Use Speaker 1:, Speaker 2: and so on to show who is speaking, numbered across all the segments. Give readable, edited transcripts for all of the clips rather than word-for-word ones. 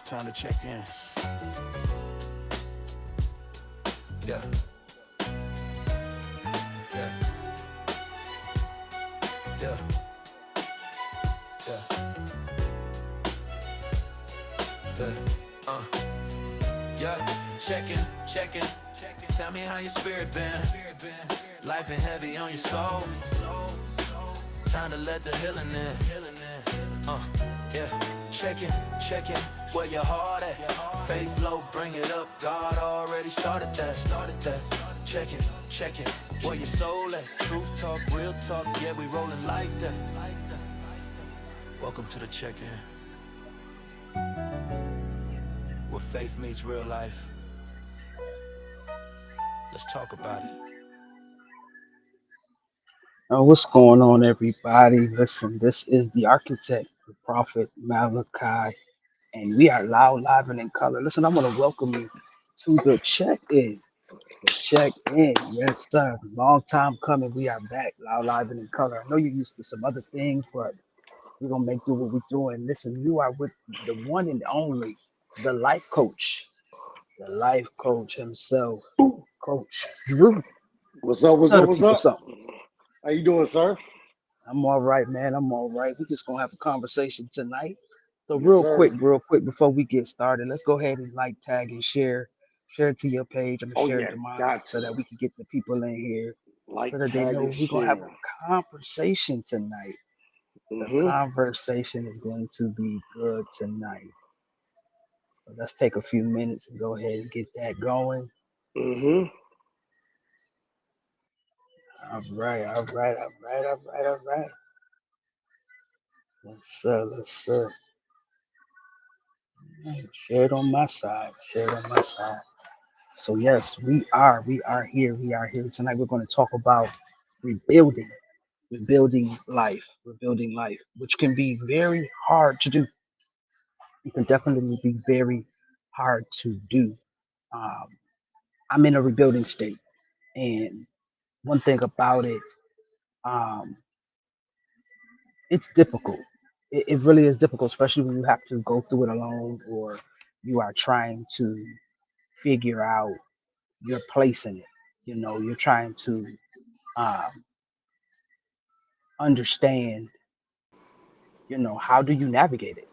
Speaker 1: Time to check in. Yeah, yeah, yeah, yeah, yeah. Uh, yeah. Checking. Tell me how your spirit been. Life been heavy on your soul. Time to let the healing in. Yeah. Checking. Where your heart at? Faith low, bring it up. God already started that. Checking. Where your soul at? Truth talk, real talk. Yeah, we rolling like that. Welcome to the check-in, where faith meets real life. Let's talk about it.
Speaker 2: What's going on, everybody? Listen, this is the architect, the prophet Malachi, and we are loud, live, and in color. Listen, I want to welcome you to the check-in. The check-in, yes, sir. Long time coming. We are back, loud, live, and in color. I know you're used to some other things, but we're gonna make do what we're doing. Listen, you are with the one and only, the life coach himself, Coach Drew.
Speaker 3: What's up? What's
Speaker 2: Tell
Speaker 3: up?
Speaker 2: the
Speaker 3: What's
Speaker 2: people
Speaker 3: up?
Speaker 2: something.
Speaker 3: How you doing, sir?
Speaker 2: I'm all right, man. I'm all right. We're just gonna have a conversation tonight. So
Speaker 3: Yes, sir.
Speaker 2: real quick, before we get started, let's go ahead and like, tag, and share. Share it to your page. I'm gonna
Speaker 3: Oh
Speaker 2: share it
Speaker 3: yeah,
Speaker 2: to mine
Speaker 3: got
Speaker 2: so
Speaker 3: to
Speaker 2: that we can get the people in here so
Speaker 3: like,
Speaker 2: that they
Speaker 3: tag,
Speaker 2: know
Speaker 3: and
Speaker 2: we're gonna have
Speaker 3: share.
Speaker 2: a conversation tonight. The
Speaker 3: Mhm.
Speaker 2: conversation is going to be good tonight. So let's take a few minutes and go ahead and get that going.
Speaker 3: Mhm.
Speaker 2: All right. Let's share it on my side. Share it on my side. So yes, we are here tonight. We're going to talk about rebuilding, rebuilding life, which can be very hard to do. It can definitely be very hard to do. Um, I'm in a rebuilding state, and one thing about it, um, it's difficult. It really is difficult, especially when you have to go through it alone, or you are trying to figure out your place in it. You're trying to um, understand, how do you navigate it?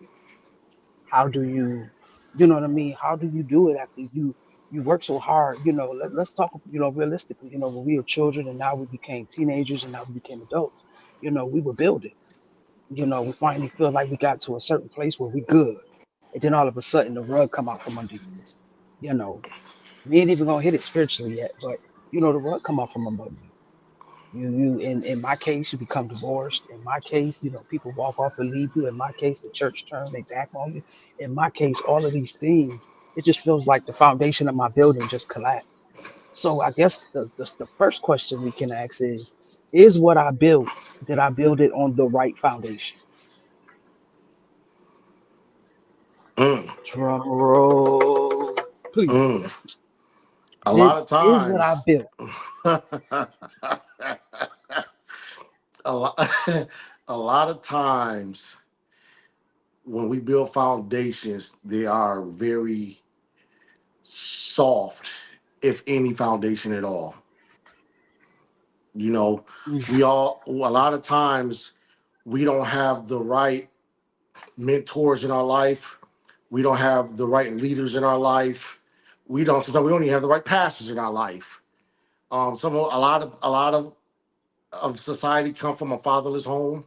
Speaker 2: How do you, you know what I mean? How do you do it after you work so hard? Let's talk, realistically. When we were children and now we became teenagers and now we became adults, we were building. We finally feel like we got to a certain place where we good. And then all of a sudden the rug come out from under you. You know, we ain't even gonna hit it spiritually yet, but the rug come out from under you. In my case, you become divorced. In my case, people walk off and leave you. In my case, the church turn their back on you. In my case, all of these things, it just feels like the foundation of my building just collapsed. So I guess the first question we can ask is what I built, did I build it on the right foundation?
Speaker 3: Mm.
Speaker 2: Drum roll, please.
Speaker 3: Mm. A
Speaker 2: Did
Speaker 3: lot of
Speaker 2: is what I
Speaker 3: times,
Speaker 2: built.
Speaker 3: a lot, a lot of times when we build foundations, they are very soft, if any foundation at all. You know,
Speaker 2: Mm,
Speaker 3: a lot of times we don't have the right mentors in our life. We don't have the right leaders in our life. Sometimes we don't even have the right pastors in our life. A lot of society come from a fatherless home.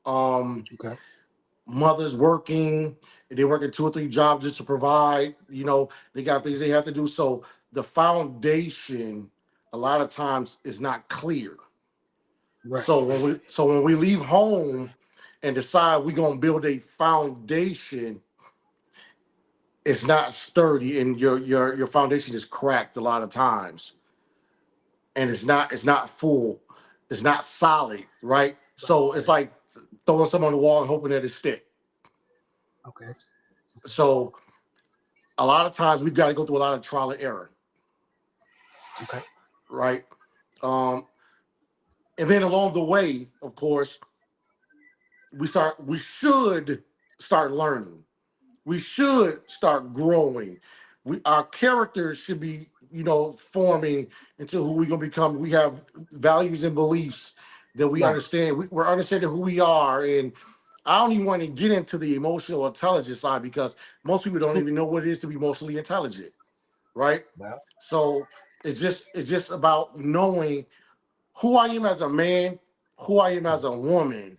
Speaker 3: Um,
Speaker 2: okay.
Speaker 3: Mothers working, they working two or three jobs just to provide. They got things they have to do. So the foundation, a lot of times, is not clear.
Speaker 2: Right.
Speaker 3: So when we leave home and decide we're gonna build a foundation, it's not sturdy, and your foundation is cracked a lot of times, and it's not full, it's not solid, right? So it's
Speaker 2: Right.
Speaker 3: like throwing something on the wall and hoping that it stick.
Speaker 2: Okay.
Speaker 3: So a lot of times we've got to go through a lot of trial and error,
Speaker 2: Okay.
Speaker 3: right? Um, and then along the way, of course, we should start learning. we should start growing. Our characters should be, forming into who we're gonna become. We have values and beliefs that we
Speaker 2: Right.
Speaker 3: understand. We're understanding who we are, and I don't even want to get into the emotional intelligence side because most people don't even know what it is to be emotionally intelligent, right?
Speaker 2: Well,
Speaker 3: So it's just about knowing who I am as a man, who I am as a woman.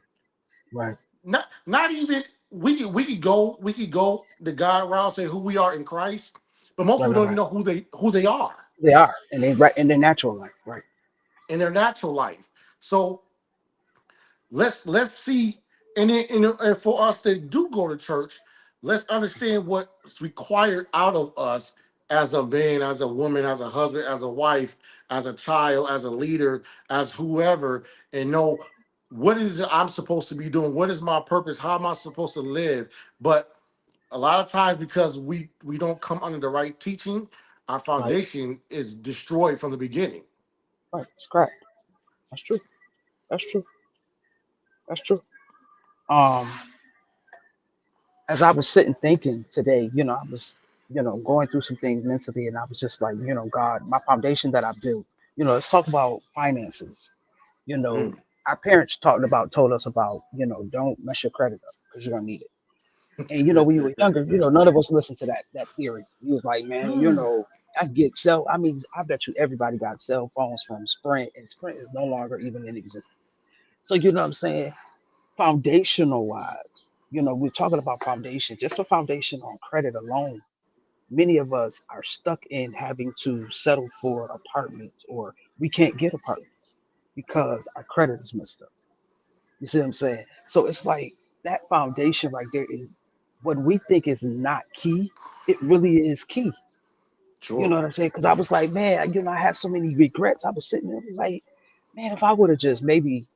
Speaker 2: right,
Speaker 3: Not even we could go the God route, say who we are in Christ, but most
Speaker 2: right,
Speaker 3: people
Speaker 2: right,
Speaker 3: don't even
Speaker 2: right.
Speaker 3: know who they are
Speaker 2: They are, and they right in their natural life, right,
Speaker 3: in their natural life. So let's see, and for us that do go to church, let's understand what's required out of us as a man, as a woman, as a husband, as a wife, as a child, as a leader, as whoever, and know what is it I'm supposed to be doing, what is my purpose, how am I supposed to live. But a lot of times, because we don't come under the right teaching, our
Speaker 2: right,
Speaker 3: foundation is destroyed from the beginning.
Speaker 2: right. It's correct. That's true. That's true. That's true. Um, as I was sitting thinking today, I was, going through some things mentally, and I was just like, God, my foundation that I built. Let's talk about finances. You know,
Speaker 3: Mm.
Speaker 2: our parents told us about, don't mess your credit up because you're gonna need it. And when you were younger, none of us listened to that theory. He was like, man, I get cell. I mean, I bet you everybody got cell phones from Sprint, and Sprint is no longer even in existence. So you know what I'm saying? Foundational wise, we're talking about foundation. Just a foundation on credit alone. Many of us are stuck in having to settle for apartments, or we can't get apartments because our credit is messed up. You see what I'm saying? So it's like that foundation right there is what we think is not key. It really is key. You know
Speaker 3: Sure.
Speaker 2: what I'm saying? Because I was like, man, I had so many regrets. I was sitting there like, man, if I would have just maybe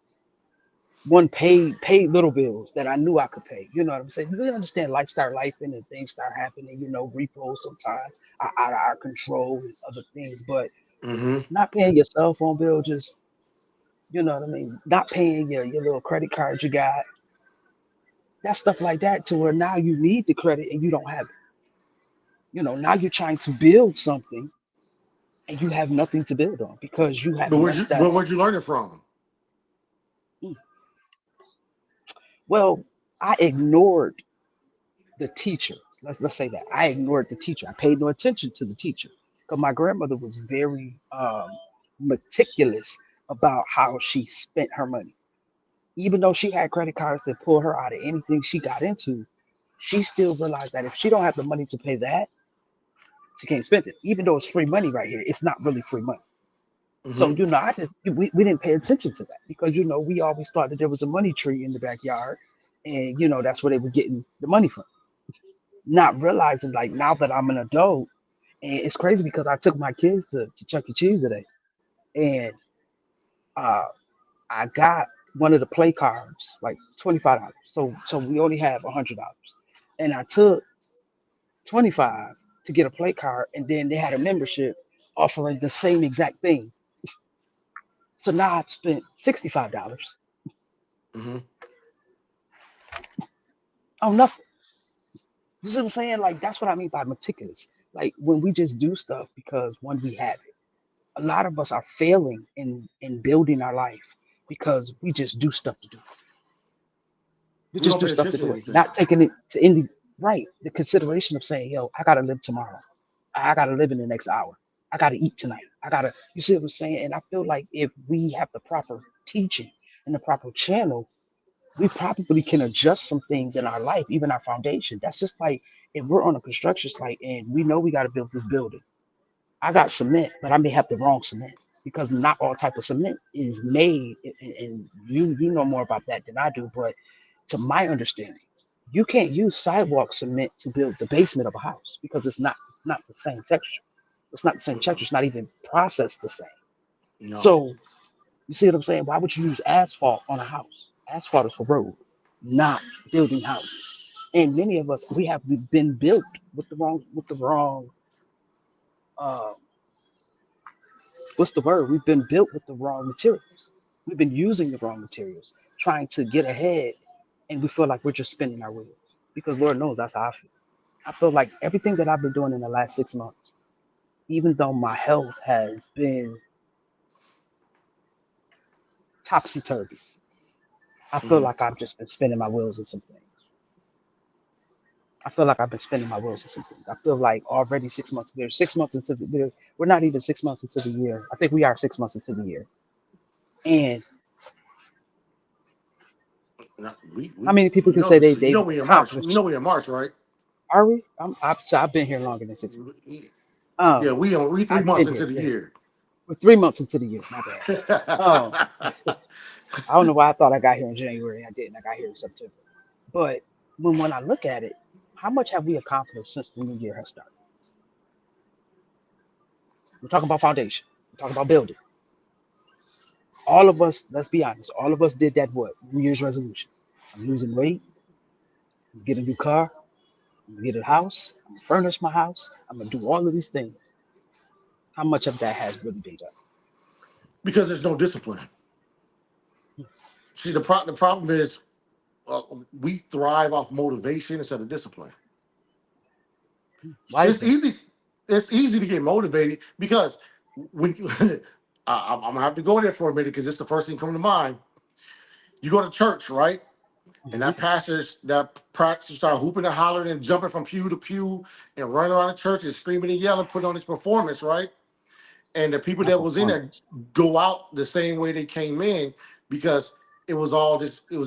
Speaker 2: one paid little bills that I knew I could pay. You know what I'm saying? You really understand life start life and things start happening. Repos sometimes are out of our control and other things. But
Speaker 3: Hmm.
Speaker 2: not paying your cell phone bill, just what I mean. Not paying your little credit card you got, that stuff like that, to where now you need the credit and you don't have it. Now you're trying to build something and you have nothing to build on because you have
Speaker 3: But
Speaker 2: messed that up.
Speaker 3: where'd you learn it from?
Speaker 2: Mm. Well, I ignored the teacher. Let's say that I ignored the teacher. I paid no attention to the teacher because my grandmother was very meticulous about how she spent her money. Even though she had credit cards that pull her out of anything she got into, she still realized that if she don't have the money to pay that, she can't spend it. Even though it's free money right here, it's not really free money. So
Speaker 3: Hmm.
Speaker 2: we didn't pay attention to that because we always thought that there was a money tree in the backyard, and that's where they were getting the money from. Not realizing, like, now that I'm an adult, and it's crazy because I took my kids to Chuck E. Cheese today, and uh, I got one of the play cards, like $25. So we only have $100, and I took 25 to get a play card, and then they had a membership offering the same exact thing. So now I've spent $65
Speaker 3: Hmm.
Speaker 2: on nothing. You see what I'm saying? Like, that's what I mean by meticulous. Like, when we just do stuff because one, we have it. A lot of us are failing in building our life because we just do stuff to do it. We
Speaker 3: We
Speaker 2: just
Speaker 3: don't
Speaker 2: do
Speaker 3: pay
Speaker 2: stuff to
Speaker 3: attention
Speaker 2: do
Speaker 3: to
Speaker 2: it, not
Speaker 3: anything.
Speaker 2: taking it to any right. The consideration of saying, yo, I gotta live tomorrow. I gotta live in the next hour. I gotta eat tonight. You see what I'm saying? And I feel like if we have the proper teaching and the proper channel, we probably can adjust some things in our life, even our foundation. That's just like if we're on a construction site and we know we got to build this building. I got cement, but I may have the wrong cement because not all type of cement is made. And you know more about that than I do. But to my understanding, you can't use sidewalk cement to build the basement of a house because it's not the same texture. It's not the same texture.
Speaker 3: Mm-mm.
Speaker 2: It's not even processed the same.
Speaker 3: No.
Speaker 2: So you see what I'm saying? Why would you use asphalt on a house? Asphalt is for road, not building houses. And many of us we've been built with the wrong uh what's the word? We've been built with the wrong materials. We've been using the wrong materials, trying to get ahead, and we feel like we're just spinning our wheels. Because Lord knows that's how I feel. I feel like everything that I've been doing in the last 6 months, even though my health has been topsy turvy, I feel
Speaker 3: Mhm.
Speaker 2: like I've just been spinning my wheels in some things. I feel like I've been spinning my wheels in some things. I feel like already 6 months. We're 6 months into the. We're not even 6 months into the year. I think we are 6 months into the year. And how
Speaker 3: We
Speaker 2: many people
Speaker 3: you
Speaker 2: can
Speaker 3: know
Speaker 2: say
Speaker 3: this you know
Speaker 2: they've
Speaker 3: we in March. You know
Speaker 2: accomplished?
Speaker 3: we in March, right?
Speaker 2: Are we? I've been here longer than 6 months. Um,
Speaker 3: Yeah, we
Speaker 2: I've
Speaker 3: 3 months
Speaker 2: been
Speaker 3: into
Speaker 2: here.
Speaker 3: the
Speaker 2: Yeah,
Speaker 3: year.
Speaker 2: we're 3 months into the year. My bad. Um, I don't know why I thought I got here in January. I didn't. I got here in September. But when I look at it, how much have we accomplished since the new year has started? We're talking about foundation. We're talking about building. All of us, let's be honest, all of us did that what? New Year's resolution. I'm losing weight, I'm gonna get a new car, I'm gonna get a house, I'm gonna furnish my house, I'm gonna do all of these things. How much of that has really been done?
Speaker 3: Because there's no discipline. See, the problem is uh, we thrive off motivation instead of discipline.
Speaker 2: Why is
Speaker 3: It's
Speaker 2: that?
Speaker 3: easy. It's easy to get motivated because when you, I'm gonna have to go there for a minute because it's the first thing coming to mind. You go to church, right? And
Speaker 2: Hmm.
Speaker 3: that practice start hooping and hollering and jumping from pew to pew and running around the church and screaming and yelling, putting on this performance, right? And the people
Speaker 2: Not
Speaker 3: that was in there
Speaker 2: performance.
Speaker 3: go out the same way they came in because it was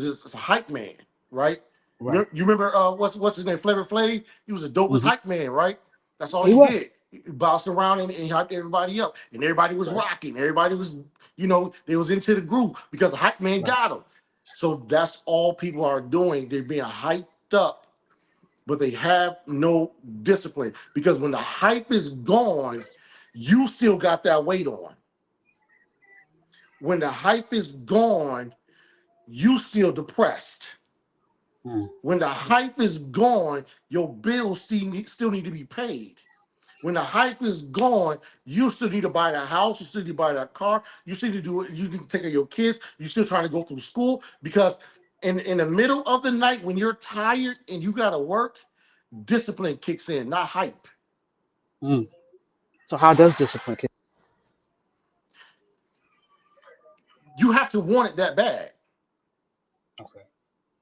Speaker 3: just a hype man, right?
Speaker 2: Right.
Speaker 3: You remember what's his name, Flavor Flav? He was the dopest
Speaker 2: Hmm.
Speaker 3: hype man, right? That's all
Speaker 2: He
Speaker 3: he
Speaker 2: was.
Speaker 3: did. He bounced around and he hyped everybody up, and everybody was
Speaker 2: Right.
Speaker 3: rocking. Everybody was, they was into the groove because the hype man
Speaker 2: Right.
Speaker 3: got them. So that's all people are doing. They're being hyped up, but they have no discipline because when the hype is gone, you still got that weight on. When the hype is gone, you still depressed.
Speaker 2: Mm.
Speaker 3: When the hype is gone, your bills still need to be paid. When the hype is gone, you still need to buy that house, you still need to buy that car, you still need to do it, you need to take care of your kids, you still trying to go through school because in the middle of the night when you're tired and you gotta work, discipline kicks in, not hype.
Speaker 2: Mm. So how does discipline kick?
Speaker 3: You have to want it that bad.
Speaker 2: Okay.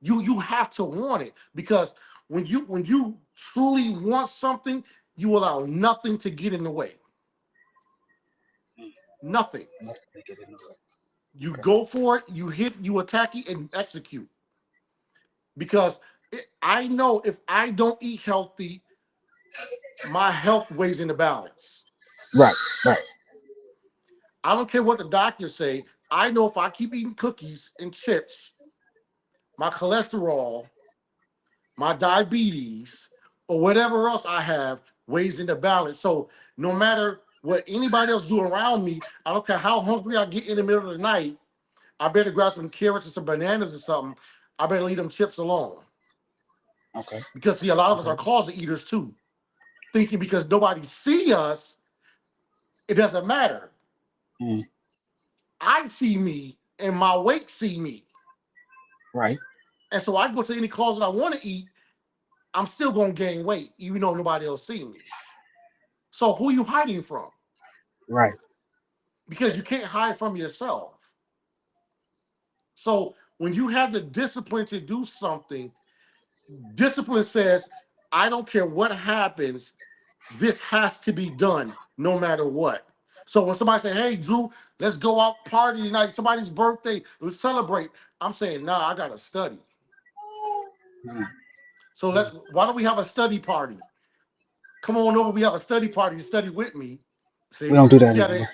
Speaker 3: You have to want it because when you truly want something, you allow nothing to get in the way.
Speaker 2: Mm.
Speaker 3: Nothing.
Speaker 2: Enough to make it in the way.
Speaker 3: You
Speaker 2: Okay.
Speaker 3: go for it, you hit, you attack it, and execute. Because I know if I don't eat healthy, my health weighs in the balance.
Speaker 2: Right. Right.
Speaker 3: I don't care what the doctors say. I know if I keep eating cookies and chips, my cholesterol, my diabetes, or whatever else I have weighs in the balance. So no matter what anybody else do around me, I don't care how hungry I get in the middle of the night, I better grab some carrots and some bananas or something. I better leave them chips alone.
Speaker 2: Okay.
Speaker 3: Because see, a lot of us
Speaker 2: Okay.
Speaker 3: are closet eaters too, thinking because nobody see us, it doesn't matter.
Speaker 2: Mm.
Speaker 3: I see me and my weight see me.
Speaker 2: Right.
Speaker 3: And so I go to any closet I want to eat, I'm still gonna gain weight, even though nobody else see me. So who you hiding from?
Speaker 2: Right.
Speaker 3: Because you can't hide from yourself. So when you have the discipline to do something, discipline says, I don't care what happens, this has to be done no matter what. So when somebody say, hey, Drew, let's go out party tonight, somebody's birthday, let's celebrate. I'm saying, nah, I gotta study.
Speaker 2: Mm.
Speaker 3: So why don't we have a study party? Come on over, we have a study party to study with me.
Speaker 2: We
Speaker 3: See,
Speaker 2: don't do that
Speaker 3: see how they,
Speaker 2: anymore.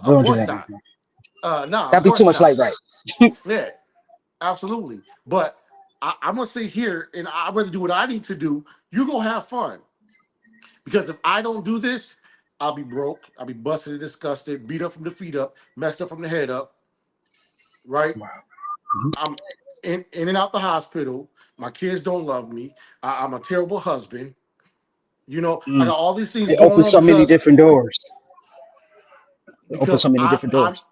Speaker 2: We
Speaker 3: of
Speaker 2: don't do
Speaker 3: course
Speaker 2: that
Speaker 3: not.
Speaker 2: anymore.
Speaker 3: Nah, of
Speaker 2: That'd be too
Speaker 3: course
Speaker 2: much
Speaker 3: not.
Speaker 2: light, right?
Speaker 3: Yeah, absolutely. But I'm gonna sit here and I'd rather do what I need to do. You go have fun. Because if I don't do this, I'll be broke. I'll be busted and disgusted, beat up from the feet up, messed up from the head up, right?
Speaker 2: Wow.
Speaker 3: I'm in and out the hospital. My kids don't love me. I'm a terrible husband. I
Speaker 2: Mm.
Speaker 3: got all these things
Speaker 2: It
Speaker 3: going
Speaker 2: opens
Speaker 3: on
Speaker 2: so many
Speaker 3: because
Speaker 2: different doors. It opens
Speaker 3: because
Speaker 2: so many
Speaker 3: I
Speaker 2: different
Speaker 3: I'm
Speaker 2: doors.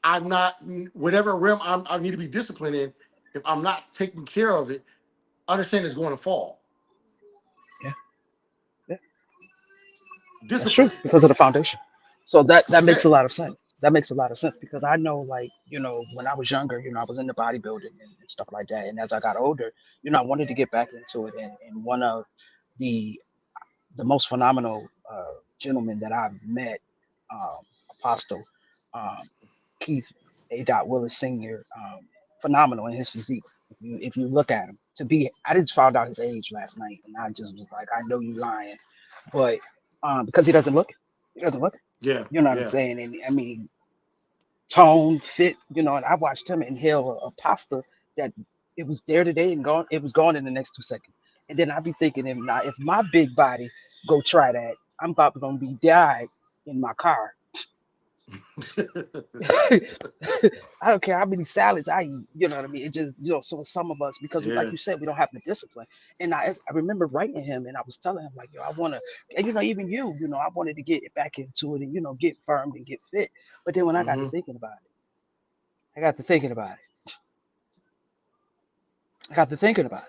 Speaker 3: I'm not whatever realm I need to be disciplined in. If I'm not taking care of it, understand it's going to fall.
Speaker 2: Yeah. That's true
Speaker 3: Discipline.
Speaker 2: because of the foundation. So that makes
Speaker 3: Yeah.
Speaker 2: a lot of sense. That makes a lot of sense because I know, like, when I was younger, I was into bodybuilding and stuff like that. And as I got older, I wanted to get back into it. And one of the the most phenomenal gentlemen that I've met, um, Apostle um, Keith A. Dot Willis Sr., phenomenal in his physique. If you look at him, I just found out his age last night, and I just was like, I know you lying, but because he doesn't look,
Speaker 3: Yeah.
Speaker 2: you know what I'm
Speaker 3: Yeah.
Speaker 2: saying? And I mean, tone, fit, and I watched him inhale a pasta that it was there today and gone. It was gone in the next 2 seconds. And then I'd be thinking, if my big body go try that, I'm about to be died in my car. I don't care how many salads I eat. You know what I mean? It just, so some of us, because like
Speaker 3: Yeah.
Speaker 2: you said, we don't have the discipline. And I remember writing him and I was telling him, like, yo, I want to, and even I wanted to get back into it and, get firm and get fit. But then when
Speaker 3: Hmm.
Speaker 2: I got to thinking about it. I got to thinking about it.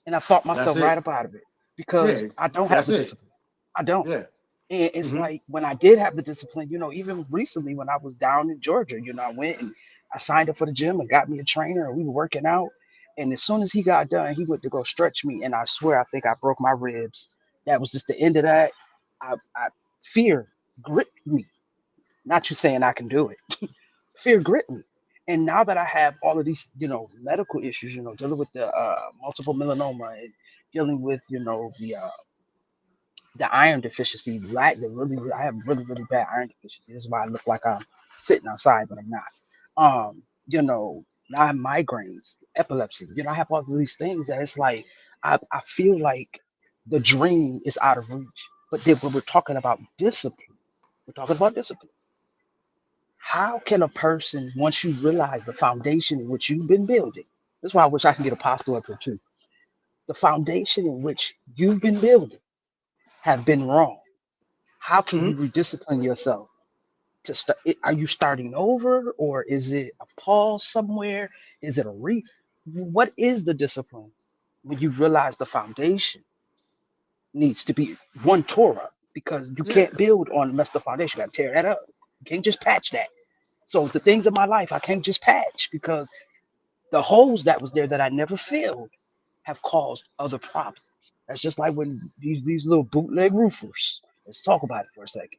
Speaker 2: And I thought
Speaker 3: That's
Speaker 2: myself right
Speaker 3: it.
Speaker 2: up out of it because
Speaker 3: Yeah.
Speaker 2: I don't have
Speaker 3: That's
Speaker 2: the
Speaker 3: it.
Speaker 2: discipline. I don't.
Speaker 3: Yeah.
Speaker 2: And it's
Speaker 3: Hmm.
Speaker 2: like when I did have the discipline, even recently when I was down in Georgia, I went and I signed up for the gym and got me a trainer and we were working out. And as soon as he got done, he went to go stretch me. And I swear, I think I broke my ribs. That was just the end of that. I fear gripped me. Not you saying I can do it. Fear gripped me. And now that I have all of these, medical issues, dealing with the multiple melanoma and dealing with, the iron deficiency, I have really, really bad iron deficiency. This is why I look like I'm sitting outside, but I'm not. Now I have migraines, epilepsy. I have all of these things that it's like I feel like the dream is out of reach. But then when we're talking about discipline, we're talking about discipline. How can a person, once you realize the foundation in which you've been building, that's why I wish I can get apostle up here too. The foundation in which you've been building have been wrong. How can
Speaker 3: Hmm.
Speaker 2: you rediscipline yourself to start? Are you starting over, or is it a pause somewhere? Is it a what is the discipline when you realize the foundation needs to be one tore up because you
Speaker 3: Yeah.
Speaker 2: can't build on mess the foundation. You gotta tear that up. You can't just patch that. So the things in my life I can't just patch because the holes that was there that I never filled have caused other problems. That's just like when these little bootleg roofers. Let's talk about it for a second.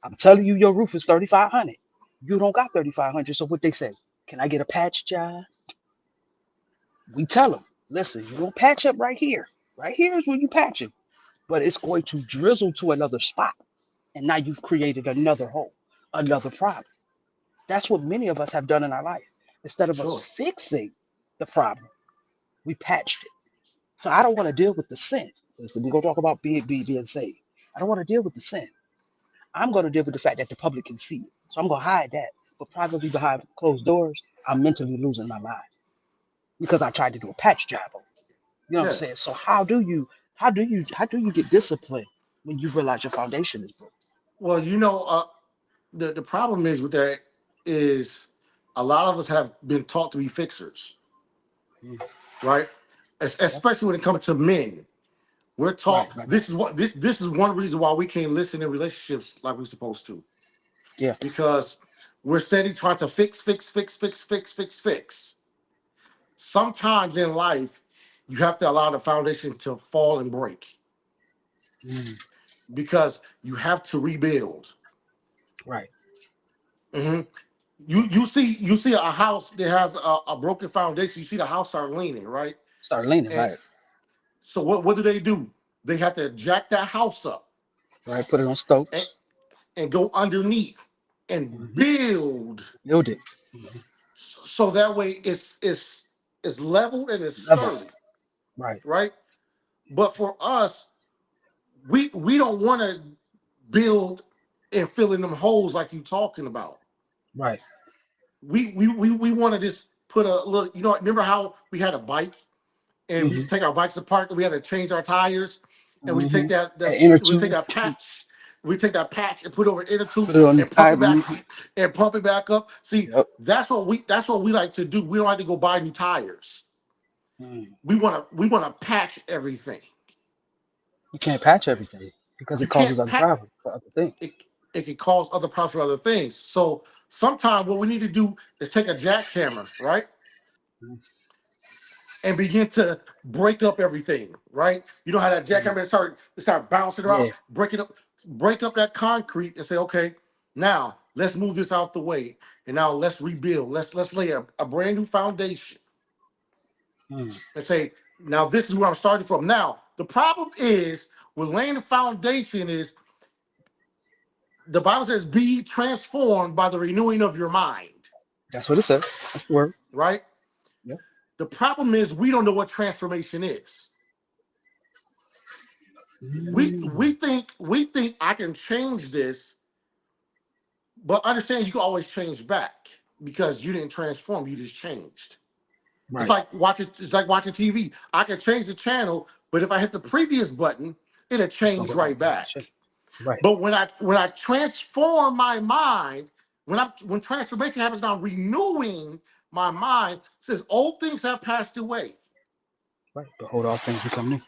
Speaker 2: I'm telling you, your roof is 3,500. You don't got 3,500. So what they say? Can I get a patch job? We tell them, listen, you're gonna patch up right here. Right here is where you patching, but it's going to drizzle to another spot, and now you've created another hole, another problem. That's what many of us have done in our life. Instead of us
Speaker 3: Sure.
Speaker 2: fixing the problem, we patched it. So I don't want to deal with the sin. So we're gonna talk about being saved. I don't want to deal with the sin. I'm going to deal with the fact that the public can see it. So I'm going to hide that. But privately behind closed doors, I'm mentally losing my mind because I tried to do a patch job on it. You know what I'm
Speaker 3: Yeah.
Speaker 2: saying? So how do you get disciplined when you realize your foundation is broken?
Speaker 3: Well, the problem is with that is a lot of us have been taught to be fixers,
Speaker 2: Mm,
Speaker 3: right?
Speaker 2: yep.
Speaker 3: Especially when it comes to men. We're
Speaker 2: Right,
Speaker 3: taught
Speaker 2: right, right.
Speaker 3: this is one reason why we can't listen in relationships like we're supposed to.
Speaker 2: Yeah.
Speaker 3: Because we're steady trying to fix, fix, fix, fix, fix, fix, fix. Sometimes in life, you have to allow the foundation to fall and break
Speaker 2: Mm,
Speaker 3: because you have to rebuild.
Speaker 2: right.
Speaker 3: Mhm. You see a house that has a broken foundation. You see the house start leaning, right?
Speaker 2: Start leaning,
Speaker 3: And
Speaker 2: right.
Speaker 3: so what do? They have to jack that house up
Speaker 2: Right. Put it on
Speaker 3: and,
Speaker 2: stilts.
Speaker 3: and go underneath and
Speaker 2: Hmm.
Speaker 3: build
Speaker 2: Build it. Hmm.
Speaker 3: so that way it's leveled and it's
Speaker 2: Level.
Speaker 3: sturdy,
Speaker 2: Right.
Speaker 3: right? But for us, we don't want to build and fill in them holes like you talking about.
Speaker 2: Right.
Speaker 3: We want to just put a little. Remember how we had a bike and we used
Speaker 2: Hmm.
Speaker 3: to take our bikes apart and we had to change our tires, and we
Speaker 2: Hmm.
Speaker 3: take that
Speaker 2: An
Speaker 3: that
Speaker 2: inner
Speaker 3: we take
Speaker 2: tube.
Speaker 3: that patch. We take that patch and put it over an inner tube
Speaker 2: Put it on the
Speaker 3: and pump
Speaker 2: tire.
Speaker 3: it back
Speaker 2: Hmm.
Speaker 3: and pump it back up. See,
Speaker 2: Yep.
Speaker 3: that's what we like to do. We don't like to go buy new tires.
Speaker 2: Mm.
Speaker 3: We want to patch everything.
Speaker 2: You can't patch everything. because
Speaker 3: You
Speaker 2: it causes
Speaker 3: can't
Speaker 2: other
Speaker 3: pack
Speaker 2: problems for other things.
Speaker 3: it. It can cause other problems for other things. So sometimes what we need to do is take a jackhammer, right,
Speaker 2: Mhm.
Speaker 3: and begin to break up everything, right? You know how that
Speaker 2: Mhm.
Speaker 3: jackhammer start bouncing around,
Speaker 2: Yeah.
Speaker 3: break up that concrete, and say, okay, now let's move this out the way, and now let's rebuild. Let's lay a brand new foundation,
Speaker 2: Mm.
Speaker 3: and say, now this is where I'm starting from. Now the problem is with laying the foundation is the Bible says, "Be transformed by the renewing of your mind."
Speaker 2: That's what it says. That's the word.
Speaker 3: Right?
Speaker 2: Yeah.
Speaker 3: The problem is we don't know what transformation is.
Speaker 2: Mm.
Speaker 3: We think I can change this, but understand you can always change back because you didn't transform, you just changed. It's
Speaker 2: Right.
Speaker 3: like watching TV. I can change the channel, but if I hit the previous button, it'll
Speaker 2: It's gonna
Speaker 3: change
Speaker 2: go back
Speaker 3: right
Speaker 2: to that shit.
Speaker 3: back.
Speaker 2: Right.
Speaker 3: But when I transform my mind, when transformation happens, now renewing my mind, it says old things have passed away,
Speaker 2: Right. Behold, all things become new.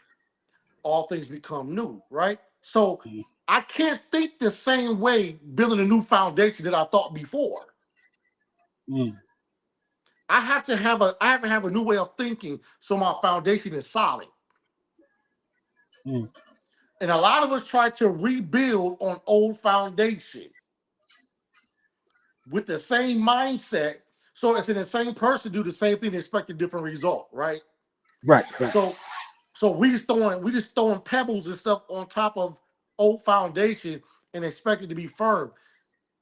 Speaker 3: all things become new, right? So
Speaker 2: Mm.
Speaker 3: I can't think the same way building a new foundation that I thought before.
Speaker 2: Mm.
Speaker 3: I have to have a new way of thinking so my foundation is solid.
Speaker 2: Mm.
Speaker 3: And a lot of us try to rebuild on old foundation with the same mindset. So it's in the same person do the same thing, expect a different result, right?
Speaker 2: Right. Right.
Speaker 3: So so we just throwing pebbles and stuff on top of old foundation and expect it to be firm.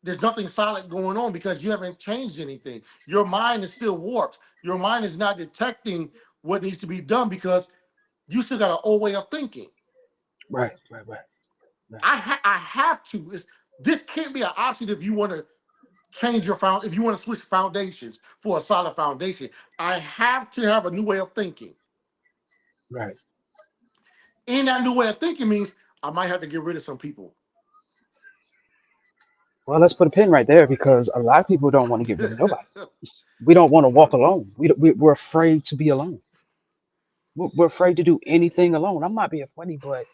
Speaker 3: There's nothing solid going on because you haven't changed anything. Your mind is still warped. Your mind is not detecting what needs to be done because you still got an old way of thinking.
Speaker 2: Right. Right. Right. Right.
Speaker 3: I have to. This can't be an option if you want to change your found. If you want to switch foundations for a solid foundation, I have to have a new way of thinking.
Speaker 2: Right.
Speaker 3: And that new way of thinking means I might have to get rid of some people.
Speaker 2: Well, let's put a pin right there because a lot of people don't want to get rid of nobody. We don't want to walk alone. We're afraid to be alone. We're afraid to do anything alone. I'm not being funny, but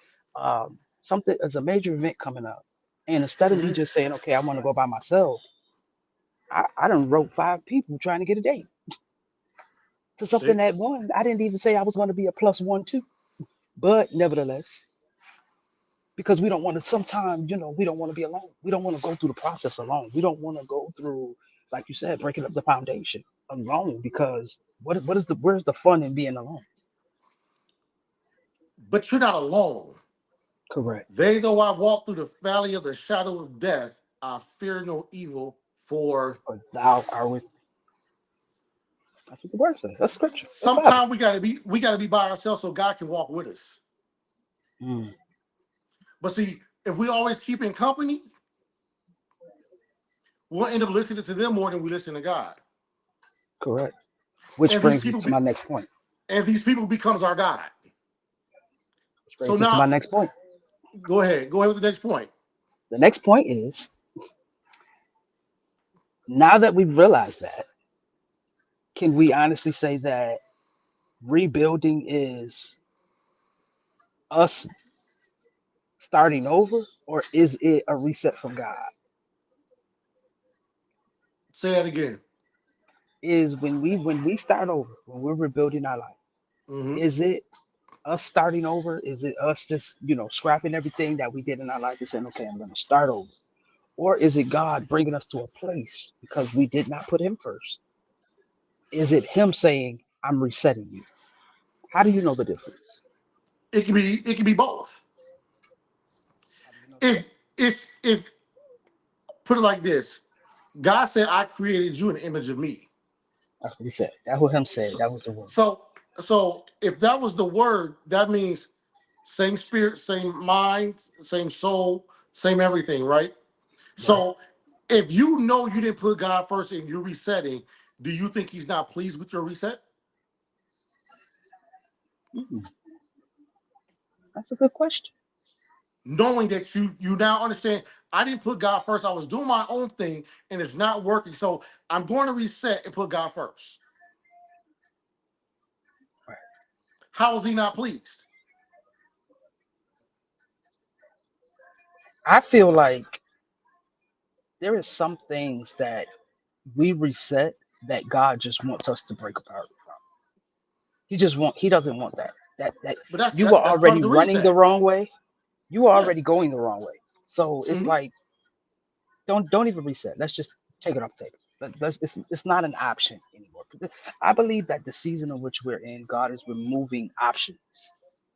Speaker 2: something is a major event coming up, and instead of me
Speaker 3: Mhm.
Speaker 2: just saying, "Okay, I want to go by myself," I done wrote 5 people trying to get a date to something
Speaker 3: See,
Speaker 2: that one I didn't even say I was going to be a plus one too. But nevertheless, because we don't want to. Sometimes we don't want to be alone. We don't want to go through the process alone. We don't want to go through, like you said, breaking up the foundation alone. Because what is the where's the fun in being alone?
Speaker 3: but you're not alone.
Speaker 2: Correct.
Speaker 3: They, though I walk through the valley of the shadow of death, I fear no evil. For
Speaker 2: Or thou art with. That's what the word says. That's scripture. That's Bible.
Speaker 3: sometimes we gotta be by ourselves so God can walk with us.
Speaker 2: Mm,
Speaker 3: But see, if we always keep in company, we'll end up listening to them more than we listen to God.
Speaker 2: correct. Which
Speaker 3: And these
Speaker 2: brings me
Speaker 3: people
Speaker 2: to my
Speaker 3: be
Speaker 2: next point.
Speaker 3: and these people becomes our God.
Speaker 2: Which
Speaker 3: So
Speaker 2: brings me to my
Speaker 3: now,
Speaker 2: next point.
Speaker 3: go ahead with the next point.
Speaker 2: The next point is now that we've realized that, can we honestly say that rebuilding is us starting over, or is it a reset from God?
Speaker 3: Say that again.
Speaker 2: Is when we start over, when we're rebuilding our life,
Speaker 3: Hmm.
Speaker 2: is it us starting over? Is it us just scrapping everything that we did in our life and saying, okay, I'm going to start over? Or is it God bringing us to a place because we did not put Him first? Is it Him saying, I'm resetting you? How do you know the difference?
Speaker 3: It can be both.
Speaker 2: How do you know the
Speaker 3: If
Speaker 2: difference?
Speaker 3: if put it like this, God said, "I created you in the image of me."
Speaker 2: That's what He said. That's what Him said.
Speaker 3: So
Speaker 2: That was the word.
Speaker 3: so so if that was the word, that means same spirit, same mind, same soul, same everything, right?
Speaker 2: Right?
Speaker 3: So if you know you didn't put God first and you're resetting, do you think He's not pleased with your reset?
Speaker 2: Mm, that's a good question.
Speaker 3: Knowing that you now understand I didn't put God first, I was doing my own thing and it's not working. So I'm going to reset and put God first.
Speaker 2: Right.
Speaker 3: How is He not pleased?
Speaker 2: I feel like there is some things that we reset that God just wants us to break apart from. He doesn't want that. That
Speaker 3: But that's
Speaker 2: you were
Speaker 3: that's part
Speaker 2: already
Speaker 3: of the
Speaker 2: running the
Speaker 3: reset.
Speaker 2: wrong way. You were
Speaker 3: Yeah.
Speaker 2: already going the wrong way. So it's
Speaker 3: Hmm.
Speaker 2: like don't even reset. Let's just take it off the table. It's not an option anymore. I believe that the season in which we're in, God is removing options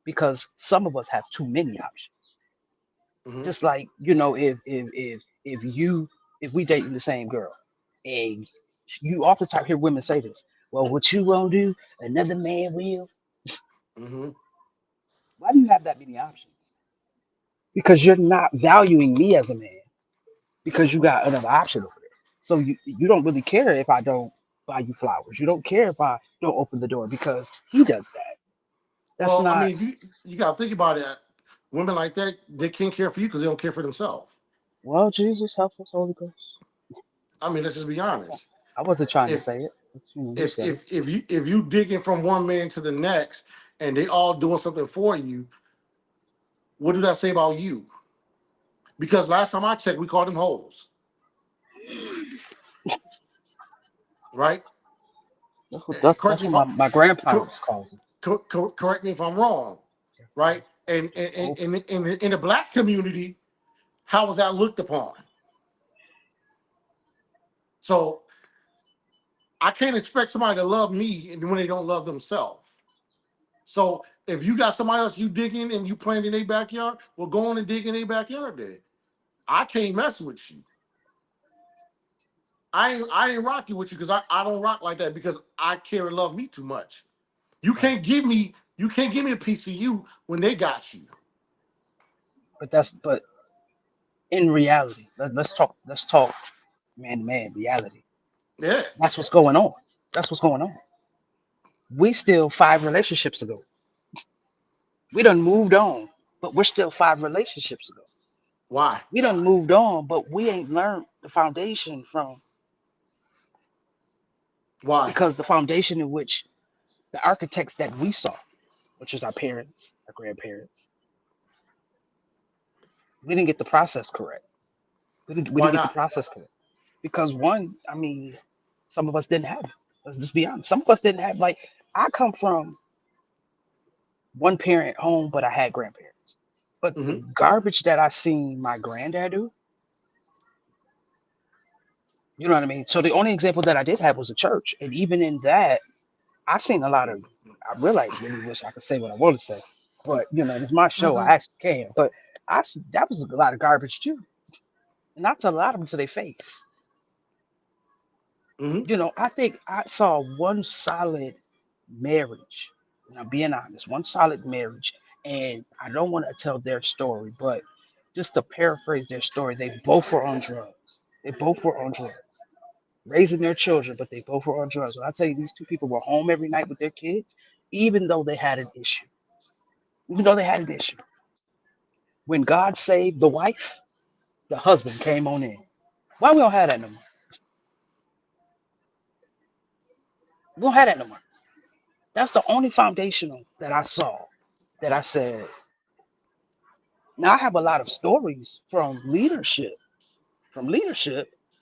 Speaker 2: because some of us have too many options.
Speaker 3: Hmm.
Speaker 2: Just like if we dating the same girl, and you oftentimes hear women say this. Well, what you won't do, another man will.
Speaker 3: Hmm.
Speaker 2: Why do you have that many options? Because you're not valuing me as a man because you got another option over there. So you don't really care if I don't buy you flowers. You don't care if I don't open the door because he does that. That's
Speaker 3: Well, I
Speaker 2: not
Speaker 3: mean, you got to think about it. Women like that, they can't care for you because they don't care for themselves.
Speaker 2: well, Jesus help us, Holy Ghost.
Speaker 3: I mean, let's just be honest.
Speaker 2: I wasn't trying to
Speaker 3: If
Speaker 2: say it. You said it.
Speaker 3: if you digging from one man to the next, and they all doing something for you, what do that say about you? Because last time I checked, we called them hoes, right? And correct
Speaker 2: That's
Speaker 3: me
Speaker 2: what
Speaker 3: if I
Speaker 2: my
Speaker 3: cor-
Speaker 2: grandparents called them.
Speaker 3: correct me if I'm wrong, right? And
Speaker 2: Oh,
Speaker 3: in the black community, how was that looked upon? So I can't expect somebody to love me when they don't love themselves. So if you got somebody else you digging and you playing in their backyard, well, go on and dig in their backyard then. I can't mess with you. I ain't rocking with you because I don't rock like that because I care and love me too much.
Speaker 2: right.
Speaker 3: You can't give me a piece of you when they got you.
Speaker 2: But in reality, let's talk man to man reality.
Speaker 3: Yeah.
Speaker 2: That's what's going on. That's what's going on. We still 5 relationships ago. We done moved on, but we're still 5 relationships ago.
Speaker 3: Why?
Speaker 2: We done moved on, but we ain't learned the foundation from
Speaker 3: Why?
Speaker 2: because the foundation in which the architects that we saw, which is our parents, our grandparents, we didn't get the process correct. We
Speaker 3: Why
Speaker 2: didn't get the
Speaker 3: not?
Speaker 2: process correct because one, I mean, some of us didn't have it. Let's just be honest. Some of us didn't have like I come from one parent home, but I had grandparents. But the
Speaker 3: Hmm.
Speaker 2: garbage that I seen my granddad do, you know what I mean? So the only example that I did have was a church. And even in that, I seen a lot of I really wish I could say what I want to say. But it's my show. I actually can. But that was a lot of garbage too. And not to a lot of them to their face.
Speaker 3: Hmm.
Speaker 2: I think I saw one solid marriage. And I'm being honest, one solid marriage. And I don't want to tell their story, but just to paraphrase their story, they both were on drugs. They both were on drugs, raising their children, but they both were on drugs. When I tell you these two people were home every night with their kids, even though they had an issue, even though they had an issue. When God saved the wife, the husband came on in. Why we don't have that no more? We don't have that no more. That's the only foundational that I saw that I said. Now I have a lot of stories from leadership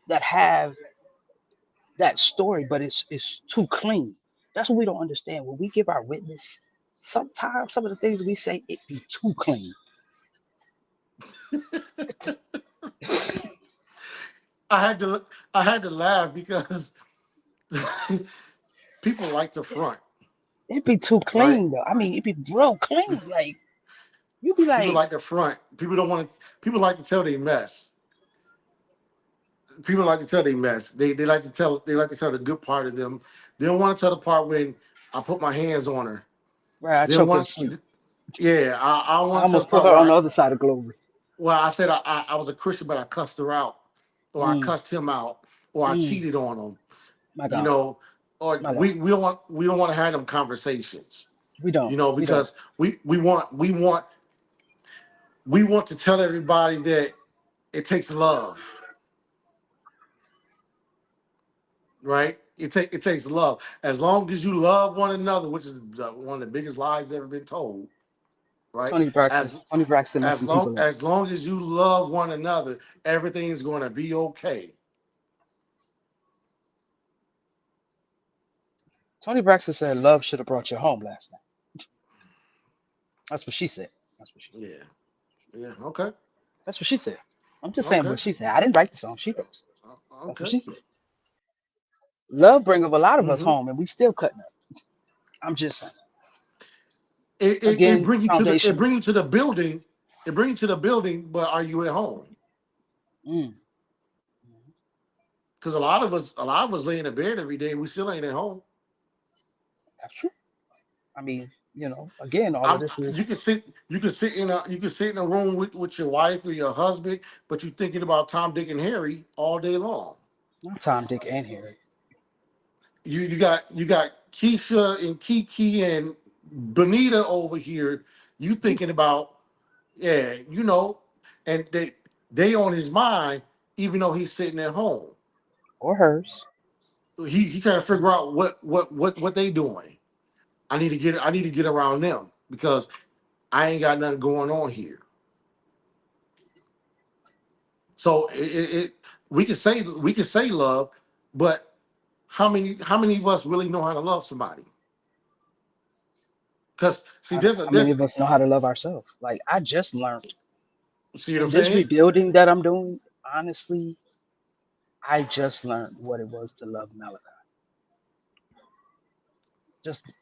Speaker 2: that have that story, but it's too clean. That's what we don't understand. When we give our witness, sometimes some of the things we say it be too clean.
Speaker 3: I had to laugh because people like to front,
Speaker 2: It be too
Speaker 3: right?
Speaker 2: clean though. I mean, it be real clean. Like you be
Speaker 3: People
Speaker 2: like,
Speaker 3: like to front. People don't want to. People like to tell they mess. People like to tell they mess. They like to tell the good part of them. They don't want to tell the part when I put my hands on her.
Speaker 2: right, I
Speaker 3: They don't
Speaker 2: choked her to
Speaker 3: want.
Speaker 2: sleep.
Speaker 3: Yeah, I don't
Speaker 2: I
Speaker 3: want to tell the
Speaker 2: almost put
Speaker 3: part
Speaker 2: her
Speaker 3: where
Speaker 2: on the other side of glory.
Speaker 3: I said I was a Christian, but I cussed her out, or I
Speaker 2: Mm,
Speaker 3: cussed him out, or I
Speaker 2: mm,
Speaker 3: cheated on him.
Speaker 2: my
Speaker 3: You
Speaker 2: God,
Speaker 3: know, or
Speaker 2: my God.
Speaker 3: we don't want to have them conversations.
Speaker 2: We don't. We don't.
Speaker 3: Because we want to tell everybody that it takes love, right? It takes love. As long as you love one another, which is one of the biggest lies ever been told, right?
Speaker 2: Tony Braxton.
Speaker 3: As
Speaker 2: Tony Braxton
Speaker 3: as
Speaker 2: messing
Speaker 3: long
Speaker 2: people up.
Speaker 3: as long as you love one another, everything's going to be okay.
Speaker 2: Tony Braxton said love should have brought you home last night. That's what she said. That's what she said.
Speaker 3: Yeah, yeah, okay,
Speaker 2: That's what she said. I'm just saying
Speaker 3: okay,
Speaker 2: what she said. I didn't write the song. She wrote it. That's what
Speaker 3: okay.
Speaker 2: she said. Love bring up a lot of us
Speaker 3: Hmm.
Speaker 2: home, and we still cutting up. I'm just saying.
Speaker 3: It
Speaker 2: Again,
Speaker 3: bring you to the it
Speaker 2: foundational.
Speaker 3: bring you to the building. It bring you to the building, but are you at home?
Speaker 2: Mm,
Speaker 3: Because a lot of us lay in the bed every day. We still ain't at home.
Speaker 2: that's true. I mean, again, all of this
Speaker 3: You
Speaker 2: is
Speaker 3: can sit you can sit in a room with your wife or your husband, but you're thinking about Tom, Dick, and Harry all day long.
Speaker 2: not Tom, Dick, and Harry.
Speaker 3: You got Keisha and Kiki and Benita over here. You
Speaker 2: Ooh,
Speaker 3: thinking about, yeah, and they on his mind, even though he's sitting at home.
Speaker 2: or hers.
Speaker 3: He trying to figure out what they doing. I need to get around them because I ain't got nothing going on here. So we can say love, but how many of us really know how to love somebody? Because see,
Speaker 2: How many of us know how to love ourselves? Like I just learned
Speaker 3: see what I'm
Speaker 2: in this
Speaker 3: saying?
Speaker 2: rebuilding that I'm doing. Honestly, I just learned what it was to love Malachi.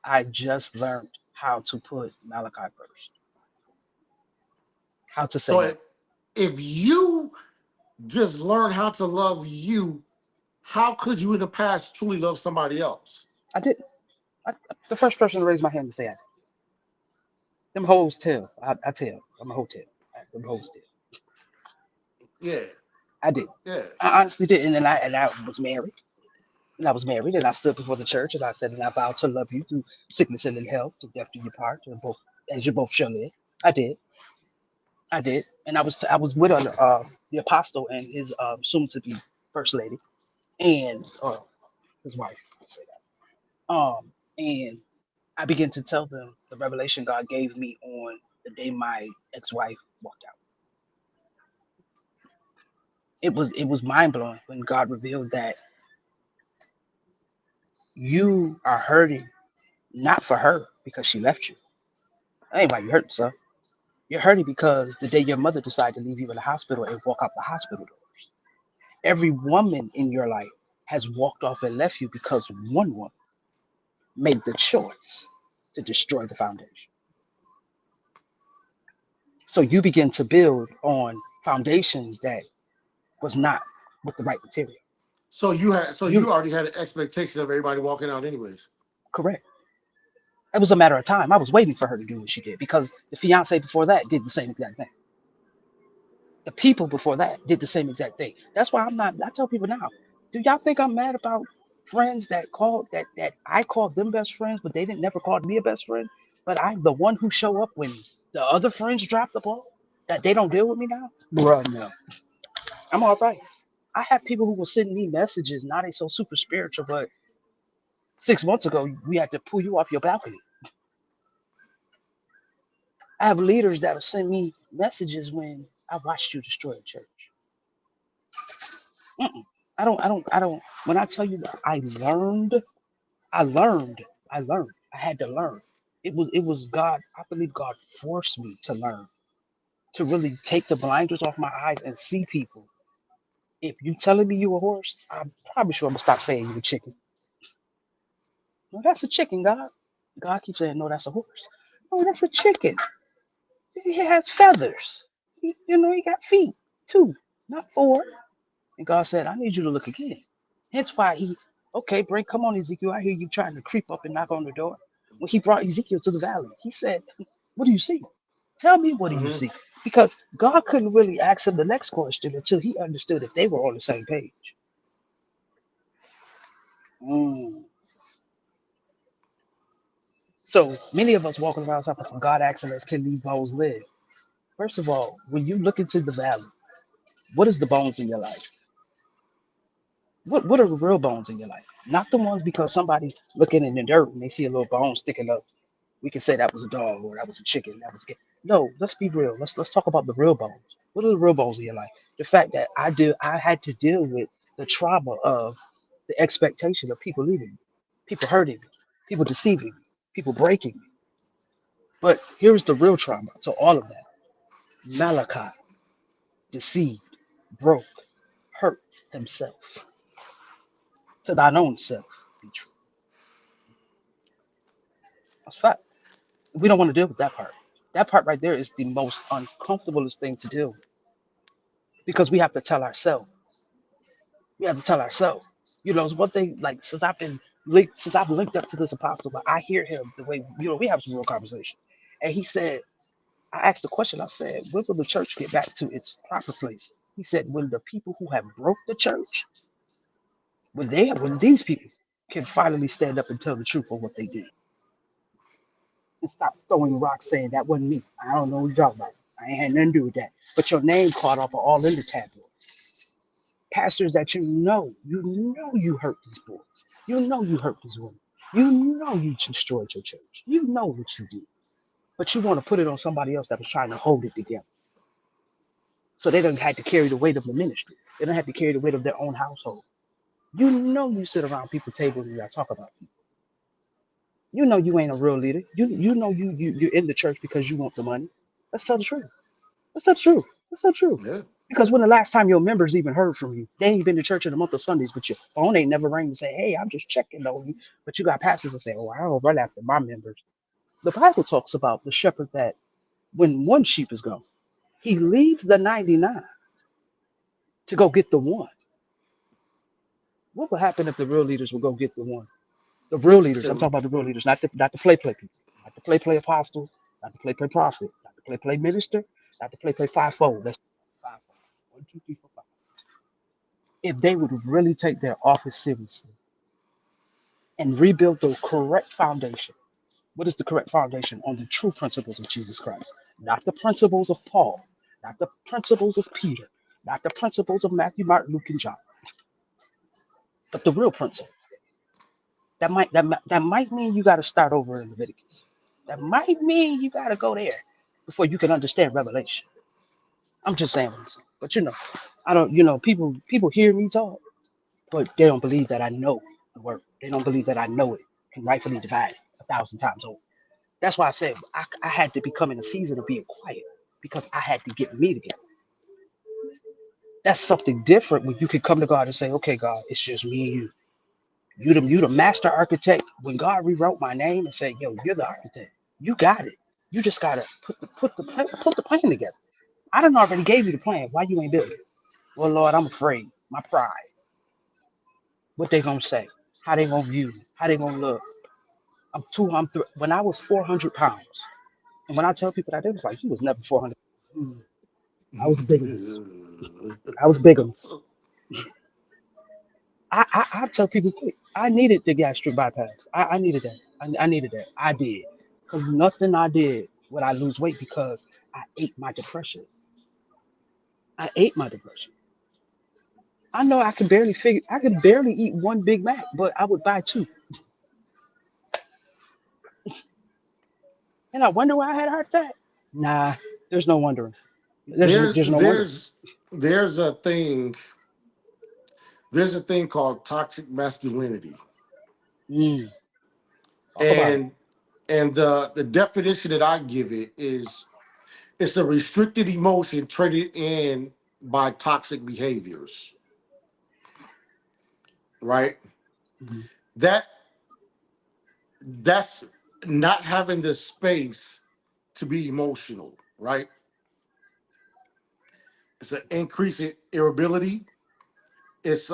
Speaker 2: I just learned how to put Malachi first. How to say
Speaker 3: So
Speaker 2: no.
Speaker 3: if you just learn how to love you, how could you in the past truly love somebody else?
Speaker 2: I didn't. The first person to raise my hand to say I did. Them hoes tell. I tell. I'm a hotel. Them hoes tell.
Speaker 3: Yeah,
Speaker 2: I did.
Speaker 3: yeah.
Speaker 2: I honestly did. And I was married. And I was married, and I stood before the church, and I said, and I vowed to love you through sickness and in health, to death do you part, and both as you both shall live. I did. I did. And I was with the apostle and his soon to be first lady and his wife. Let's say that. And I began to tell them the revelation God gave me on the day my ex-wife walked out. It was mind blowing when God revealed that you are hurting not for her because she left you. That ain't why you hurt, son. You're hurting because the day your mother decided to leave you in the hospital and walk out the hospital doors. Every woman in your life has walked off and left you because one woman made the choice to destroy the foundation. So you begin to build on foundations that was not with the right material.
Speaker 3: So
Speaker 2: You
Speaker 3: you already had an expectation of everybody walking out anyways.
Speaker 2: correct. It was a matter of time. I was waiting for her to do what she did because the fiance before that did the same exact thing. The people before that did the same exact thing. That's why I'm not. I tell people now, do y'all think I'm mad about friends that I called them best friends, but they didn't never called me a best friend? But I'm the one who show up when the other friends drop the ball. That they don't deal with me now, bro. No, I'm all right. I have people who will send me messages. Now they so super spiritual, but 6 months ago we had to pull you off your balcony. I have leaders that will send me messages when I watched you destroy a church. Mm-mm. I don't. When I tell you that I learned, I learned. I had to learn. It was God. I believe God forced me to learn, to really take the blinders off my eyes and see people. If you telling me you a horse, I'm probably sure I'm gonna stop saying you a chicken. No, that's a chicken, God. God keeps saying, no, that's a horse. No, that's a chicken. He has feathers. He got feet, two, not four. And God said, I need you to look again. Hence why okay, come on, Ezekiel. I hear you trying to creep up and knock on the door. When he brought Ezekiel to the valley, he said, what do you see? Tell me, what do you
Speaker 3: Hmm.
Speaker 2: see? Because God couldn't really ask him the next question until he understood if they were on the same page. Mm. So many of us walking around talking about God asking us, can these bones live? First of all, when you look into the valley, what is the bones in your life? What are the real bones in your life? Not the ones because somebody looking in the dirt and they see a little bone sticking up. We can say that was a dog or that was a chicken. That was a no. Let's be real. Let's talk about the real bones. What are the real bones in your life? The fact that I had to deal with the trauma of the expectation of people leaving me, people hurting me, people deceiving me, people breaking me. But here's the real trauma to all of that. Malachi deceived, broke, hurt himself. To thine own self be true. That's fact. We don't want to deal with that part. That part right there is the most uncomfortablest thing to deal with because we have to tell ourselves. We have to tell ourselves. You know, it's one thing like since I've linked up to this apostle, but I hear him the way we have some real conversation. And he said, I asked the question, I said, when will the church get back to its proper place? He said, when the people who have broke the church, when these people can finally stand up and tell the truth of what they did and stop throwing rocks saying that wasn't me. I don't know what you're talking about. I ain't had nothing to do with that. But your name caught off of all in the tabloids. Pastors that you hurt these boys. You know you hurt these women. You know you destroyed your church. You know what you did. But you want to put it on somebody else that was trying to hold it together. So they don't have to carry the weight of the ministry. They don't have to carry the weight of their own household. You know you sit around people's tables and y'all talk about people. You know you ain't a real leader. You know you're in the church because you want the money. Let's tell the truth. Let's tell the truth. Let's tell the truth.
Speaker 3: Yeah.
Speaker 2: Because when the last time your members even heard from you, they ain't been to church in a month of Sundays, but your phone ain't never rang to say, hey, I'm just checking on you. But you got pastors that say, oh, I don't run after my members. The Bible talks about the shepherd that when one sheep is gone, he leaves the 99 to go get the one. What would happen if the real leaders would go get the one? The real leaders, I'm talking
Speaker 3: So
Speaker 2: about the real leaders, not the play people, not the play apostles, not the play prophet, not the play minister, not the play fivefold. That's fivefold. 1, 2, 3, 4, 5. If they would really take their office seriously and rebuild the correct foundation. What is the correct foundation? On the true principles of Jesus Christ, not the principles of Paul, not the principles of Peter, not the principles of Matthew, Mark, Luke, and John, but the real principle. That might mean you got to start over in Leviticus. That might mean you got to go there before you can understand Revelation. I'm just saying what I'm saying. But I don't. People hear me talk, but they don't believe that I know the word. They don't believe that I know it and rightfully divide it 1,000 times over. That's why I said I had to become in a season of being quiet because I had to get me together. That's something different when you can come to God and say, okay, God, it's just me and you. You the master architect. When God rewrote my name and said, "Yo, you're the architect. You got it. You just gotta put the plan together. I done already gave you the plan. Why you ain't building it? Well, Lord, I'm afraid. My pride. What they gonna say? How they gonna view me? How they gonna look? When I was 400 pounds, and when I tell people that, they was like, "He was never 400." Mm, I was big ones. I was big ones. I tell people quick. I needed the gastric bypass. I needed that. I needed that. I did. Because nothing I did would I lose weight because I ate my depression. I ate my depression. I know I could barely eat one Big Mac, but I would buy two. And I wonder why I had a heart attack. Nah, there's no wondering.
Speaker 3: there
Speaker 2: There's no wondering.
Speaker 3: there's a thing there's a thing called toxic masculinity.
Speaker 2: Mm, talk about it.
Speaker 3: And the definition that I give it is it's a restricted emotion traded in by toxic behaviors, right?
Speaker 2: Mhm.
Speaker 3: That that's not having the space to be emotional, right? It's an increase in irritability. It's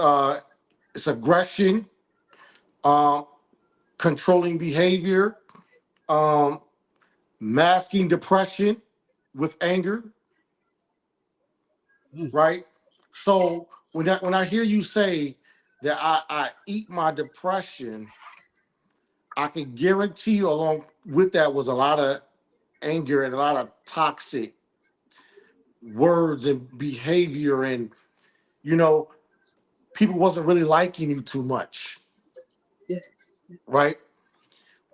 Speaker 3: it's aggression, um, controlling behavior, um, masking depression with anger,
Speaker 2: Mm,
Speaker 3: right? So when I hear you say that I eat my depression, I can guarantee you along with that was a lot of anger and a lot of toxic words and behavior, and you know people wasn't really liking you too much,
Speaker 2: yeah.
Speaker 3: right?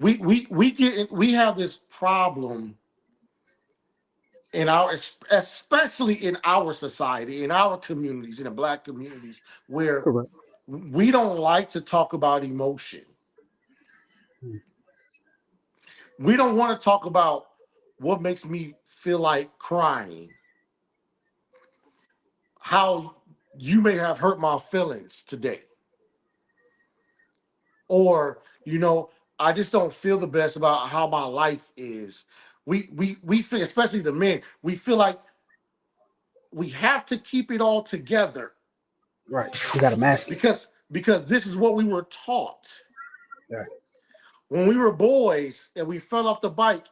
Speaker 3: We have this problem in our, especially in our society, in our communities, in the black communities, where
Speaker 2: Correct.
Speaker 3: we don't like to talk about emotion.
Speaker 2: Mm.
Speaker 3: We don't want to talk about what makes me feel like crying, how you may have hurt my feelings today, or I just don't feel the best about how my life is. We feel, especially the men, we feel like we have to keep it all together
Speaker 2: Right. You got to mask it.
Speaker 3: because this is what we were taught
Speaker 2: Right.
Speaker 3: when we were boys and we fell off the bike.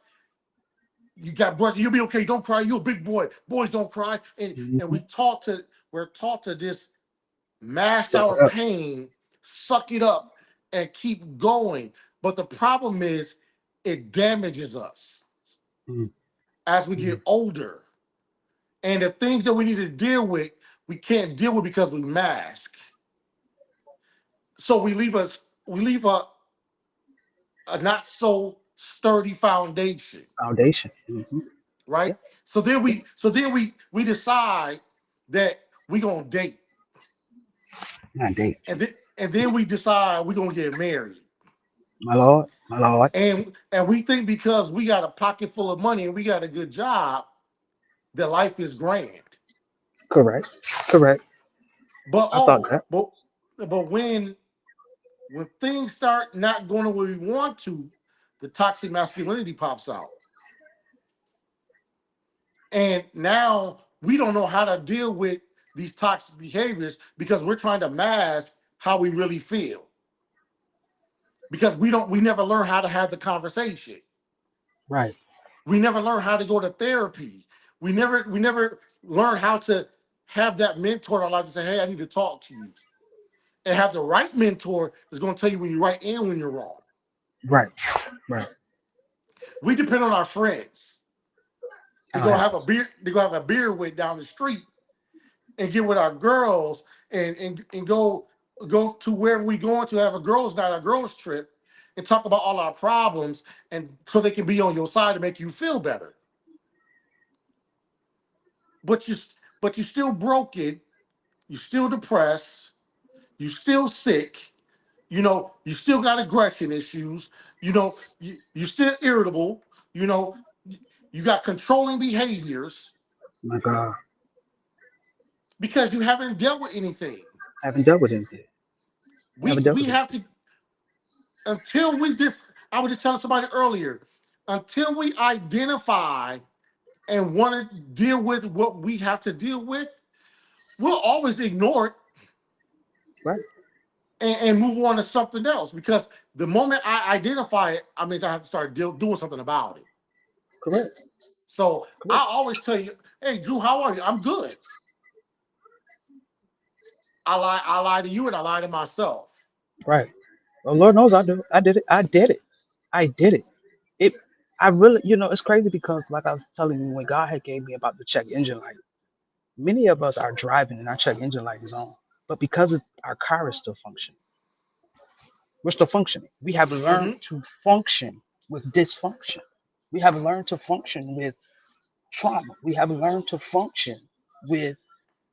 Speaker 3: You got brushed. You'll be okay. Don't cry. You're a big boy. Boys don't cry. And
Speaker 2: Hmm.
Speaker 3: we're taught to just mask
Speaker 2: Suck
Speaker 3: our
Speaker 2: it up.
Speaker 3: pain, suck it up, and keep going. But the problem is, it damages us
Speaker 2: Mm.
Speaker 3: as we
Speaker 2: Mm.
Speaker 3: get older. And the things that we need to deal with, we can't deal with because we mask. So we leave a not so sturdy foundation,
Speaker 2: Foundation. Hmm.
Speaker 3: right?
Speaker 2: Yeah. Yeah.
Speaker 3: So then we decide that we gonna date,
Speaker 2: Not date.
Speaker 3: and then we decide we gonna get married,
Speaker 2: My Lord. My Lord.
Speaker 3: and we think because we got a pocket full of money and we got a good job that life is grand.
Speaker 2: Correct. Correct.
Speaker 3: But
Speaker 2: I thought that.
Speaker 3: but when things start not going the way we want to, the toxic masculinity pops out, and now we don't know how to deal with these toxic behaviors because we're trying to mask how we really feel because we never learn how to have the conversation.
Speaker 2: Right.
Speaker 3: We never learn how to go to therapy. We never learn how to have that mentor in our life to say, hey, I need to talk to you. And have the right mentor that's going to tell you when you're right and when you're wrong.
Speaker 2: Right. Right.
Speaker 3: We depend on our friends
Speaker 2: I
Speaker 3: to
Speaker 2: don't
Speaker 3: go
Speaker 2: have
Speaker 3: have
Speaker 2: to.
Speaker 3: a beer with down the street and get with our girls and go to wherever we going to have a girls' night, a girls' trip, and talk about all our problems, and so they can be on your side to make you feel better. But you still broken, you still depressed, you still sick, you still got aggression issues, you still irritable, you know, you got controlling behaviors
Speaker 2: My God.
Speaker 3: because you haven't dealt with anything.
Speaker 2: Haven't dealt with anything.
Speaker 3: We
Speaker 2: Haven't dealt
Speaker 3: we
Speaker 2: with
Speaker 3: have
Speaker 2: anything.
Speaker 3: to until we did. I was just telling somebody earlier, until we identify and want to deal with what we have to deal with, we'll always ignore it
Speaker 2: Right.
Speaker 3: and move on to something else. Because the moment I identify it, I mean I have to start doing something about it.
Speaker 2: Correct.
Speaker 3: So I
Speaker 2: Correct.
Speaker 3: always tell you, hey Drew, how are you? I'm good. I lie to you and I lie to myself.
Speaker 2: Right. Well, Lord knows I do. I did it. I did it. I did it. It. I really, it's crazy because, like I was telling you, when God had gave me about the check engine light, many of us are driving and our check engine light is on, but because our car is still functioning, we're still functioning. We have learned
Speaker 3: Mm-hmm.
Speaker 2: to function with dysfunction. We have learned to function with trauma. We have learned to function with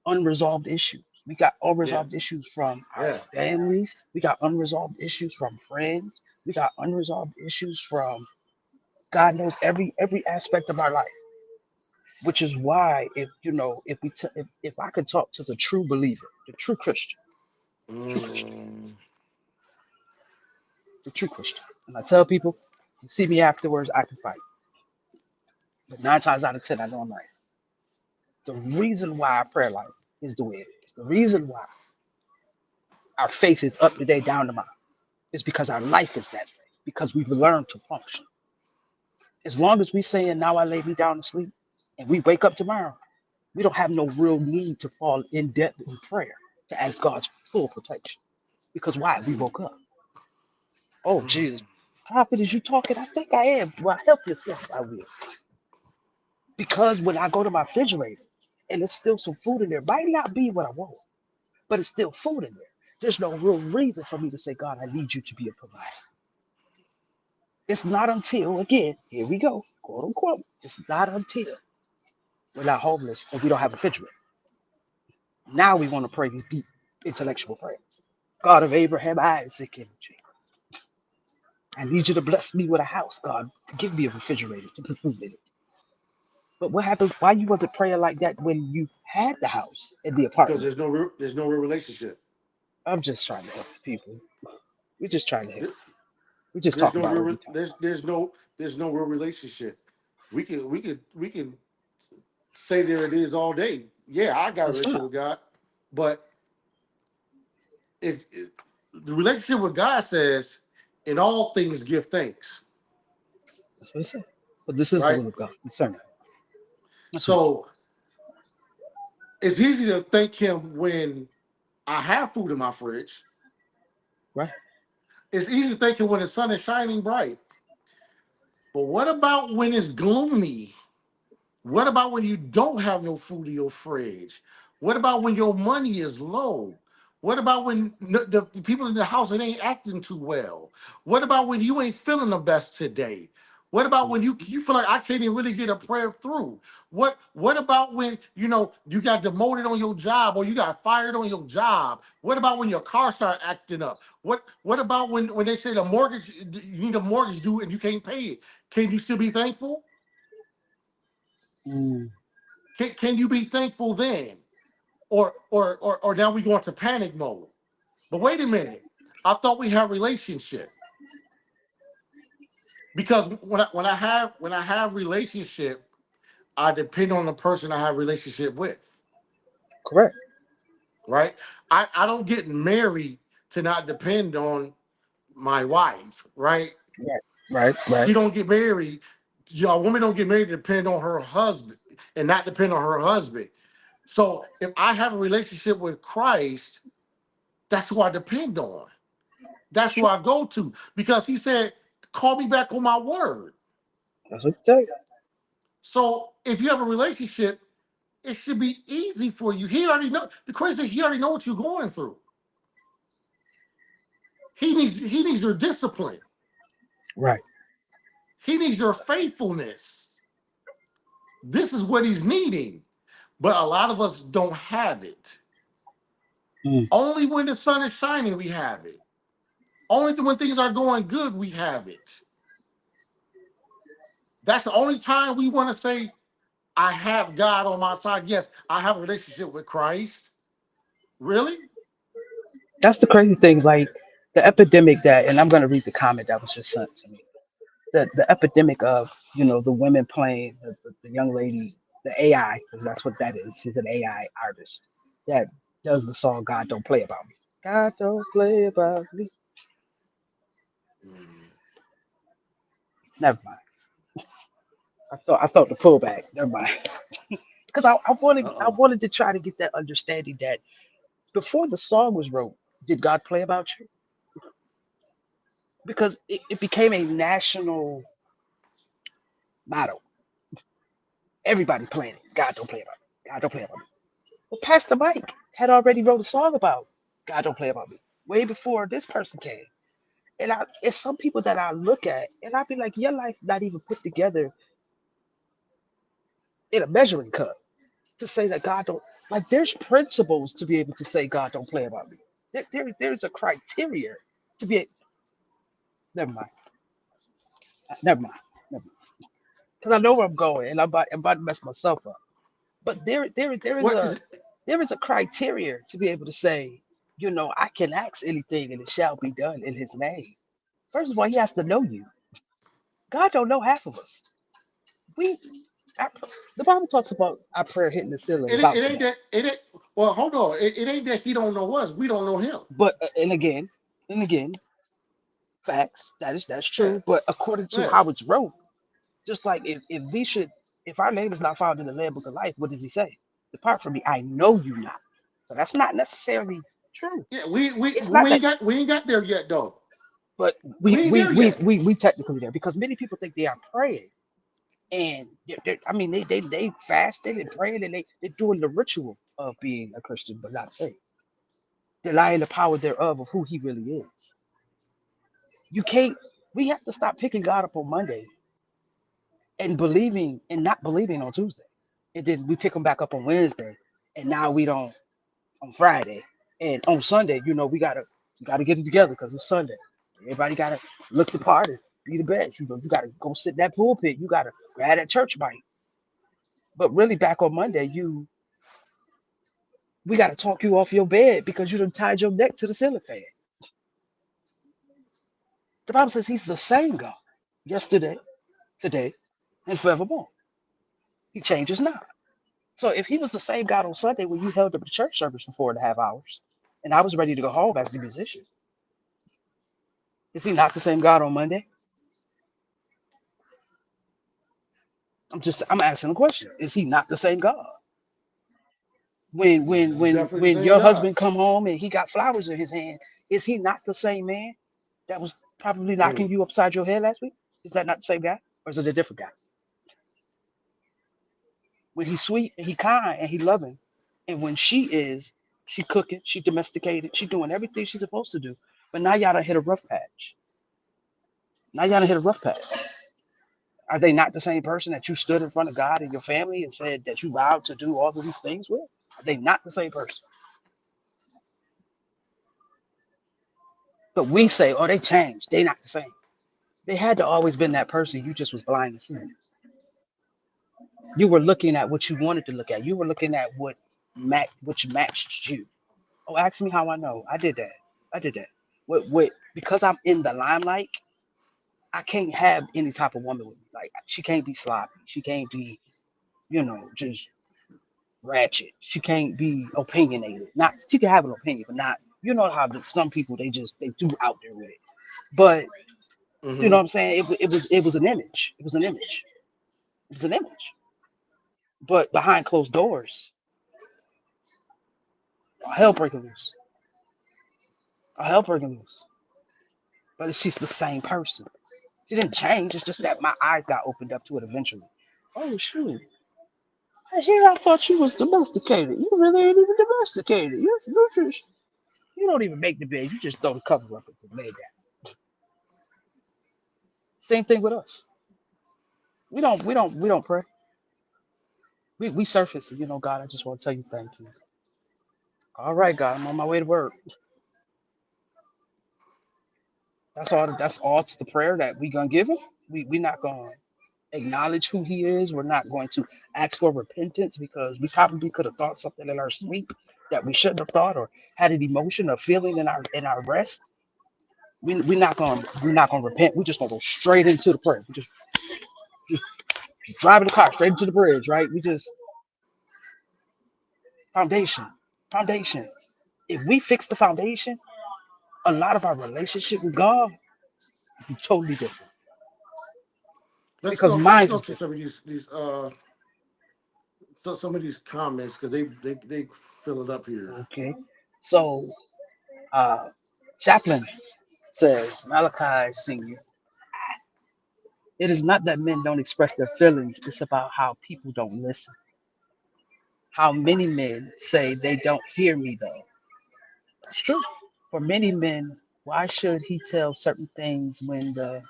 Speaker 2: unresolved issues. We got
Speaker 3: Yeah.
Speaker 2: unresolved issues from our
Speaker 3: Yeah.
Speaker 2: families. We got unresolved issues from friends. We got unresolved issues from God knows every aspect of our life. Which is why, if I could talk to the true believer, the true Christian,
Speaker 3: Mm.
Speaker 2: the true Christian, and I tell people, you see me afterwards, I can fight. But 9 times out of 10, I know I'm right. The reason why our prayer life is the way it is, the reason why our faith is up to date, down to mine, is because our life is that way. Because we've learned to function. As long as we saying now I lay me down to sleep, and we wake up tomorrow, we don't have no real need to fall in depth in prayer to ask God's full protection. Because why? We woke up. Oh Jesus, prophet, is you talking? I think I am. Well, help yourself. I will. Because when I go to my refrigerator and there's still some food in there, might not be what I want, but it's still food in there. There's no real reason for me to say, God, I need you to be a provider. It's not until, again, here we go, quote unquote, it's not until we're not homeless and we don't have a refrigerator. Now we want to pray these deep intellectual prayers. God of Abraham, Isaac, and Jacob. I need you to bless me with a house, God, to give me a refrigerator to put food in it. But what happens? Why you wasn't praying like that when you had the house and the
Speaker 3: because
Speaker 2: apartment?
Speaker 3: there's no real relationship.
Speaker 2: I'm just trying to help the people. We're just trying to help.
Speaker 3: There-
Speaker 2: We just
Speaker 3: There's
Speaker 2: talk
Speaker 3: no
Speaker 2: about what
Speaker 3: real
Speaker 2: we talk
Speaker 3: there's
Speaker 2: about.
Speaker 3: there's no real relationship. We can say there it is all day. Yeah, I got a
Speaker 2: It's
Speaker 3: relationship
Speaker 2: not.
Speaker 3: with God, but if the relationship with God says, in all things give thanks,
Speaker 2: That's what it says. But this is the
Speaker 3: right?
Speaker 2: will of God. Discernment. That's what it says.
Speaker 3: So it's easy to thank Him when I have food in my fridge.
Speaker 2: Right?
Speaker 3: It's easy to thank Him when the sun is shining bright. But what about when it's gloomy? What about when you don't have no food in your fridge? What about when your money is low? What about when the people in the house it ain't acting too well? What about when you ain't feeling the best today? What about when you feel like I can't even really get a prayer through? What about when you got demoted on your job or you got fired on your job? What about when your car start acting up? What about when they say the mortgage you need a mortgage due and you can't pay it? Can you still be thankful?
Speaker 2: Mm,
Speaker 3: Can you be thankful then? Or now we go into panic mode. But wait a minute. I thought we had a relationship. Because when I have relationship, I depend on the person I have relationship with.
Speaker 2: correct.
Speaker 3: Right? I don't get married to not depend on my wife, right?
Speaker 2: Right. Right. Right.
Speaker 3: She don't get married. A woman don't get married to depend on her husband and not depend on her husband. So if I have a relationship with Christ, that's who I depend on.
Speaker 2: That's
Speaker 3: That's who
Speaker 2: true.
Speaker 3: I go to because he said, call me back on my word.
Speaker 2: That's what it says.
Speaker 3: So if you have a relationship, it should be easy for you. He already know the crazy thing, he already know what you're going through. He needs your discipline.
Speaker 2: Right.
Speaker 3: He needs your faithfulness. This is what he's needing. But a lot of us don't have it.
Speaker 2: Mm,
Speaker 3: Only when the sun is shining, we have it. Only when things are going good, we have it. That's the only time we want to say, I have God on my side. Yes, I have a relationship with Christ. Really?
Speaker 2: that's the crazy thing. Like the epidemic that, and I'm going to read the comment that was just sent to me. The epidemic of the women playing the young lady, the AI, because that's what that is. She's an AI artist that does the song "God Don't Play About Me." God don't play about me.
Speaker 3: Mm.
Speaker 2: Never mind. I felt the pullback. Never mind. Because I
Speaker 3: Uh-oh.
Speaker 2: wanted to try to get that understanding that before the song was wrote, did God play about you? Because it became a national motto. Everybody playing it. God don't play about me. God don't play about me. Well, Pastor Mike had already wrote a song about God don't play about me way before this person came. And it's some people that I look at and I be like, your life not even put together in a measuring cup to say that God don't like. There's principles to be able to say God don't play about me. There's a criteria to be. Never mind. Never mind. Never mind. Because I know where I'm going and I'm about to mess myself up. But
Speaker 3: What is it?
Speaker 2: there is a criteria to be able to say, I can ask anything and it shall be done in his name. First of all, he has to know you. God don't know half of us. We our, the Bible talks about our prayer hitting the ceiling,
Speaker 3: It
Speaker 2: bouncing
Speaker 3: ain't
Speaker 2: back.
Speaker 3: that it ain't well, hold on. It ain't that he don't know us. We don't know him.
Speaker 2: But and again, facts. That's
Speaker 3: Yeah.
Speaker 2: true. But according to
Speaker 3: Yeah.
Speaker 2: how it's wrote, just like if our name is not found in the Lamb Book of Life, what does he say? Depart from me, I know you not. So that's not necessarily true.
Speaker 3: Yeah.
Speaker 2: It's not that,
Speaker 3: We ain't got there yet though.
Speaker 2: but
Speaker 3: We ain't there yet.
Speaker 2: we technically there because many people think they are praying, and I mean they fasting and praying and they're doing the ritual of being a Christian but not saved, denying the power thereof of who he really is. You can't. We have to stop picking God up on Monday and believing and not believing on Tuesday. And then we pick him back up on Wednesday. And now we don't on Friday. And on Sunday, we gotta get it together because it's Sunday. Everybody gotta look the part and be the best. You gotta go sit in that pulpit. You gotta grab that church bike. But really back on Monday, we gotta talk you off your bed because you done tied your neck to the ceiling fan. The Bible says he's the same God yesterday, today, and forevermore. He changes not. So if he was the same God on Sunday when you held up the church service for 4.5 hours, and I was ready to go home as the musician, is he not the same God on Monday? I'm asking a question. Is he not the same God? When when
Speaker 3: He's
Speaker 2: when
Speaker 3: definitely the
Speaker 2: when
Speaker 3: same
Speaker 2: your
Speaker 3: God.
Speaker 2: husband come home and he got flowers in his hand, is he not the same man that was probably knocking
Speaker 3: Mm.
Speaker 2: you upside your head last week? Is that not the same guy? Or is it a different guy? When he's sweet and he kind and he loving, and when she cooking, she domesticated, she doing everything she's supposed to do. But now y'all done hit a rough patch. Now y'all done hit a rough patch. Are they not the same person that you stood in front of God and your family and said that you vowed to do all of these things with? Are they not the same person? But we say, oh, they changed. They not the same. They had to always been that person. You just was blind to sin. You were looking at what you wanted to look at. You were looking at which matched you. Oh, ask me how I know. I did that. I did that. Because I'm in the limelight, I can't have any type of woman with me. Like she can't be sloppy. She can't be, just ratchet. She can't be opinionated. Not she can have an opinion, but not how some people they do out there with it. But you know
Speaker 3: Hmm.
Speaker 2: what I'm saying? It was an image. It was an image. It was an image. But behind closed doors, hell breaking loose. Hell breaking loose. But she's the same person. She didn't change. It's just that my eyes got opened up to it eventually. Oh shoot! Here I thought you was domesticated. You really ain't even domesticated. You don't even make the bed. You just throw the cover up and lay it down. Same thing with us. We don't pray. We surface. God, I just want to tell you thank you. All right, God, I'm on my way to work. That's all. That's all to the prayer that we gonna give him. We not gonna acknowledge who he is. We're not going to ask for repentance because we probably could have thought something in our sleep that we shouldn't have thought or had an emotion or feeling in our rest. We're not gonna repent. We're just gonna go straight into the prayer. We just driving the car straight into the bridge, right? We just foundation, foundation. If we fix the foundation, a lot of our relationship with God will be totally different
Speaker 3: Let's
Speaker 2: because
Speaker 3: go. Let's
Speaker 2: mine
Speaker 3: go
Speaker 2: is
Speaker 3: to some
Speaker 2: different.
Speaker 3: of these so some of these comments because they fill it up here.
Speaker 2: Okay, so uh, Chaplain says Malachi Senior. It is not that men don't express their feelings; it's about how people don't listen. How many men say they don't hear me though? That's true. For many men, why should he tell certain things when the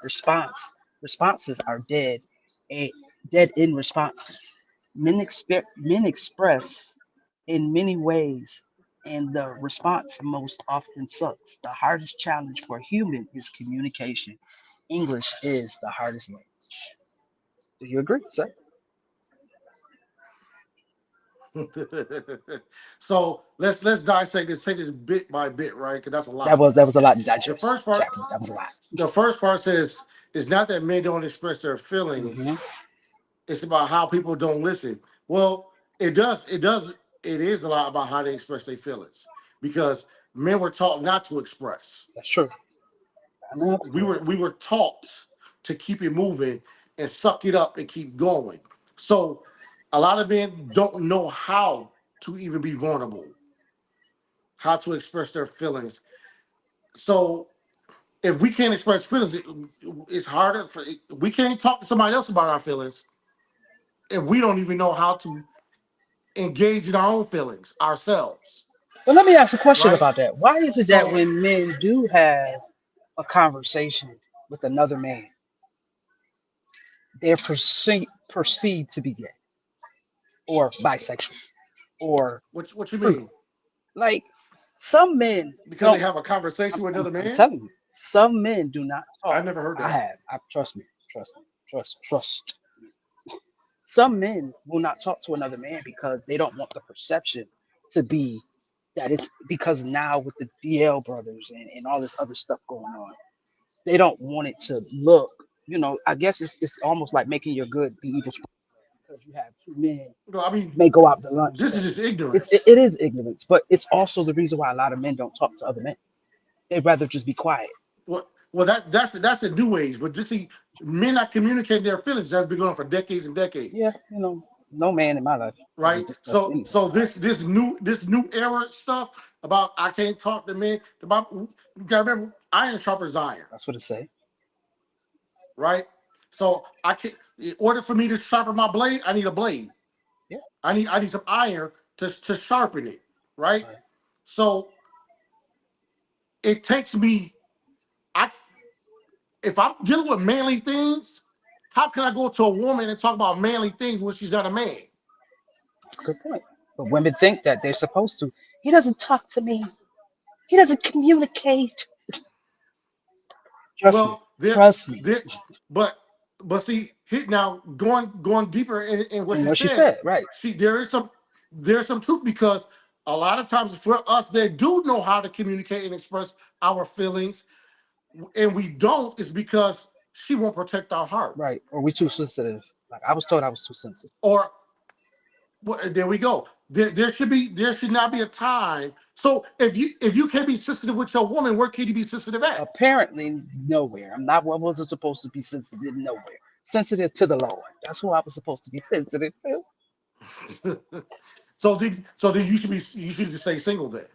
Speaker 2: responses are dead, a, dead in responses? Men express in many ways, and the response most often sucks. The hardest challenge for human is communication. English is the hardest language. Do you agree, sir?
Speaker 3: So let's dissect this. Take this bit by bit, right? Because that's a
Speaker 2: That
Speaker 3: lot.
Speaker 2: was that was a lot to
Speaker 3: The
Speaker 2: digest,
Speaker 3: first part,
Speaker 2: Chaplain. That was a lot.
Speaker 3: the first part says it's not that men don't express their feelings.
Speaker 2: Hmm.
Speaker 3: It's about how people don't listen. Well, it does. It does. It is a lot about how they express their feelings because men were taught not to express.
Speaker 2: That's true. I know that's true.
Speaker 3: We were taught to keep it moving and suck it up and keep going. So a lot of men don't know how to even be vulnerable, how to express their feelings. So if we can't express feelings, it's harder for we can't talk to somebody else about our feelings if we don't even know how to engage in our own feelings ourselves,
Speaker 2: But let me ask a question
Speaker 3: right?
Speaker 2: about that. Why is it that
Speaker 3: So
Speaker 2: when men do have a conversation, with another man, they're perceived to be gay or bisexual or
Speaker 3: What you
Speaker 2: frugal.
Speaker 3: mean?
Speaker 2: Like some men
Speaker 3: Because they
Speaker 2: don't.
Speaker 3: have a conversation with another
Speaker 2: I'm
Speaker 3: man?
Speaker 2: telling you, some men do not
Speaker 3: I
Speaker 2: talk.
Speaker 3: never heard
Speaker 2: I
Speaker 3: that.
Speaker 2: have. I trust me. Trust me. Trust. Some men will not talk to another man because they don't want the perception to be that it's because now with the DL brothers and all this other stuff going on, they don't want it to look. I guess it's almost like making your good be evil because you have two men
Speaker 3: No, I mean,
Speaker 2: may go out to lunch,
Speaker 3: this
Speaker 2: but
Speaker 3: is just
Speaker 2: it's it,
Speaker 3: ignorance.
Speaker 2: it is ignorance. But it's also the reason why a lot of men don't talk to other men. They'd rather just be quiet.
Speaker 3: Well, that's a new age. But just see, men not communicating their feelings that's been going on for decades and
Speaker 2: Yeah,
Speaker 3: decades,
Speaker 2: no man in my life ever
Speaker 3: right?
Speaker 2: discussed
Speaker 3: So
Speaker 2: anything.
Speaker 3: so this new era stuff about I can't talk to men about you gotta remember iron sharpens iron,
Speaker 2: That's what it say.
Speaker 3: right? So I can't in order for me to sharpen my blade, I need a blade.
Speaker 2: Yeah,
Speaker 3: I need some iron to sharpen it, right?
Speaker 2: right.
Speaker 3: So it takes me I if I'm dealing with manly things, how can I go to a woman and talk about manly things when she's not a man?
Speaker 2: That's a good point. But women think that they're supposed to. He doesn't talk to me. He doesn't communicate. Trust me.
Speaker 3: Well,
Speaker 2: Trust me.
Speaker 3: there, but see, hit now going deeper in what
Speaker 2: And
Speaker 3: she
Speaker 2: what she
Speaker 3: said,
Speaker 2: said, right?
Speaker 3: there's some truth because a lot of times for us that do know how to communicate and express our feelings, and we don't, is because she won't protect our heart.
Speaker 2: Right. Or we too sensitive. Like I was told I was too sensitive.
Speaker 3: Or well, there we go. There should not be a time. So if you can't be sensitive with your woman, where can you be sensitive at?
Speaker 2: Apparently nowhere. I'm not what was it supposed to be sensitive nowhere. Sensitive to the Lord. That's who I was supposed to be sensitive to.
Speaker 3: So then you should just say single then.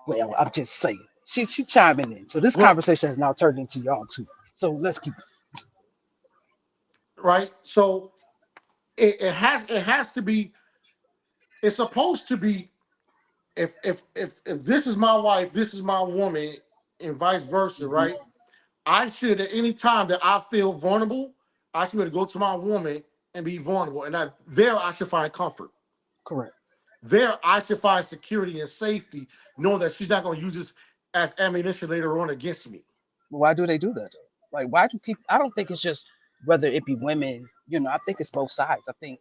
Speaker 2: Well, I'm just saying. She chiming in. So this
Speaker 3: Well,
Speaker 2: conversation has now turned into y'all too. So let's keep
Speaker 3: right. So it has to be. It's supposed to be. If this is my wife, this is my woman, and vice versa,
Speaker 2: hmm
Speaker 3: right? I should at any time that I feel vulnerable, I should be able to go to my woman and be vulnerable, and there I should find comfort.
Speaker 2: correct.
Speaker 3: There I should find security and safety, knowing that she's not going to use this as ammunition later on against me.
Speaker 2: Why do they do that though? Like why do people I don't think it's just whether it be women, I think it's both sides. I think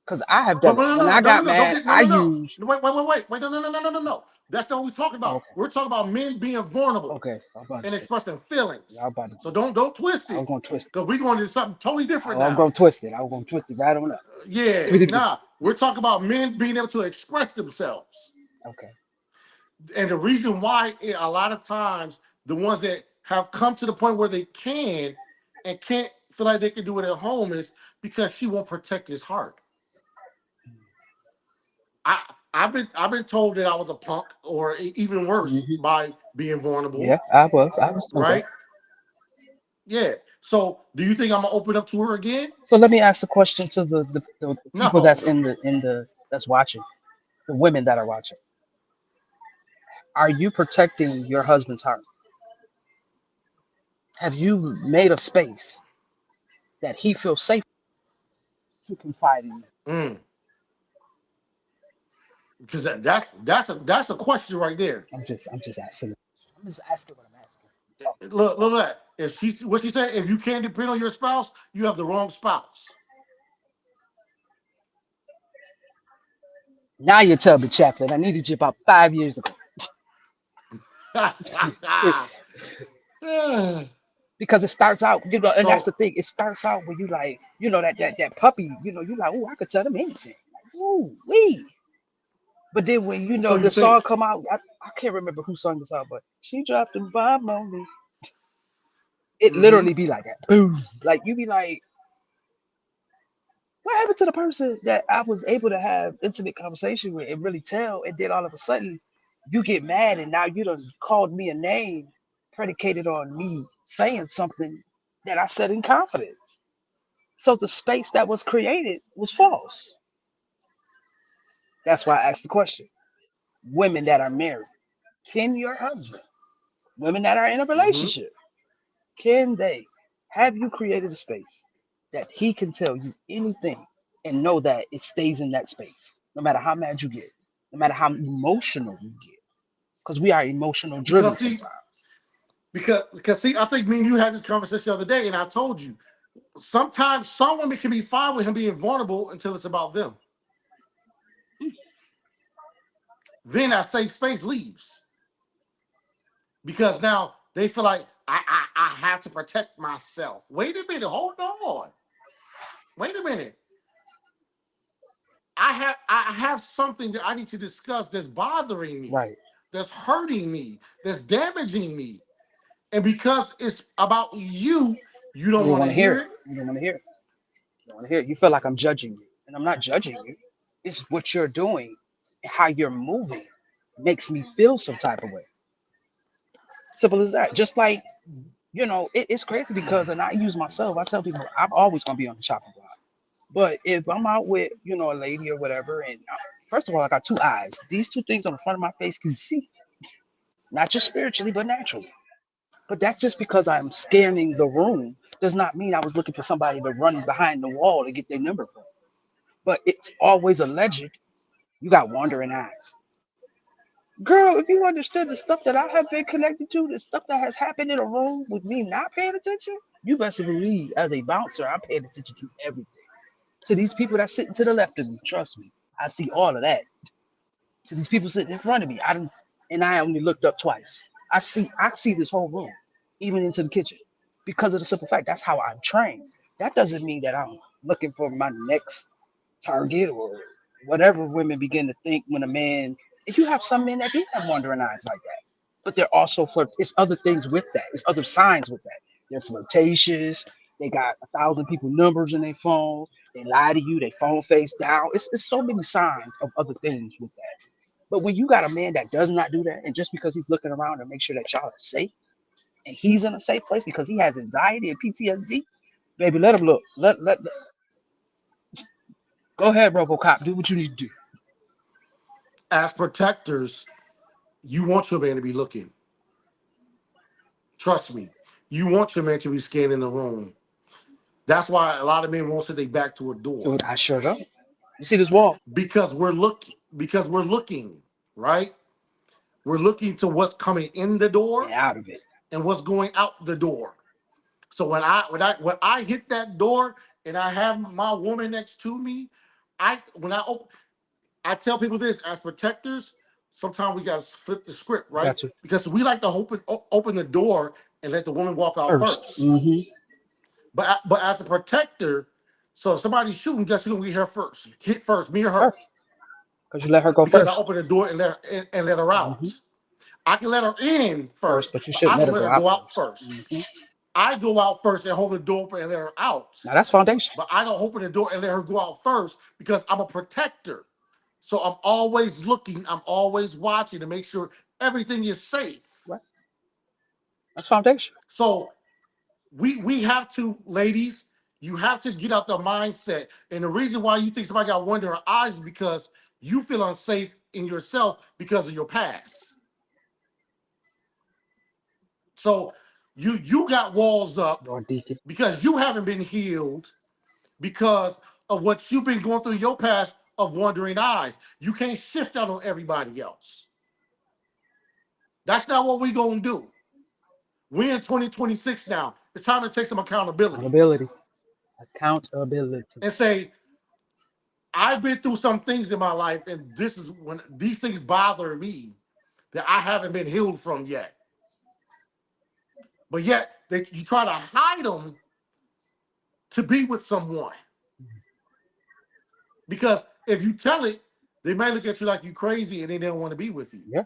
Speaker 2: because I have
Speaker 3: But
Speaker 2: done it.
Speaker 3: no,
Speaker 2: When
Speaker 3: no,
Speaker 2: I
Speaker 3: no, no,
Speaker 2: got
Speaker 3: no, don't
Speaker 2: mad,
Speaker 3: get no,
Speaker 2: I
Speaker 3: no, no.
Speaker 2: used
Speaker 3: Wait, no, no, no, no, no, no, no. That's not what we're talking
Speaker 2: oh,
Speaker 3: about.
Speaker 2: okay.
Speaker 3: We're talking about men being vulnerable
Speaker 2: Okay. I was about to
Speaker 3: and
Speaker 2: say.
Speaker 3: expressing
Speaker 2: Y'all
Speaker 3: feelings.
Speaker 2: about to
Speaker 3: So don't twist
Speaker 2: I was
Speaker 3: it,
Speaker 2: gonna twist it.
Speaker 3: because we're going to do something totally different now.
Speaker 2: I was gonna twist it right on up.
Speaker 3: Yeah, nah. We're talking about men being able to express themselves,
Speaker 2: Okay.
Speaker 3: and the reason why a lot of times the ones that have come to the point where they can and can't feel like they can do it at home is because she won't protect his heart. I I've been told that I was a punk or even worse
Speaker 2: hmm
Speaker 3: by being vulnerable,
Speaker 2: Yeah, I was told that.
Speaker 3: right? Yeah. So do you think I'm gonna open up to her again?
Speaker 2: So let me ask the question to the people that's
Speaker 3: No.
Speaker 2: in the that's watching, the women that are watching. Are you protecting your husband's heart? Have you made a space that he feels safe to confide in you?
Speaker 3: Mm. Because that's a question right there.
Speaker 2: I'm just asking. I'm just asking what I'm asking. I'm talking.
Speaker 3: Look at that. If she what she said, if you can't depend on your spouse, you have the wrong spouse.
Speaker 2: Now you tell me, Chaplain. I needed you about 5 years ago. Because it starts out, and that's
Speaker 3: so
Speaker 2: the thing. It starts out when you like, that puppy, you like, oh, I could tell them anything. Ooh, wee. But then when
Speaker 3: so you
Speaker 2: the song
Speaker 3: think
Speaker 2: come out, I can't remember who sung the song, but she dropped a bomb on me. It
Speaker 3: mm-hmm.
Speaker 2: literally be like that. Boom. Like you be like, what happened to the person that I was able to have intimate conversation with and really tell, and then all of a sudden you get mad and now you done called me a name predicated on me saying something that I said in confidence. So the space that was created was false. That's why I asked the question. Women that are married, can your husband, women that are in a
Speaker 3: Mm-hmm.
Speaker 2: relationship, Can they have you created a space that he can tell you anything and know that it stays in that space, no matter how mad you get, no matter how emotional you get? Because we are emotional driven
Speaker 3: Because see,
Speaker 2: sometimes.
Speaker 3: because see, I think me and you had this conversation the other day, and I told you sometimes some women can be fine with him being vulnerable until it's about them. Then that safe space leaves because now they feel like I have to protect myself. Wait a minute, hold on. Wait a minute. I have something that I need to discuss that's bothering me,
Speaker 2: Right.
Speaker 3: that's hurting me, that's damaging me. And because it's about you, you
Speaker 2: You
Speaker 3: don't
Speaker 2: don't
Speaker 3: want
Speaker 2: want
Speaker 3: to
Speaker 2: to hear
Speaker 3: hear
Speaker 2: it.
Speaker 3: it.
Speaker 2: You don't want to hear it. You don't want to hear it. You feel like I'm judging you. And I'm not judging you. It's what you're doing and how you're moving makes me feel some type of way. Simple as that. Just like, it's crazy because, and I use myself, I tell people I'm always going to be on the chopping block. But if I'm out with, a lady or whatever, and first of all, I got two eyes. These two things on the front of my face can see, not just spiritually, but naturally. But that's just because I'm scanning the room. Does not mean I was looking for somebody to run behind the wall to get their number from. But it's always alleged. You got wandering eyes. Girl, if you understood the stuff that I have been connected to, the stuff that has happened in a room with me not paying attention, you best believe as a bouncer, I'm paying attention to everything. To these people that's sitting to the left of me, trust me, I see all of that. To these people sitting in front of me, I only looked up twice. I see this whole room, even into the kitchen, because of the simple fact that's how I'm trained. That doesn't mean that I'm looking for my next target or whatever women begin to think when a man. If you have some men that do have wandering eyes like that, but they're also flirt. It's other things with that. It's other signs with that. They're flirtatious. They got 1,000 people numbers in their phones. They lie to you. They phone face down. It's so many signs of other things with that. But when you got a man that does not do that, and just because he's looking around to make sure that y'all are safe, and he's in a safe place because he has anxiety and PTSD, baby, let him look. Go ahead, RoboCop. Do what you need to do.
Speaker 3: As protectors, you want your man to be looking. Trust me. You want your man to be scanning the room. That's why a lot of men won't sit their back to a
Speaker 2: So
Speaker 3: door.
Speaker 2: I sure don't. You see this wall?
Speaker 3: Because we're looking, right? We're looking to what's coming in the
Speaker 2: And
Speaker 3: door
Speaker 2: out of it.
Speaker 3: and what's going out the door. So when I hit that door and I have my woman next to me, I tell people this as protectors. Sometimes we gotta flip the script,
Speaker 2: You
Speaker 3: right?
Speaker 2: got to
Speaker 3: Because we like to open the door and let the woman walk out
Speaker 2: first.
Speaker 3: first.
Speaker 2: Mm-hmm.
Speaker 3: But as a protector, so if somebody's shooting, guess who's gonna get her first? Hit first, me or her?
Speaker 2: Her. Because you let her go
Speaker 3: Because I
Speaker 2: first.
Speaker 3: open the door and let her
Speaker 2: Mm-hmm.
Speaker 3: out. I can let her in
Speaker 2: First,
Speaker 3: first,
Speaker 2: but you
Speaker 3: but
Speaker 2: shouldn't
Speaker 3: I
Speaker 2: let
Speaker 3: don't
Speaker 2: her
Speaker 3: let
Speaker 2: go
Speaker 3: her
Speaker 2: out
Speaker 3: go out
Speaker 2: first.
Speaker 3: first.
Speaker 2: Mm-hmm.
Speaker 3: I go out first and hold the door open and let her out.
Speaker 2: Now that's foundation.
Speaker 3: But I don't open the door and let her go out first because I'm a protector. So I'm always looking, I'm always watching to make sure everything is safe.
Speaker 2: Right? That's foundation.
Speaker 3: So we have to, ladies, you have to get out the mindset. And the reason why you think somebody got wandering eyes is because you feel unsafe in yourself because of your past. So you got walls up
Speaker 2: Lord Deacon.
Speaker 3: because you haven't been healed because of what you've been going through in your past of wandering eyes. You can't shift out on everybody else. That's not what we're gonna do. We're in 2026 now. It's time to take some accountability
Speaker 2: Accountability. Accountability.
Speaker 3: and say, I've been through some things in my life, and this is when these things bother me that I haven't been healed from yet. But yet you try to hide them to be with someone. Because if you tell it, they might look at you like you crazy and they don't want to be with you.
Speaker 2: Yeah.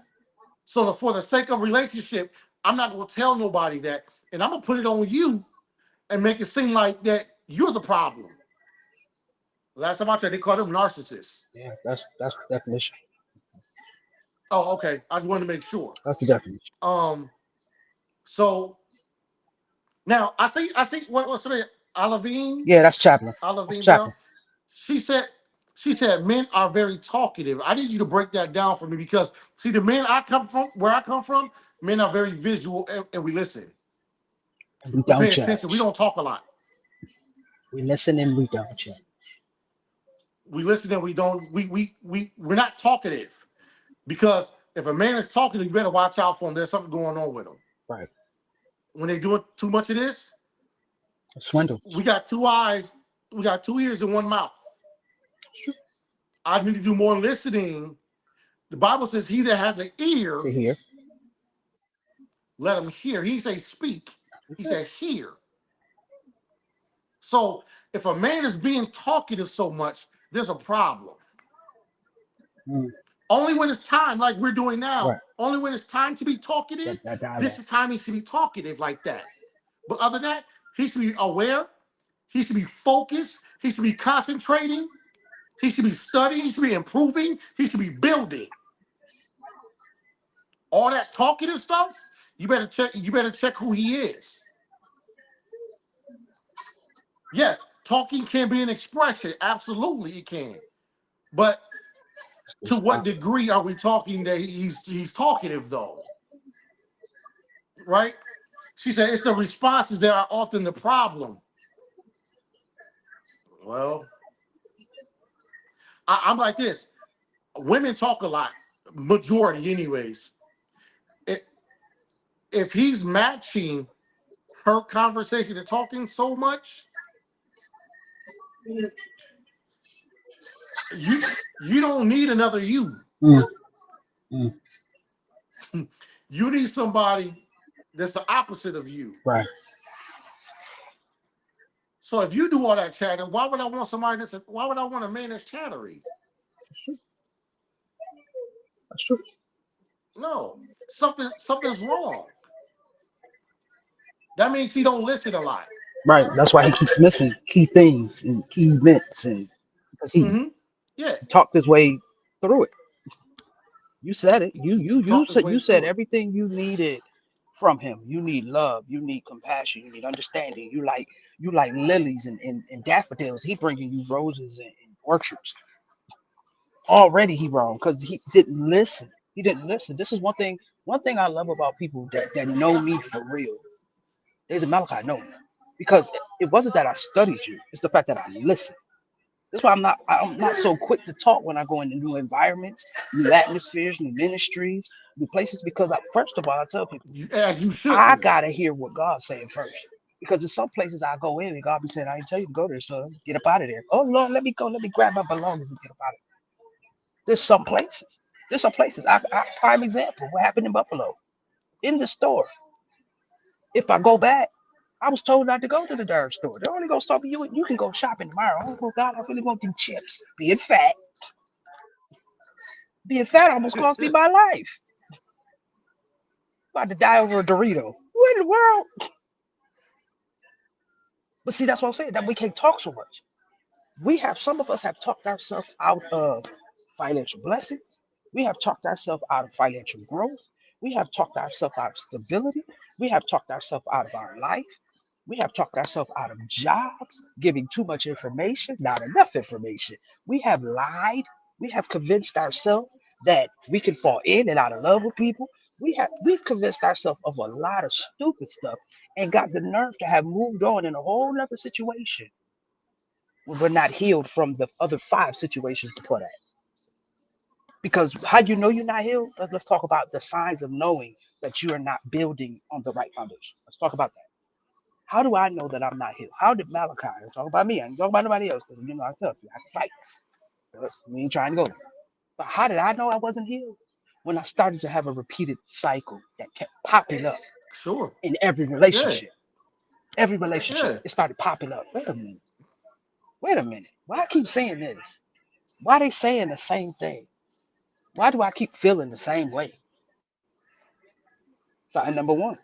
Speaker 3: So for the sake of relationship, I'm not gonna tell nobody that, and I'm gonna put it on you and make it seem like that you're the problem. Last time I checked, they called them narcissists.
Speaker 2: Yeah. That's the definition.
Speaker 3: Oh, okay. I just wanted to make sure.
Speaker 2: That's the definition.
Speaker 3: Um, so now I see what's her name? Alavine,
Speaker 2: Yeah, that's Chaplin. That's
Speaker 3: Alavine
Speaker 2: Chaplin.
Speaker 3: Bell. She said she said men are very talkative. I need you to break that down for me because see the men I come from, where I come from, men are very visual and we listen.
Speaker 2: And we
Speaker 3: We
Speaker 2: don't
Speaker 3: pay attention. We
Speaker 2: judge.
Speaker 3: don't talk a lot.
Speaker 2: We listen and we don't judge.
Speaker 3: We listen and we don't. We're not talkative because if a man is talking, you better watch out for him. There's something going on with him.
Speaker 2: Right.
Speaker 3: When they do it too much of this, we
Speaker 2: Swindles.
Speaker 3: got two eyes, we got two ears and one mouth. I need to do more listening. The Bible says, "He that has an ear,
Speaker 2: To hear.
Speaker 3: let him hear." He say speak. He
Speaker 2: Okay.
Speaker 3: said hear. So if a man is being talkative so much, there's a problem.
Speaker 2: Mm.
Speaker 3: Only when it's time, like we're doing now,
Speaker 2: Right.
Speaker 3: only when it's time to be talkative,
Speaker 2: That
Speaker 3: this
Speaker 2: dialogue.
Speaker 3: is time he should be talkative like that. But other than that, he should be aware, he should be focused, he should be concentrating, he should be studying, he should be improving, he should be building. All that talkative stuff, you better check who he is. Yes, talking can be an expression. Absolutely it can. But to what degree are we talking that he's talkative though? Right? She said it's the responses that are often the problem. Well, I'm like this. Women talk a lot, majority, anyways. If, if he's matching her conversation and talking so much, you don't need another you.
Speaker 2: Mm. Mm.
Speaker 3: You need somebody that's the opposite of you.
Speaker 2: Right.
Speaker 3: So if you do all that chattering, why would I want somebody that's why would I want a man that's chattery?
Speaker 2: That's true.
Speaker 3: No, something's wrong. That means he don't listen a lot.
Speaker 2: Right. That's why he keeps missing key things and key events, and because he
Speaker 3: Mm-hmm. Yeah,
Speaker 2: talked his way through it. You said it.
Speaker 3: he talked his
Speaker 2: You
Speaker 3: way
Speaker 2: said
Speaker 3: through it.
Speaker 2: everything you needed from him. You need love. You need compassion. You need understanding. You like lilies and daffodils. He bringing you roses and orchards. Already he wrong because he didn't listen. He didn't listen. This is one thing. One thing I love about people that know me for real. There's a Malachi know me because it wasn't that I studied you. It's the fact that I listened. That's why I'm not so quick to talk when I go into new environments, new atmospheres, new ministries, new places. Because first of all, I tell people
Speaker 3: As you
Speaker 2: I
Speaker 3: shouldn't.
Speaker 2: gotta hear what God's saying first. Because there's some places I go in and God be saying, I ain't tell you to go there, son. Get up out of there. Oh Lord, let me go. Let me grab my belongings and get up out of there. There's some places. There's some places. Prime example. What happened in Buffalo? In the store. If I go back, I was told not to go to the darn store. They're only gonna stop you. You can go shopping tomorrow. Oh God, I really want them chips. Being fat. Being fat almost cost me my life. About to die over a Dorito. What in the world? But see, that's what I'm saying. That we can't talk so much. We have some of us have talked ourselves out of financial blessings. We have talked ourselves out of financial growth. We have talked ourselves out of stability. We have talked ourselves out of our life. We have talked ourselves out of jobs, giving too much information, not enough information. We have lied. We have convinced ourselves that we can fall in and out of love with people. We've convinced ourselves of a lot of stupid stuff and got the nerve to have moved on in a whole nother situation. We're not healed from the other five situations before that. Because how do you know you're not healed? Let's talk about the signs of knowing that you are not building on the right foundation. Let's talk about that. How do I know that I'm not healed? How did Malachi? I'm talking about me. I ain't talking about nobody else because you know I tell you I can fight. We ain't trying to go there. But how did I know I wasn't healed? When I started to have a repeated cycle that kept popping up
Speaker 3: Sure.
Speaker 2: in every
Speaker 3: Yeah.
Speaker 2: relationship. Every relationship,
Speaker 3: Yeah.
Speaker 2: it started popping up. Wait a minute. Wait a minute. Why I keep saying this? Why they saying the same thing? Why do I keep feeling the same way? Sign number one.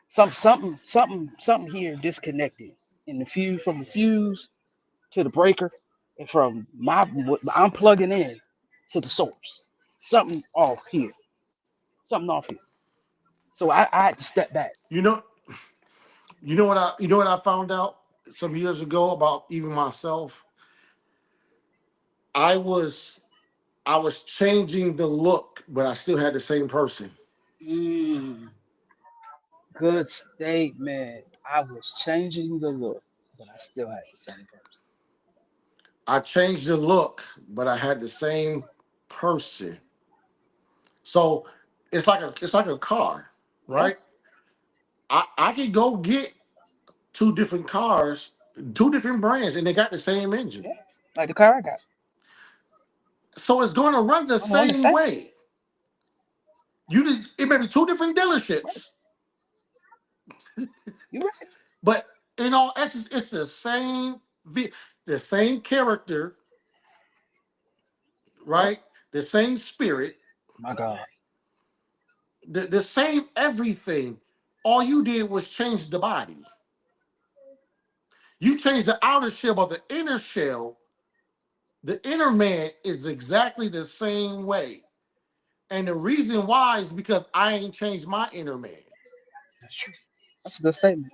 Speaker 2: Something here disconnected. In the fuse from the fuse to the breaker, and from my what I'm plugging in to the source. Something off here. Something off here. So I had to step back.
Speaker 3: You know, you know what I found out some years ago about even myself. I was I was changing the look, but I still had the same person.
Speaker 2: Mm, Good statement. I was changing the look, but I still had the same person.
Speaker 3: I changed the look, but I had the same person. So it's like a car,
Speaker 2: Yeah,
Speaker 3: right? I can go get two different cars, two different brands, and they got the same engine.
Speaker 2: yeah. Like the car I got.
Speaker 3: So it's going to run the
Speaker 2: I'm on the
Speaker 3: same
Speaker 2: same.
Speaker 3: way. It may be two different
Speaker 2: Right.
Speaker 3: dealerships,
Speaker 2: You right.
Speaker 3: but in all essence, it's the same the same character,
Speaker 2: Yep.
Speaker 3: right? The same spirit,
Speaker 2: My God.
Speaker 3: the same everything. All you did was change the body. You changed the outer shell, but the inner shell, the inner man is exactly the same way. And the reason why is because I ain't changed my inner man.
Speaker 2: That's true. That's a good statement.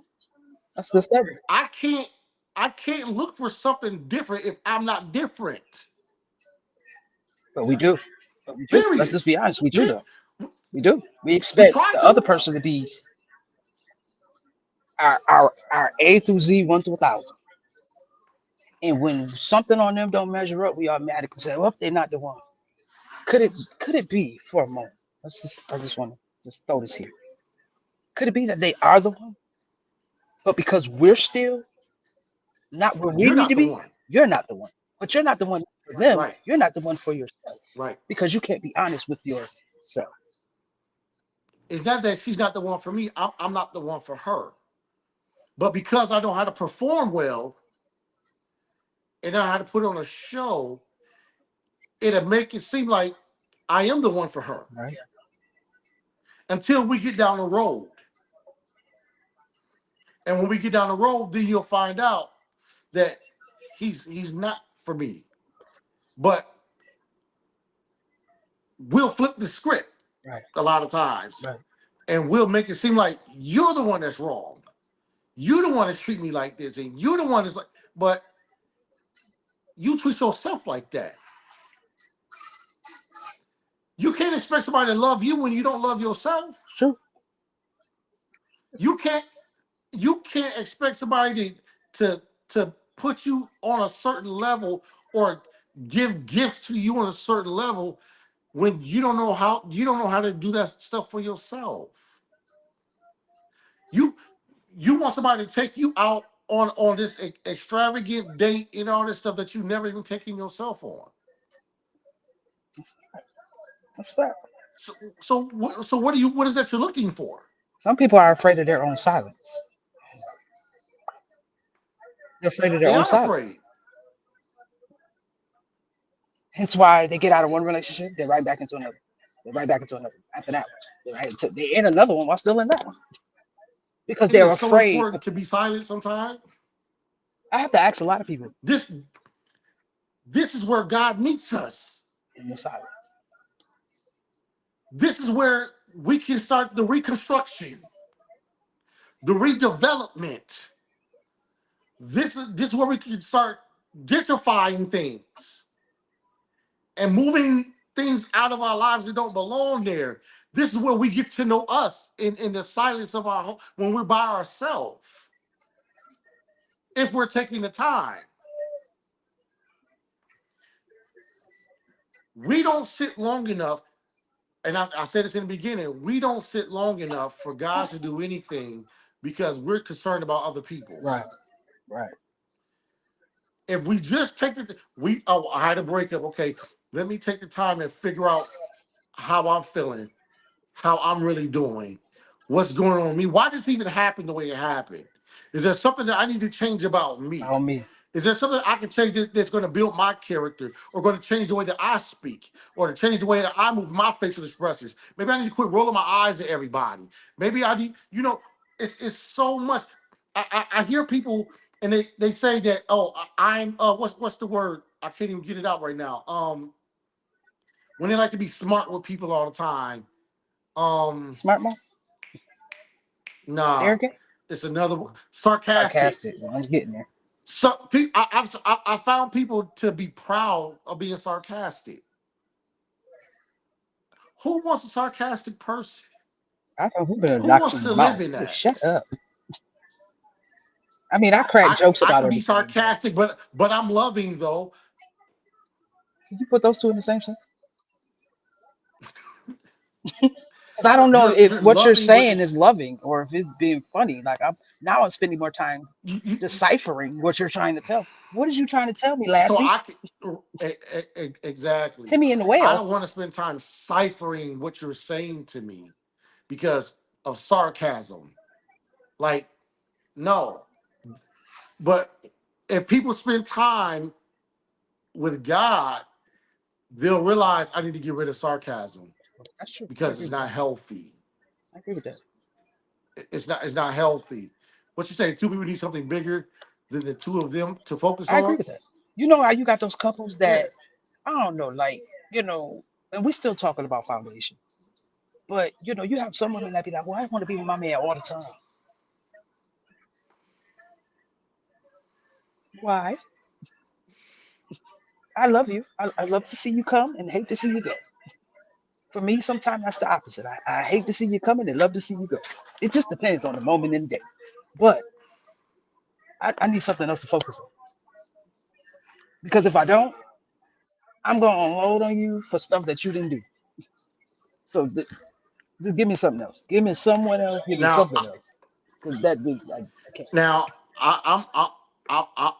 Speaker 2: That's a good statement.
Speaker 3: I can't I can't look for something different if I'm not different.
Speaker 2: But we do. But we do. Let's
Speaker 3: Period.
Speaker 2: just be honest. We do
Speaker 3: Pe-
Speaker 2: though. We do. We
Speaker 3: We
Speaker 2: expect
Speaker 3: try
Speaker 2: the other
Speaker 3: to.
Speaker 2: person to be our A through Z, one through 1,000. And when something on them don't measure up, we automatically say, "Well, they're not the one." Could it could it be for a moment? I just want to just throw this here. Could it be that they are the one, but because we're still not where we
Speaker 3: You're
Speaker 2: need
Speaker 3: not
Speaker 2: to
Speaker 3: the
Speaker 2: be,
Speaker 3: one.
Speaker 2: you're not the one. But you're not the one for them.
Speaker 3: Right.
Speaker 2: You're not the one for yourself
Speaker 3: Right.
Speaker 2: because you can't be honest with yourself.
Speaker 3: It's not that she's not the one for me. I'm not the one for her. But because I know how to perform well and I know how to put on a show, it'll make it seem like I am the one for her
Speaker 2: Right.
Speaker 3: until we get down the road. And when we get down the road, then you'll find out that he's not for me. But we'll flip the script
Speaker 2: Right.
Speaker 3: a lot of times
Speaker 2: Right.
Speaker 3: and we'll make it seem like you're the one that's wrong. You the one that treat me like this, and you the one that's like, but you treat yourself like that. You can't expect somebody to love you when you don't love yourself.
Speaker 2: Sure.
Speaker 3: You can't you can't expect somebody to put you on a certain level or give gifts to you on a certain level when you don't know how to do that stuff for yourself. You you want somebody to take you out on this extravagant date and all this stuff that you never even taken yourself on.
Speaker 2: That's fair.
Speaker 3: So what is that you're looking for?
Speaker 2: Some people are afraid of their own silence. They're afraid of their
Speaker 3: They
Speaker 2: own
Speaker 3: are
Speaker 2: silence.
Speaker 3: afraid.
Speaker 2: Hence why they get out of one relationship, they're right back into another. They're right back into another. After that one, they in another one while still in that one because
Speaker 3: It
Speaker 2: they're
Speaker 3: is so
Speaker 2: afraid.
Speaker 3: important to be silent sometimes.
Speaker 2: I have to ask a lot of people
Speaker 3: This this is where God meets us.
Speaker 2: in your silence.
Speaker 3: This is where we can start the reconstruction, the redevelopment. This is where we can start gentrifying things and moving things out of our lives that don't belong there. This is where we get to know us in the silence of our home when we're by ourselves. If we're taking the time, we don't sit long enough. And I said this in the beginning, we don't sit long enough for God to do anything because we're concerned about other people.
Speaker 2: Right, right.
Speaker 3: If we just take I had a breakup. Okay, let me take the time and figure out how I'm feeling, how I'm really doing, what's going on with me. Why does it even happen the way it happened? Is there something that I need to change about me?
Speaker 2: Follow me.
Speaker 3: Is there something I can change that's going to build my character or going to change the way that I speak or to change the way that I move my facial expressions? Maybe I need to quit rolling my eyes at everybody. Maybe I need, it's so much. I hear people and they say that, oh, I'm, what's the word? I can't even get it out right now. When they like to be smart with people all the time. Um,
Speaker 2: Smart mouth,
Speaker 3: nah,
Speaker 2: arrogant,
Speaker 3: it's another one. Sarcastic.
Speaker 2: sarcastic. I was getting there.
Speaker 3: I found people to be proud of being sarcastic. Who wants a sarcastic person?
Speaker 2: I know who better
Speaker 3: Who
Speaker 2: knock
Speaker 3: wants
Speaker 2: you in
Speaker 3: to
Speaker 2: the
Speaker 3: live
Speaker 2: mouth.
Speaker 3: in
Speaker 2: Hey,
Speaker 3: that?
Speaker 2: shut up. I mean, I crack jokes
Speaker 3: I
Speaker 2: about
Speaker 3: could be
Speaker 2: everything, but
Speaker 3: sarcastic, but I'm loving though.
Speaker 2: can you put those two in the same sentence? Because I don't know if
Speaker 3: You're
Speaker 2: what you're
Speaker 3: loving, but
Speaker 2: saying is
Speaker 3: it's
Speaker 2: loving or if it's being funny. Like I'm spending more time
Speaker 3: you.
Speaker 2: deciphering what you're trying to tell. What is you trying to tell me,
Speaker 3: So
Speaker 2: Lassie?
Speaker 3: I can exactly.
Speaker 2: Timmy and the
Speaker 3: I
Speaker 2: whale.
Speaker 3: don't want to spend time ciphering what you're saying to me because of sarcasm. Like no, but if people spend time with God, they'll realize I need to get rid of sarcasm
Speaker 2: That's true. I
Speaker 3: because
Speaker 2: agree
Speaker 3: it's
Speaker 2: with
Speaker 3: not
Speaker 2: that.
Speaker 3: healthy.
Speaker 2: I agree with that.
Speaker 3: It's not healthy. What you say? Two people need something bigger than the two of them to focus
Speaker 2: I agree
Speaker 3: on.
Speaker 2: with that. You know how you got those couples
Speaker 3: Yeah.
Speaker 2: that I don't know, like and we're still talking about foundation. But you have some women that be like, "Well, I want to be with my man all the time." Why? I love you. I love to see you come and hate to see you go. For me, sometimes that's the opposite. I hate to see you coming and love to see you go. It just depends on the moment in the day. But I need something else to focus on because if I don't, I'm gonna unload on you for stuff that you didn't do. So just give me something else. Give me someone else. Give me
Speaker 3: Now,
Speaker 2: something else. Because that dude, I can't.
Speaker 3: now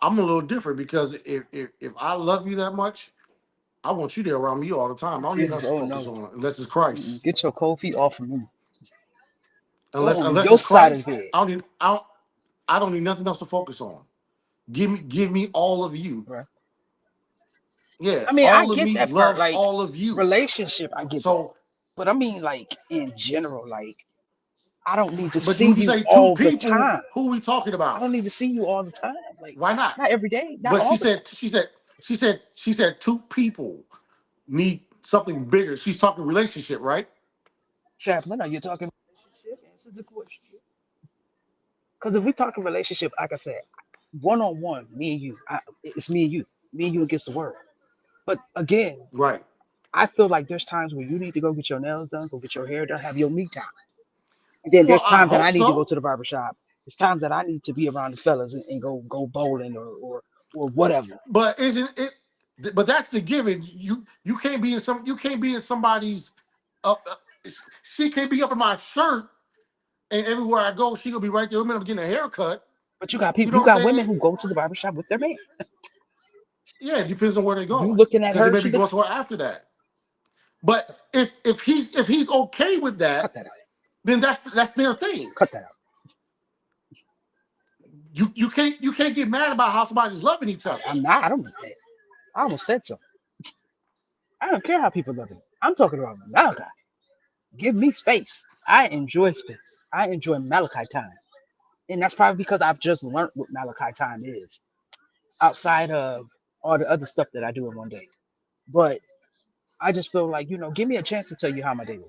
Speaker 3: I'm a little different because if I love you that much, I want you there around me all the time. I don't need
Speaker 2: Jesus,
Speaker 3: nothing to
Speaker 2: oh
Speaker 3: focus
Speaker 2: no.
Speaker 3: on unless it's Christ.
Speaker 2: Get your cold feet off of me. Go
Speaker 3: Unless
Speaker 2: on
Speaker 3: unless
Speaker 2: your
Speaker 3: it's
Speaker 2: side of
Speaker 3: Christ,
Speaker 2: the bed.
Speaker 3: I don't need nothing else to focus on. Give me all of you.
Speaker 2: Right.
Speaker 3: Yeah,
Speaker 2: I mean, I
Speaker 3: all of
Speaker 2: get
Speaker 3: me
Speaker 2: that part.
Speaker 3: loves
Speaker 2: Like
Speaker 3: all of you.
Speaker 2: relationship, I get that.
Speaker 3: So,
Speaker 2: But I mean, like in general, like I don't need to
Speaker 3: but
Speaker 2: see
Speaker 3: when you
Speaker 2: you
Speaker 3: say two
Speaker 2: all the
Speaker 3: people,
Speaker 2: time.
Speaker 3: who are we talking
Speaker 2: I
Speaker 3: about?
Speaker 2: don't need to see you all the time. Like
Speaker 3: Why not?
Speaker 2: not every day, not
Speaker 3: But
Speaker 2: all the time.
Speaker 3: she said two people need something bigger. She's talking relationship, right?
Speaker 2: Chaplain, are you talking relationship? Answer the question. Because if we talking relationship, like I said, one on one, me and you, it's me and you against the world. But again,
Speaker 3: Right.
Speaker 2: I feel like there's times where you need to go get your nails done, go get your hair done, have your me time. And then
Speaker 3: Well,
Speaker 2: there's
Speaker 3: I
Speaker 2: times that I
Speaker 3: hope
Speaker 2: need to go
Speaker 3: so.
Speaker 2: to the barber shop. There's times that I need to be around the fellas and go bowling or whatever.
Speaker 3: But isn't it? But that's the given. You can't be in some. You can't be in somebody's. She can't be up in my shirt, and everywhere I go, she gonna be right there. I'm getting a haircut.
Speaker 2: But you got
Speaker 3: You
Speaker 2: people,
Speaker 3: know
Speaker 2: you
Speaker 3: what I'm
Speaker 2: got women
Speaker 3: saying?
Speaker 2: who go to the barber shop with their man.
Speaker 3: Yeah, it depends on where they're
Speaker 2: You
Speaker 3: going
Speaker 2: looking at
Speaker 3: because they
Speaker 2: her,
Speaker 3: may
Speaker 2: she
Speaker 3: be
Speaker 2: look.
Speaker 3: going somewhere after that. But if he's okay with that,
Speaker 2: Cut that out.
Speaker 3: then that's their thing.
Speaker 2: Cut that out.
Speaker 3: You can't get mad about how somebody's loving each other.
Speaker 2: I'm not. I don't. I almost said something. I don't care how people love me. I'm talking about Malachi. Give me space. I enjoy space. I enjoy Malachi time. And that's probably because I've just learned what Malachi time is outside of all the other stuff that I do in one day. But I just feel like, give me a chance to tell you how my day was.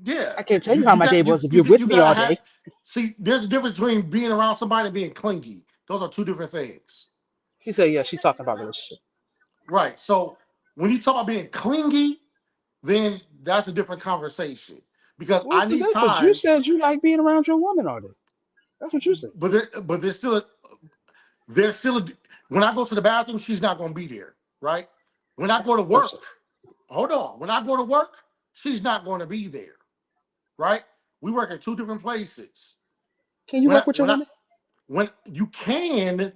Speaker 3: Yeah,
Speaker 2: I can't tell you how my day was if you're with
Speaker 3: you
Speaker 2: me
Speaker 3: gotta
Speaker 2: all
Speaker 3: have.
Speaker 2: day.
Speaker 3: See, there's a difference between being around somebody and being clingy. Those are two different things,
Speaker 2: She said, yeah, she's talking about relationship.
Speaker 3: right? So when you talk about being clingy, then that's a different conversation because I
Speaker 2: What's the
Speaker 3: need
Speaker 2: difference? You
Speaker 3: time.
Speaker 2: said you like being around your woman all day. That's what you said.
Speaker 3: But there's still a. When I go to the bathroom, she's not gonna be there, right? When I
Speaker 2: That's
Speaker 3: go to
Speaker 2: closer.
Speaker 3: work, hold on. When I go to work, she's not going to be there, right? We work at two different places.
Speaker 2: Can you
Speaker 3: When
Speaker 2: work with your
Speaker 3: I
Speaker 2: woman?
Speaker 3: when you can,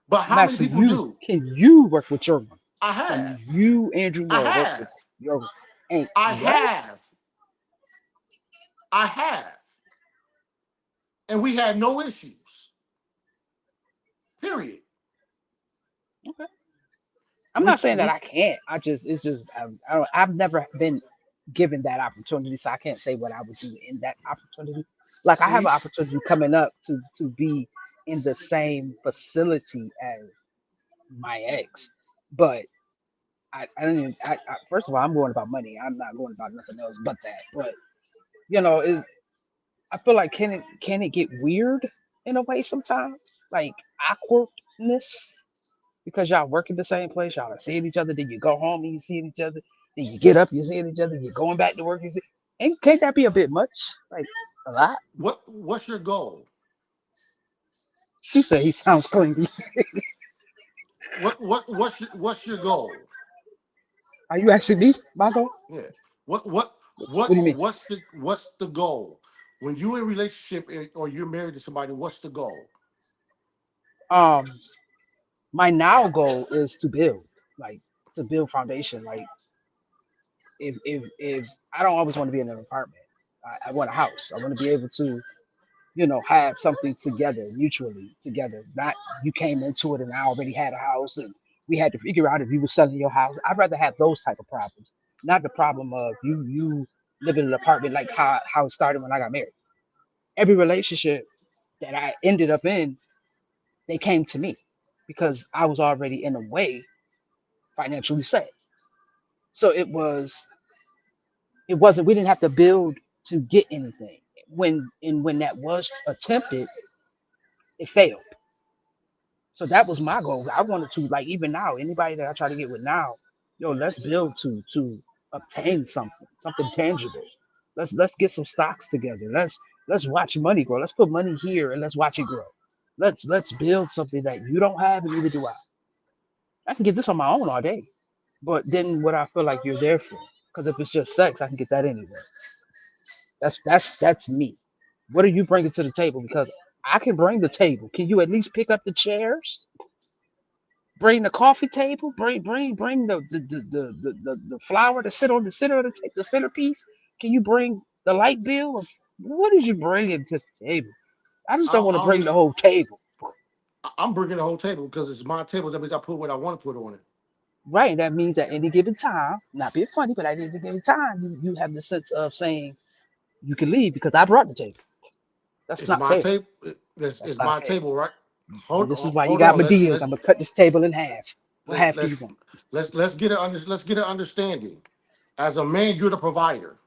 Speaker 3: but
Speaker 2: I'm
Speaker 3: how many
Speaker 2: asking
Speaker 3: people
Speaker 2: you,
Speaker 3: do?
Speaker 2: can you work with your woman?
Speaker 3: I
Speaker 2: Can
Speaker 3: have,
Speaker 2: you, Andrew
Speaker 3: I
Speaker 2: Moore, work with
Speaker 3: have,
Speaker 2: your ain't
Speaker 3: I
Speaker 2: what?
Speaker 3: have, I have, and we had no issues. Period.
Speaker 2: Okay. I'm not saying that
Speaker 3: We
Speaker 2: I can't. It's just I've never been given that opportunity, so I can't say what I would do in that opportunity. Like I have an
Speaker 3: see,
Speaker 2: opportunity coming up to be in the same facility as my ex, but I don't even. First of all, I'm going about money. I'm not going about nothing else but that. But is I feel like can it get weird in a way sometimes, like awkwardness because y'all work in the same place, y'all are seeing each other, then you go home and you see each other, then you get up, you see each other, you're going back to work, you see. And can't that be a bit much? Like a lot?
Speaker 3: What's your goal?
Speaker 2: She said he sounds clingy.
Speaker 3: What's your goal?
Speaker 2: Are you asking me, Margo?
Speaker 3: Yeah. What what
Speaker 2: What do you mean?
Speaker 3: what's the goal? When you're in a relationship or you're married to somebody, what's the goal?
Speaker 2: Um, my now goal is to build, like to build foundation. Like if I don't always want to be in an apartment. I want a house. I want to be able to, have something together, mutually together. Not you came into it and I already had a house and we had to figure out if you were selling your house. I'd rather have those type of problems, not the problem of you live in an apartment like how it started when I got married. Every relationship that I ended up in, they came to me because I was already in a way financially set. So it wasn't we didn't have to build to get anything. When that was attempted, it failed. So that was my goal. I wanted to, like, even now, anybody that I try to get with now, let's build to obtain something tangible. Let's get some stocks together. Let's watch money grow. Let's put money here and let's watch it grow. Let's build something that you don't have and neither do I. I can get this on my own all day. But then what I feel like you're there for. Because if it's just sex, I can get that anyway. That's me. What are you bringing to the table? Because I can bring the table. Can you at least pick up the chairs? Bring the coffee table. Bring the flower to sit on the center of the centerpiece. Can you bring the light bill? What is you bringing to the table? I just don't want to
Speaker 3: I
Speaker 2: bring
Speaker 3: don't,
Speaker 2: the whole table.
Speaker 3: I'm bringing the whole table because it's my table. That means I put what I want to put on it.
Speaker 2: Right. That means at any given time, not being funny, but at any given time, you have the sense of saying you can leave because I brought the table. That's
Speaker 3: It's
Speaker 2: not
Speaker 3: my
Speaker 2: fair.
Speaker 3: table. It's
Speaker 2: That's not
Speaker 3: my
Speaker 2: fair.
Speaker 3: table, right?
Speaker 2: And
Speaker 3: Hold
Speaker 2: this is
Speaker 3: on,
Speaker 2: why you
Speaker 3: hold
Speaker 2: got
Speaker 3: on.
Speaker 2: my
Speaker 3: Let's
Speaker 2: deals.
Speaker 3: let's
Speaker 2: I'm gonna cut this table in half. What
Speaker 3: let,
Speaker 2: half do you
Speaker 3: let's
Speaker 2: want?
Speaker 3: let's get an understanding. As a man, you're the provider.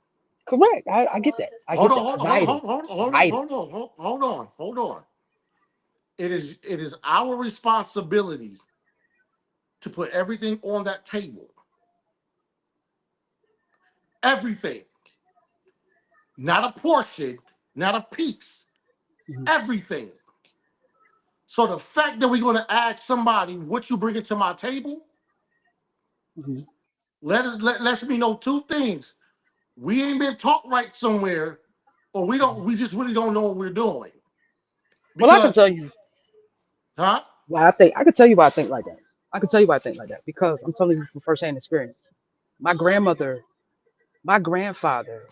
Speaker 2: Correct. I get that. I
Speaker 3: Hold
Speaker 2: get
Speaker 3: on,
Speaker 2: that.
Speaker 3: hold on,
Speaker 2: Provider.
Speaker 3: hold on, hold on,
Speaker 2: Provider.
Speaker 3: hold on, hold on. It is our responsibility to put everything on that table. Everything, not a portion, not a piece.
Speaker 2: Mhm,
Speaker 3: Everything. So the fact that we're going to ask somebody what you bringing to my table,
Speaker 2: mhm.
Speaker 3: lets me know two things. We ain't been taught right somewhere, or we just really don't know what we're doing.
Speaker 2: Well, I can
Speaker 3: Because,
Speaker 2: tell you
Speaker 3: huh?
Speaker 2: why I think. I can tell you why I think like that. I can tell you why I think like that because I'm telling you from firsthand experience. My grandmother, my grandfather,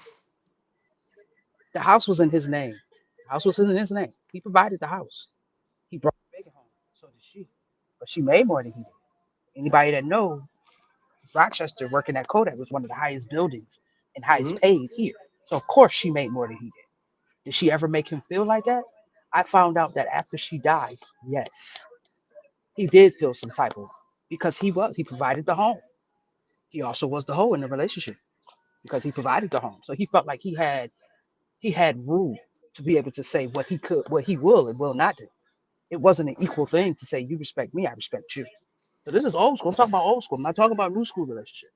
Speaker 2: the house was in his name. The house was in his name. He provided the house. He brought the bacon home. So did she. But she made more than he did. Anybody that know Rochester working at Kodak was one of the highest buildings and highest
Speaker 3: Hmm.
Speaker 2: paid here. So of course she made more than he did. Did she ever make him feel like that? I found out that after she died, yes, he did feel some type of because he provided the home. He also was the hoe in the relationship because he provided the home. So he felt like he had room to be able to say what he could, what he will and will not do. It wasn't an equal thing to say you respect me, I respect you. So this is old school. I'm talking about old school. I'm not talking about new school relationship.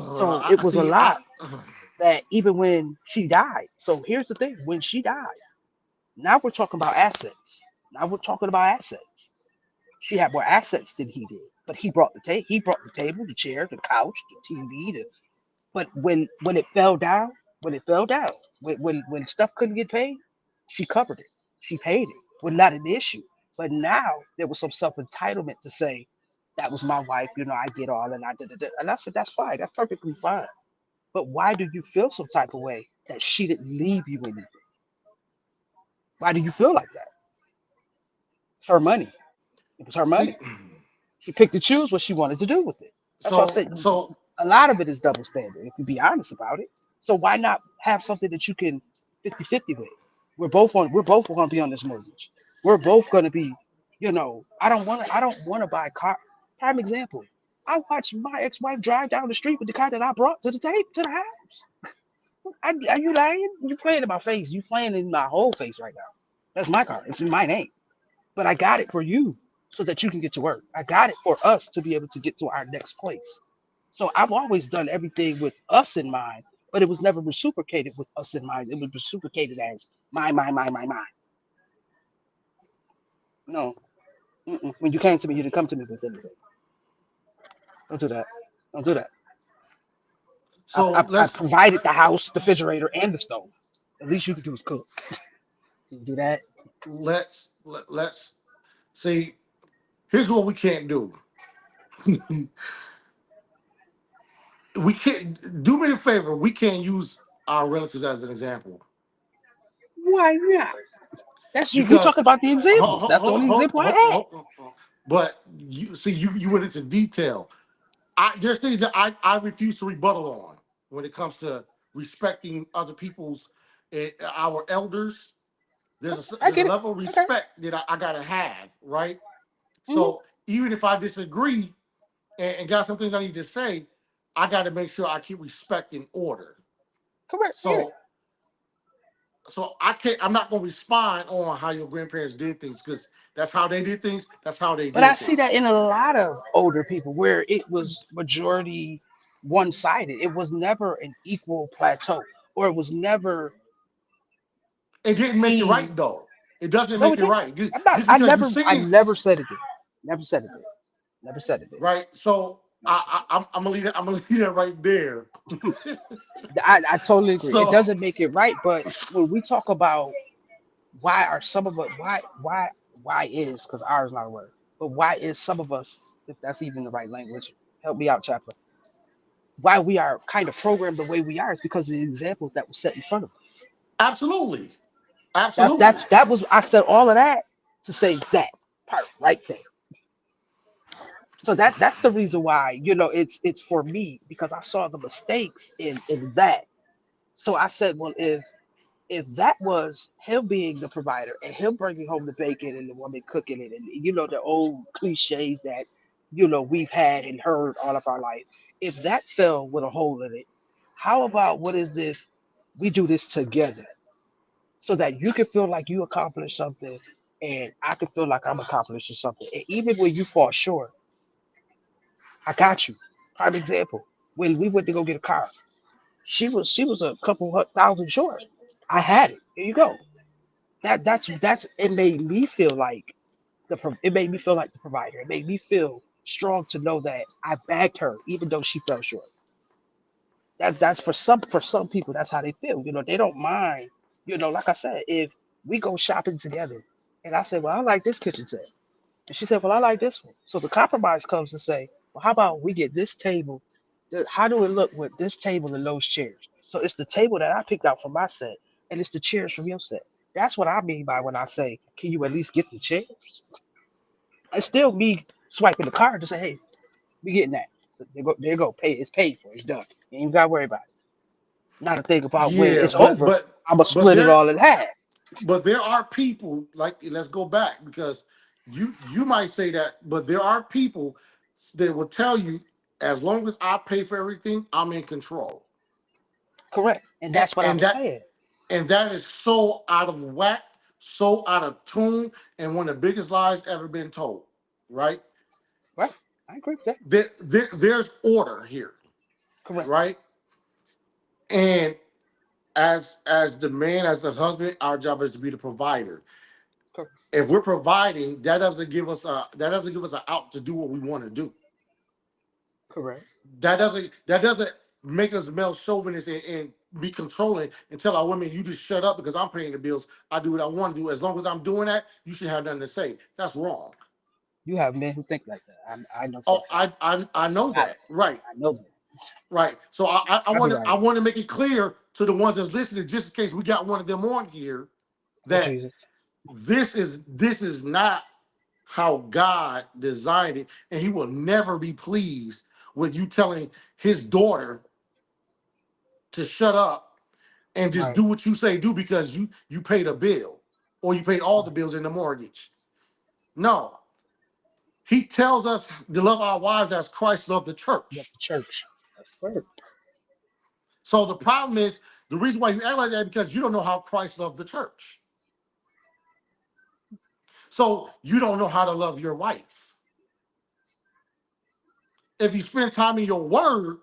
Speaker 2: So it
Speaker 3: I
Speaker 2: was a
Speaker 3: see.
Speaker 2: lot that even when she died. So here's the thing: when she died, now we're talking about assets. Now we're talking about assets. She had more assets than he did, but he brought the table, the chair, the couch, the TV. But when it fell down, when stuff couldn't get paid, she covered it. She paid it. Was not an issue. But now there was some self entitlement to say that was my wife. I get all and I did it. And I said that's fine. That's perfectly fine. But why do you feel some type of way that she didn't leave you anything? Why do you feel like that? It's her money. It was her money.
Speaker 3: See.
Speaker 2: She picked to choose what she wanted to do with it. That's why I
Speaker 3: So
Speaker 2: said
Speaker 3: so
Speaker 2: a lot of it is double standard, if you be honest about it. So why not have something that you can 50-50 with? We're both gonna be on this mortgage. We're both gonna be, I don't wanna buy a car. Prime example. I watched my ex-wife drive down the street with the car that I brought to the tape to the house. Are you lying? You playing in my face. You playing in my whole face right now. That's my car. It's in my name. But I got it for you so that you can get to work. I got it for us to be able to get to our next place. So I've always done everything with us in mind but it was never reciprocated with us in mind. It was reciprocated as my. No, mm-mm. When you came to me, you didn't come to me with anything. Don't do that. Don't do that.
Speaker 3: So
Speaker 2: I provided the house, the refrigerator, and the stove. At least you could do is cook. You do that.
Speaker 3: let's see. Here's what we can't do. We can't do me a favor. We can't use our relatives as an example
Speaker 2: Why not? That's you. We
Speaker 3: because
Speaker 2: talking about the examples. That's the
Speaker 3: hold,
Speaker 2: only
Speaker 3: hold,
Speaker 2: example I
Speaker 3: hold,
Speaker 2: had.
Speaker 3: hold. But you see, you went into detail. There's things that I refuse to rebuttal on when it comes to respecting other people's our elders.
Speaker 2: I
Speaker 3: There's a
Speaker 2: get it.
Speaker 3: level of
Speaker 2: Okay.
Speaker 3: respect that I gotta have, right?
Speaker 2: Hmm.
Speaker 3: So even if I disagree and got some things I need to say, I got to make sure I keep respect in order.
Speaker 2: Correct. I get it.
Speaker 3: So I can't. I'm not going to respond on how your grandparents did things because that's how they did things. That's how they
Speaker 2: But I
Speaker 3: did
Speaker 2: see that in
Speaker 3: things.
Speaker 2: a lot of older people where it was majority one sided. It was never an equal plateau, or it was never
Speaker 3: It didn't make it
Speaker 2: we.
Speaker 3: right though. It doesn't
Speaker 2: No,
Speaker 3: make
Speaker 2: it
Speaker 3: it
Speaker 2: didn't.
Speaker 3: right.
Speaker 2: I'm not.
Speaker 3: Just because you're
Speaker 2: I
Speaker 3: singing,
Speaker 2: never said it did. Never said it did. Never said it did.
Speaker 3: right? So
Speaker 2: Never said it
Speaker 3: I'm gonna leave that. I'm gonna leave that right there.
Speaker 2: did. I totally agree. It
Speaker 3: So
Speaker 2: doesn't make it right, but when we talk about why are some of us why is because ours is not a word, but why is some of us, if that's even the right language, help me out, Chaplain, why we are kind of programmed the way we are is because of the examples that were set in front of us.
Speaker 3: absolutely,
Speaker 2: That's
Speaker 3: absolutely.
Speaker 2: that was I said all of that to say that part right there. So that's the reason why it's for me because I saw the mistakes in that. So I said, well, if that was him being the provider and him bringing home the bacon and the woman cooking it and the old cliches that we've had and heard all of our life, if that fell with a hole in it, how about what is if we do this together so that you can feel like you accomplished something and I can feel like I'm accomplishing something, and even when you fall short, I got you. Prime example, when we went to go get a car, she was a couple thousand short. I had it. Here you go. That's it made me feel like it made me feel like the provider. It made me feel strong to know that I backed her even though she fell short. That's for some people that's how they feel. They don't mind. Like I said, if we go shopping together and I say, well, I like this kitchen set. And she said, well, I like this one. So the compromise comes to say, well, how about we get this table? How do it look with this table and those chairs? So it's the table that I picked out for my set, and it's the chairs from your set. That's what I mean by when I say, can you at least get the chairs? It's still me swiping the card to say, hey, we getting that. There you go. Pay. It's paid for. It's done. You ain't got to worry about it. Not to think about when
Speaker 3: Yeah,
Speaker 2: it's over, I'm going to
Speaker 3: but
Speaker 2: split it all in half.
Speaker 3: there are people like let's go back because you might say that, but there are people that will tell you as long as I pay for everything, I'm in control,
Speaker 2: Correct. And
Speaker 3: and,
Speaker 2: that's what I
Speaker 3: and
Speaker 2: was
Speaker 3: that
Speaker 2: saying.
Speaker 3: and that is so out of whack, so out of tune, and one of the biggest lies ever been told. Right?
Speaker 2: Right. I agree with that.
Speaker 3: There's order here,
Speaker 2: Correct.
Speaker 3: right? And as the man, as the husband, our job is to be the provider.
Speaker 2: Correct.
Speaker 3: If we're providing, that doesn't give us an out to do what we want to do.
Speaker 2: Correct.
Speaker 3: That doesn't make us male chauvinists and be controlling and tell our women, you just shut up because I'm paying the bills. I do what I want to do. As long as I'm doing that, you should have nothing to say. That's wrong.
Speaker 2: You have men who think like that. I know for a
Speaker 3: Oh,
Speaker 2: fact.
Speaker 3: I know
Speaker 2: Got it.
Speaker 3: that. Right.
Speaker 2: I know that.
Speaker 3: Right. So I
Speaker 2: I'll be
Speaker 3: want to
Speaker 2: right.
Speaker 3: I want to make it clear to the ones that's listening, just in case we got one of them on here,
Speaker 2: Oh
Speaker 3: that
Speaker 2: Jesus.
Speaker 3: this is not how God designed it, and He will never be pleased with you telling His daughter to shut up and just
Speaker 2: Right.
Speaker 3: do what you say do because you paid a bill or you paid all the
Speaker 2: Right.
Speaker 3: bills in the mortgage. No, He tells us to love our wives as Christ loved the
Speaker 2: Love
Speaker 3: church.
Speaker 2: the church. That's the word.
Speaker 3: So the problem is the reason why you act like that because you don't know how Christ loved the church. So you don't know how to love your wife. If you spend time in your word,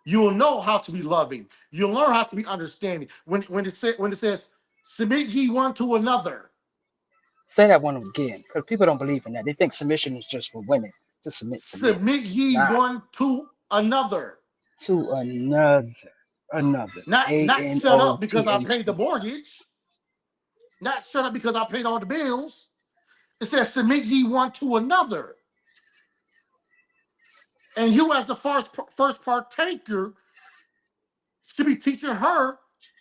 Speaker 3: You'll know how to be loving. You'll learn how to be understanding. When it says submit ye one to another,
Speaker 2: Say that one again, because people don't believe in that. They think submission is just for women to submit to men.
Speaker 3: submit
Speaker 2: It's
Speaker 3: ye
Speaker 2: not.
Speaker 3: one to another.
Speaker 2: To another.
Speaker 3: Not shut up because I paid the
Speaker 2: Anothe.
Speaker 3: mortgage. Not shut up because I paid all the bills. It says submit ye one to another. And you, as the first partaker, should be teaching her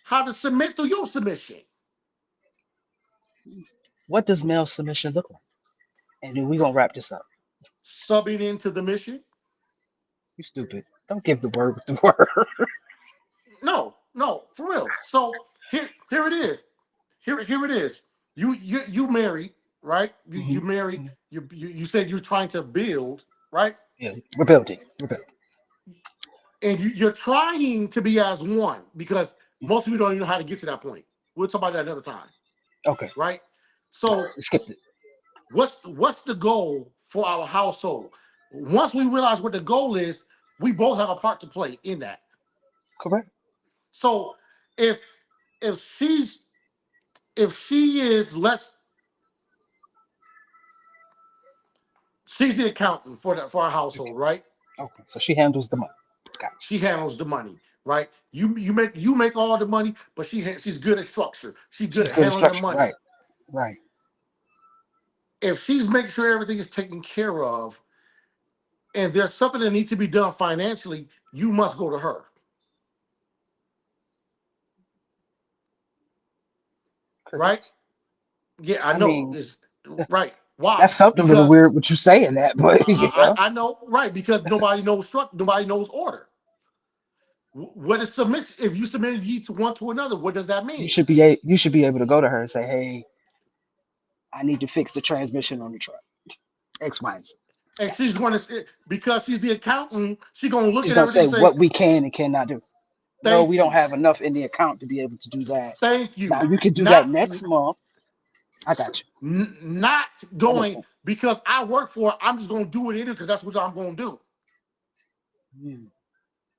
Speaker 3: how to submit through your submission.
Speaker 2: What does male submission look like? And then we gonna wrap this up.
Speaker 3: Subbing into the mission.
Speaker 2: You stupid. Don't give the word with the word.
Speaker 3: No, no, for real. So here it is. Here it is. You married, right? You
Speaker 2: Mhm,
Speaker 3: married.
Speaker 2: mhm.
Speaker 3: You said you're trying to build, right?
Speaker 2: Yeah, we're building. We're building.
Speaker 3: And you're trying to be as one because most people don't even know how to get to that point. We'll talk about that another time,
Speaker 2: Okay.
Speaker 3: right?
Speaker 2: Yeah,
Speaker 3: So
Speaker 2: we skipped it.
Speaker 3: what's the goal for our household? Once we realize what the goal is, we both have a part to play in that.
Speaker 2: Correct.
Speaker 3: So if if she's if she is less, she's the accountant for our
Speaker 2: Okay.
Speaker 3: household, right?
Speaker 2: Okay. So she handles the money. Gotcha.
Speaker 3: She handles the money, right? You make all the money, but she's good at structure. She's good
Speaker 2: She's
Speaker 3: at
Speaker 2: good at
Speaker 3: handling the
Speaker 2: structure.
Speaker 3: money.
Speaker 2: Right. Right.
Speaker 3: If she's making sure everything is taken care of, and there's something that needs to be done financially, you must go to her, right?
Speaker 2: Crickets.
Speaker 3: Yeah, I
Speaker 2: I
Speaker 3: know.
Speaker 2: mean,
Speaker 3: It's right. Why?
Speaker 2: that felt a little
Speaker 3: Because
Speaker 2: weird with you saying that, but yeah.
Speaker 3: I know, right? Because nobody knows order. What is submission? If you submit each one to another, what does that mean?
Speaker 2: You should be able to go to her and say, "Hey, I need to fix the transmission on the truck. X, Y, and Z."
Speaker 3: And she's
Speaker 2: Gotcha.
Speaker 3: going to, because she's the accountant, she's going to look
Speaker 2: She's
Speaker 3: at
Speaker 2: gonna
Speaker 3: everything
Speaker 2: say
Speaker 3: and say,
Speaker 2: what we can and cannot do. No, we
Speaker 3: "Thank
Speaker 2: don't
Speaker 3: you,
Speaker 2: have enough in the account to be able to do that.
Speaker 3: thank
Speaker 2: Now
Speaker 3: you."
Speaker 2: you can do that
Speaker 3: Not
Speaker 2: next month. I got you.
Speaker 3: not
Speaker 2: That makes
Speaker 3: going
Speaker 2: sense.
Speaker 3: because I work for it. I'm just going to do it anyway because that's what I'm going to do.
Speaker 2: Mm.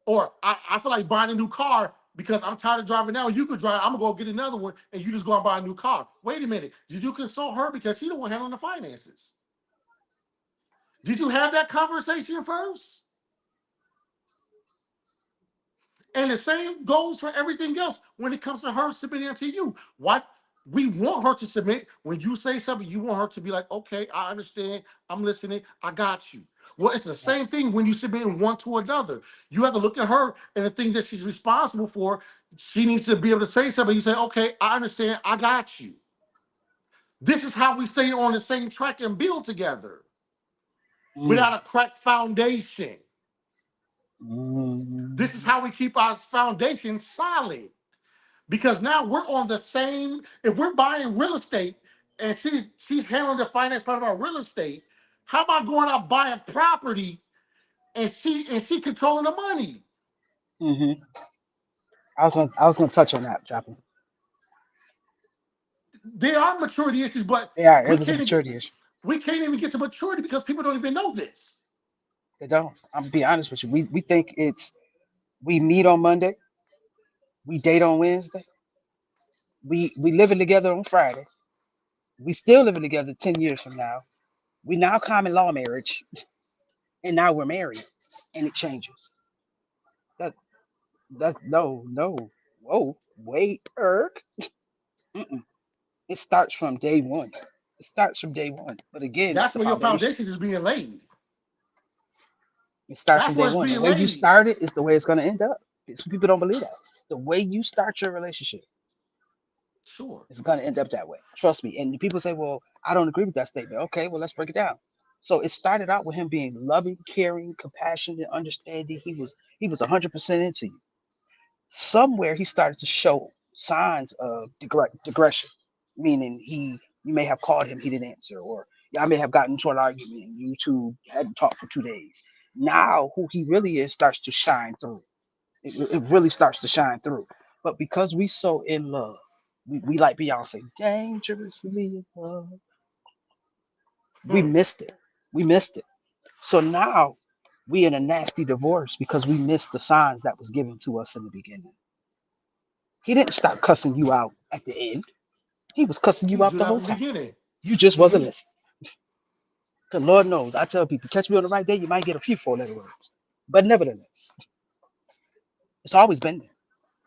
Speaker 3: Or I feel like buying a new car because I'm tired of driving now. You could drive. I'm gonna go get another one, and you just go and buy a new car. Wait a minute. Did you consult her because she don't want to handle the finances? Did you have that conversation first? And the same goes for everything else when it comes to her submitting to you. What we want her to submit when you say something, you want her to be like, okay, I understand, I'm listening, I got you. Well, it's the
Speaker 2: Right.
Speaker 3: same thing when you submit one to another. You have to look at her and the things that she's responsible for. She needs to be able to say something. You say, okay, I understand, I got you. This is how we stay on the same track and build together
Speaker 2: Mm.
Speaker 3: without a cracked foundation. This is
Speaker 2: Mm.
Speaker 3: how we keep our foundation solid. Because now we're on the same. If we're buying real estate and she's handling the finance part of our real estate, how about going out buying property and she controlling the money?
Speaker 2: Hmm. I was gonna touch on that, Joplin.
Speaker 3: There are maturity issues, but
Speaker 2: Yeah, it
Speaker 3: we
Speaker 2: was a
Speaker 3: can't even get
Speaker 2: maturity issue.
Speaker 3: we can't even get to maturity because people don't even know this.
Speaker 2: They don't. I'm gonna be honest with you. We think it's we meet on Monday, we date on Wednesday, we living together on Friday, we still living together 10 years from now. We now common law marriage, and now we're married, and it changes. That that's no. Whoa, wait, Mm-mm. It starts from day one. It starts from day one. But again, it's
Speaker 3: That's
Speaker 2: the
Speaker 3: where your
Speaker 2: foundation.
Speaker 3: foundation is being laid.
Speaker 2: It starts
Speaker 3: That's
Speaker 2: from day
Speaker 3: where it's
Speaker 2: one. The
Speaker 3: being
Speaker 2: way you
Speaker 3: laid.
Speaker 2: start it is the way it's going to end up. Some people don't believe that. The way you start your relationship
Speaker 3: Sure.
Speaker 2: is going to end up that way. Trust me. And people say, well, I don't agree with that statement. Okay, well, let's break it down. So it started out with him being loving, caring, compassionate, understanding. He was 100% into you. Somewhere he started to show signs of digression, meaning you may have called him, he didn't answer, or y'all may have gotten into an argument and you two hadn't talked for 2 days. Now who he really is starts to shine through. It really starts to shine through. But because we so in love, we like Beyonce, dangerously in love, we
Speaker 3: Hmm.
Speaker 2: missed it. We missed it. So now We in a nasty divorce because we missed the signs that was given to us in the beginning. He didn't start cussing you out at the end. He was cussing
Speaker 3: He
Speaker 2: you
Speaker 3: was
Speaker 2: out
Speaker 3: doing
Speaker 2: the
Speaker 3: that
Speaker 2: whole
Speaker 3: from the
Speaker 2: time.
Speaker 3: beginning.
Speaker 2: You just wasn't
Speaker 3: Mm-hmm.
Speaker 2: listening. The Lord knows. I tell people, catch me on the right day, you might get a few four-letter words. But nevertheless, it's always been there.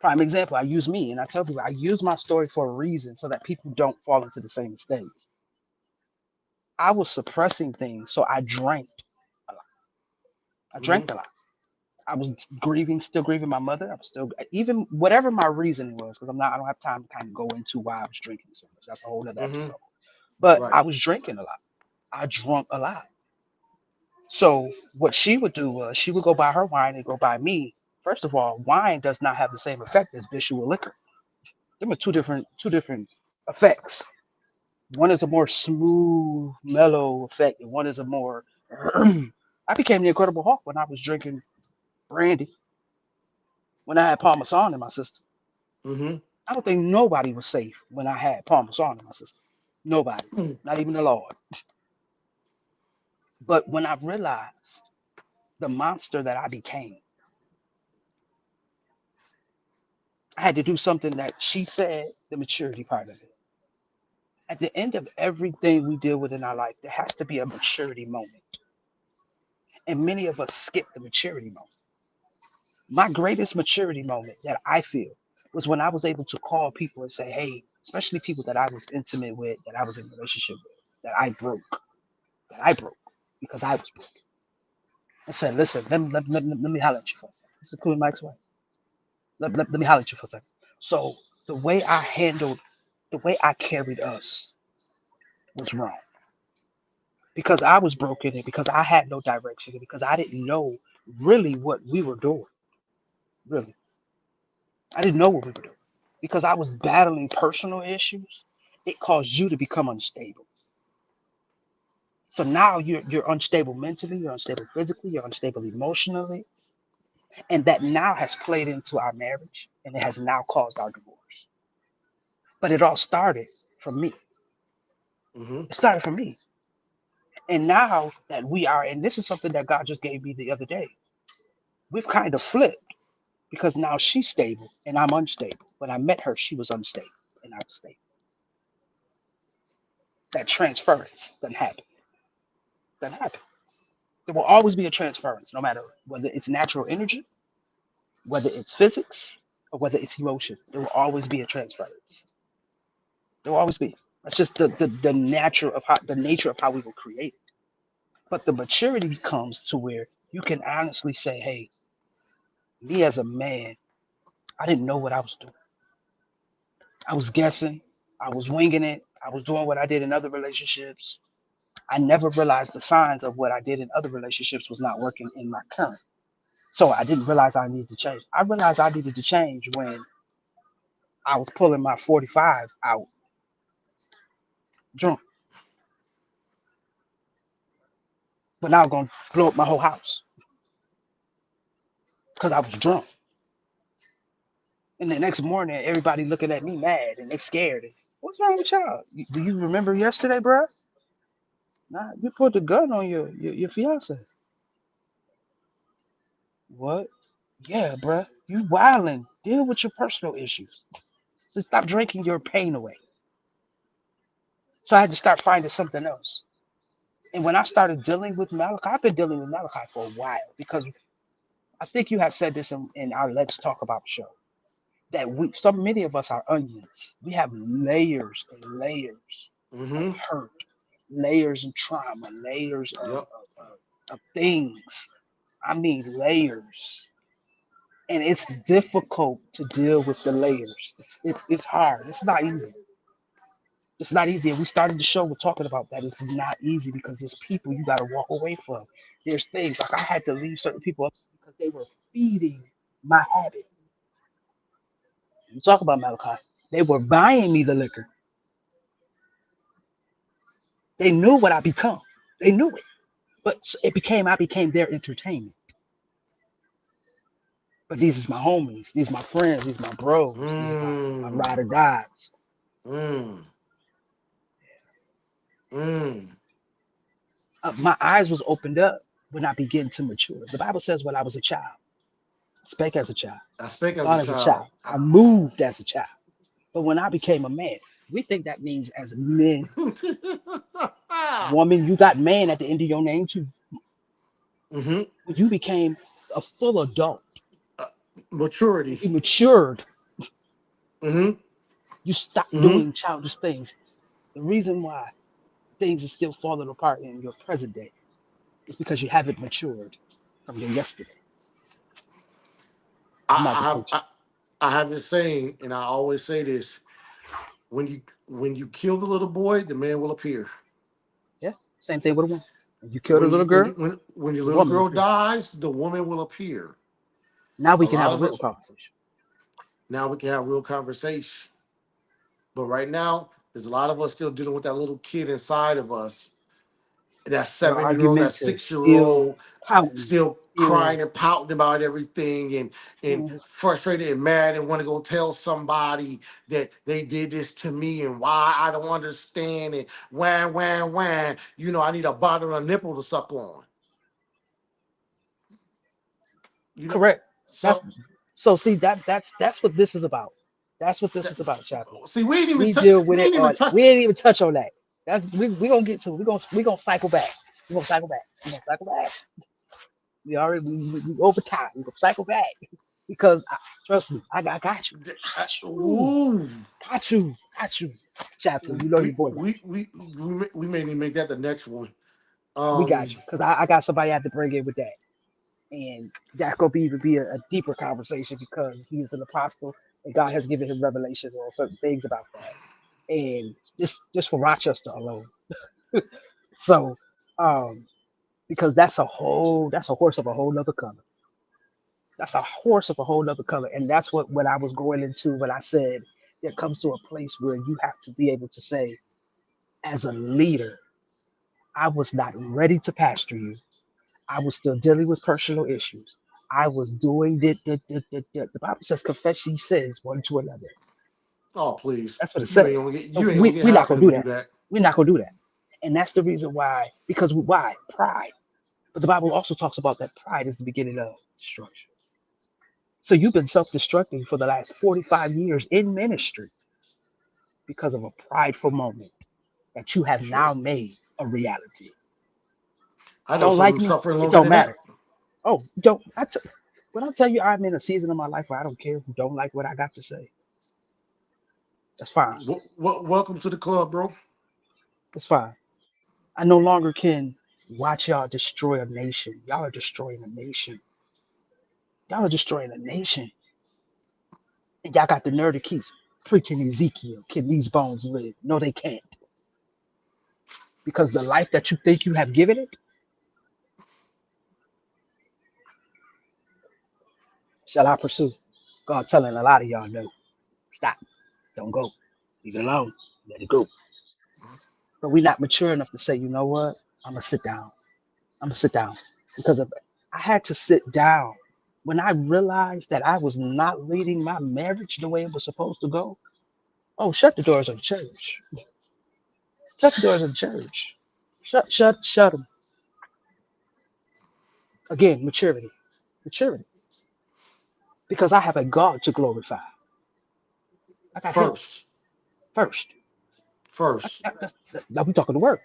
Speaker 2: Prime example, I use me, and I tell people I use my story for a reason so that people don't fall into the same mistakes. I was suppressing things, so I drank a lot. I
Speaker 3: Mm-hmm.
Speaker 2: drank a lot. I was grieving, still grieving my mother. I was still, even whatever my reason was, because I don't have time to kind of go into why I was drinking so much. That's a whole other
Speaker 3: Mm-hmm.
Speaker 2: episode. But
Speaker 3: Right.
Speaker 2: I was drinking a lot. I drunk a lot. So what she would do was she would go buy her wine and go buy me. First of all, wine does not have the same effect as visual liquor. Them are two different effects. One is a more smooth, mellow effect, and one is a more. I became the Incredible Hulk when I was drinking brandy. When I had Parmesan in my system,
Speaker 3: Mm-hmm.
Speaker 2: I don't think nobody was safe when I had Parmesan in my system. Nobody, not even the Lord. But when I realized the monster that I became, I had to do something that she said, the maturity part of it. At the end of everything we deal with in our life, there has to be a maturity moment. And many of us skip the maturity moment. My greatest maturity moment that I feel was when I was able to call people and say, hey, especially people that I was intimate with, that I was in a relationship with, that I broke because I was broke. I said, listen, let me holler at you for a second. This is cool, Mike's wife. Let me holler at you for a second. So the way I handled, the way I carried us was wrong because I was broken and because I had no direction and because I didn't know really what we were doing. Really, I didn't know what we were doing because I was battling personal issues. It caused you to become unstable. So now you're unstable mentally, you're unstable physically, you're unstable emotionally, and that now has played into our marriage and it has now caused our divorce. But it all started from me.
Speaker 3: Mm-hmm.
Speaker 2: It started from me. And now that we are, and this is something that God just gave me the other day, we've kind of flipped because now she's stable and I'm unstable. When I met her, she was unstable and I was stable. That transference doesn't happen. Doesn't happen. There will always be a transference, no matter whether it's natural energy, whether it's physics, or whether it's emotion. There will always be a transference. There will always be. That's just the nature of how the nature of how we were created. But the maturity comes to where you can honestly say, hey, me as a man, I didn't know what I was doing. I was guessing, I was winging it, I was doing what I did in other relationships. I never realized the signs of what I did in other relationships was not working in my current. So I didn't realize I needed to change. I realized I needed to change when I was pulling my 45 out drunk. But now I'm going to blow up my whole house because I was drunk. And the next morning, everybody looking at me mad and they scared. What's wrong with y'all? Do you remember yesterday, bro? Nah, you put the gun on your fiance. What? Yeah, bro. You wildin'. Deal with your personal issues. So stop drinking your pain away. So I had to start finding something else. And when I started dealing with Malachi, I've been dealing with Malachi for a while because I think you have said this in our Let's Talk About show that many of us are onions. We have layers and layers of
Speaker 3: Mm-hmm.
Speaker 2: hurt, layers of trauma, layers
Speaker 3: Yep.
Speaker 2: of things. I mean, layers. And it's difficult to deal with the layers. It's hard. It's not easy. It's not easy. And we started the show with talking about that. It's not easy because there's people you got to walk away from. There's things like I had to leave certain people because they were feeding my habit. You talk about Malachi. They were buying me the liquor. They knew what I become. They knew it. But I became their entertainment. But these is my homies. These my friends. These my bros. These my ride
Speaker 3: Mm.
Speaker 2: or dies.
Speaker 3: Mm. Mm.
Speaker 2: My eyes was opened up when I begin to mature. The Bible says when I was a child, I spake as a child,
Speaker 3: I speak
Speaker 2: I
Speaker 3: as a
Speaker 2: thought as a
Speaker 3: child.
Speaker 2: child, I moved as a child. But when I became a man, we think that means as men, woman, you got man at the end of your name too.
Speaker 3: hmm
Speaker 2: When you became a full adult,
Speaker 3: Maturity.
Speaker 2: when you matured,
Speaker 3: hmm
Speaker 2: you stopped
Speaker 3: hmm
Speaker 2: doing childish things. The reason why things are still falling apart in your present day is because you haven't matured from your yesterday. I'm out
Speaker 3: I
Speaker 2: to
Speaker 3: have
Speaker 2: preach.
Speaker 3: I have this saying, and I always say this: when you kill the little boy, the man will appear.
Speaker 2: Yeah, same thing with a woman. When you killed a little girl,
Speaker 3: When your
Speaker 2: the
Speaker 3: little
Speaker 2: woman
Speaker 3: girl
Speaker 2: appeared.
Speaker 3: dies, the woman will appear.
Speaker 2: Now
Speaker 3: A
Speaker 2: we can have
Speaker 3: lot
Speaker 2: a
Speaker 3: of
Speaker 2: real
Speaker 3: us
Speaker 2: conversation.
Speaker 3: now we can have real conversation, but right now there's a lot of us still dealing with that little kid inside of us, that
Speaker 2: Still
Speaker 3: 7 year old, that
Speaker 2: argumentative,
Speaker 3: 6 year
Speaker 2: still
Speaker 3: old,
Speaker 2: pouting,
Speaker 3: still
Speaker 2: still
Speaker 3: crying and pouting about everything and
Speaker 2: man,
Speaker 3: frustrated and mad and want to go tell somebody that they did this to me and why I don't understand and wham wham wham. I need a bottle and a nipple to suck on. You know,
Speaker 2: correct. That's
Speaker 3: so
Speaker 2: so see that's what this is about. That's what this
Speaker 3: that,
Speaker 2: is about, chaplain.
Speaker 3: see, we ain't even
Speaker 2: We
Speaker 3: touch.
Speaker 2: deal with
Speaker 3: We
Speaker 2: it
Speaker 3: ain't even
Speaker 2: on
Speaker 3: touched.
Speaker 2: we ain't even touch on that. That's we gonna get to it. We gonna cycle back. We gonna cycle back. We gonna cycle back. We already we over time. We gonna cycle back because trust me, I got you. Got you.
Speaker 3: Ooh,
Speaker 2: Got you. Got you. Chaplain, you know your
Speaker 3: we
Speaker 2: boy got
Speaker 3: we we we may need to make that the next one.
Speaker 2: you. We got
Speaker 3: Um,
Speaker 2: you. Because I got somebody I have to bring in with that. And that could be even be a deeper conversation because he is an apostle and God has given him revelations on certain things about that. And just for Rochester alone. So because that's a horse of a whole nother color. That's a horse of a whole nother color. And that's what I was going into when I said there comes to a place where you have to be able to say, as a leader, I was not ready to pastor you. I was still dealing with personal issues. I was doing it. The Bible says, confess ye sins one to another.
Speaker 3: oh please,
Speaker 2: That's what it
Speaker 3: you
Speaker 2: says.
Speaker 3: ain't gonna get
Speaker 2: So
Speaker 3: you ain't gonna get
Speaker 2: we're not
Speaker 3: half of
Speaker 2: gonna
Speaker 3: them
Speaker 2: do
Speaker 3: to do
Speaker 2: that.
Speaker 3: that.
Speaker 2: We're not gonna do that. And that's the reason why, because why? Pride. But the Bible also talks about that pride is the beginning of destruction. So you've been self-destructing for the last 45 years in ministry because of a prideful moment that you have
Speaker 3: Sure,
Speaker 2: now made a reality.
Speaker 3: I know
Speaker 2: Don't like
Speaker 3: some
Speaker 2: me?
Speaker 3: suffering
Speaker 2: It
Speaker 3: longer
Speaker 2: don't
Speaker 3: than that.
Speaker 2: matter. Oh, don't. When I tell you I'm in a season of my life where I don't care who don't like what I got to say, that's fine.
Speaker 3: Welcome to the club, bro.
Speaker 2: It's fine. I no longer can watch y'all destroy a nation. Y'all are destroying a nation. Y'all are destroying a nation. And y'all got the nerve to keep preaching Ezekiel. Can these bones live? No, they can't. Because the life that you think you have given it, shall I pursue? God telling a lot of y'all no. Stop. Don't go. Leave it alone. Let it go. But we're not mature enough to say, you know what? I'm gonna sit down. I'm gonna sit down. Because of I had to sit down when I realized that I was not leading my marriage the way it was supposed to go. Oh, shut the doors of the church. Shut the doors of the church. Shut them. Again, maturity. Maturity. Because I have a God to glorify. I got Him
Speaker 3: First,
Speaker 2: first.
Speaker 3: first.
Speaker 2: Now we talking the word.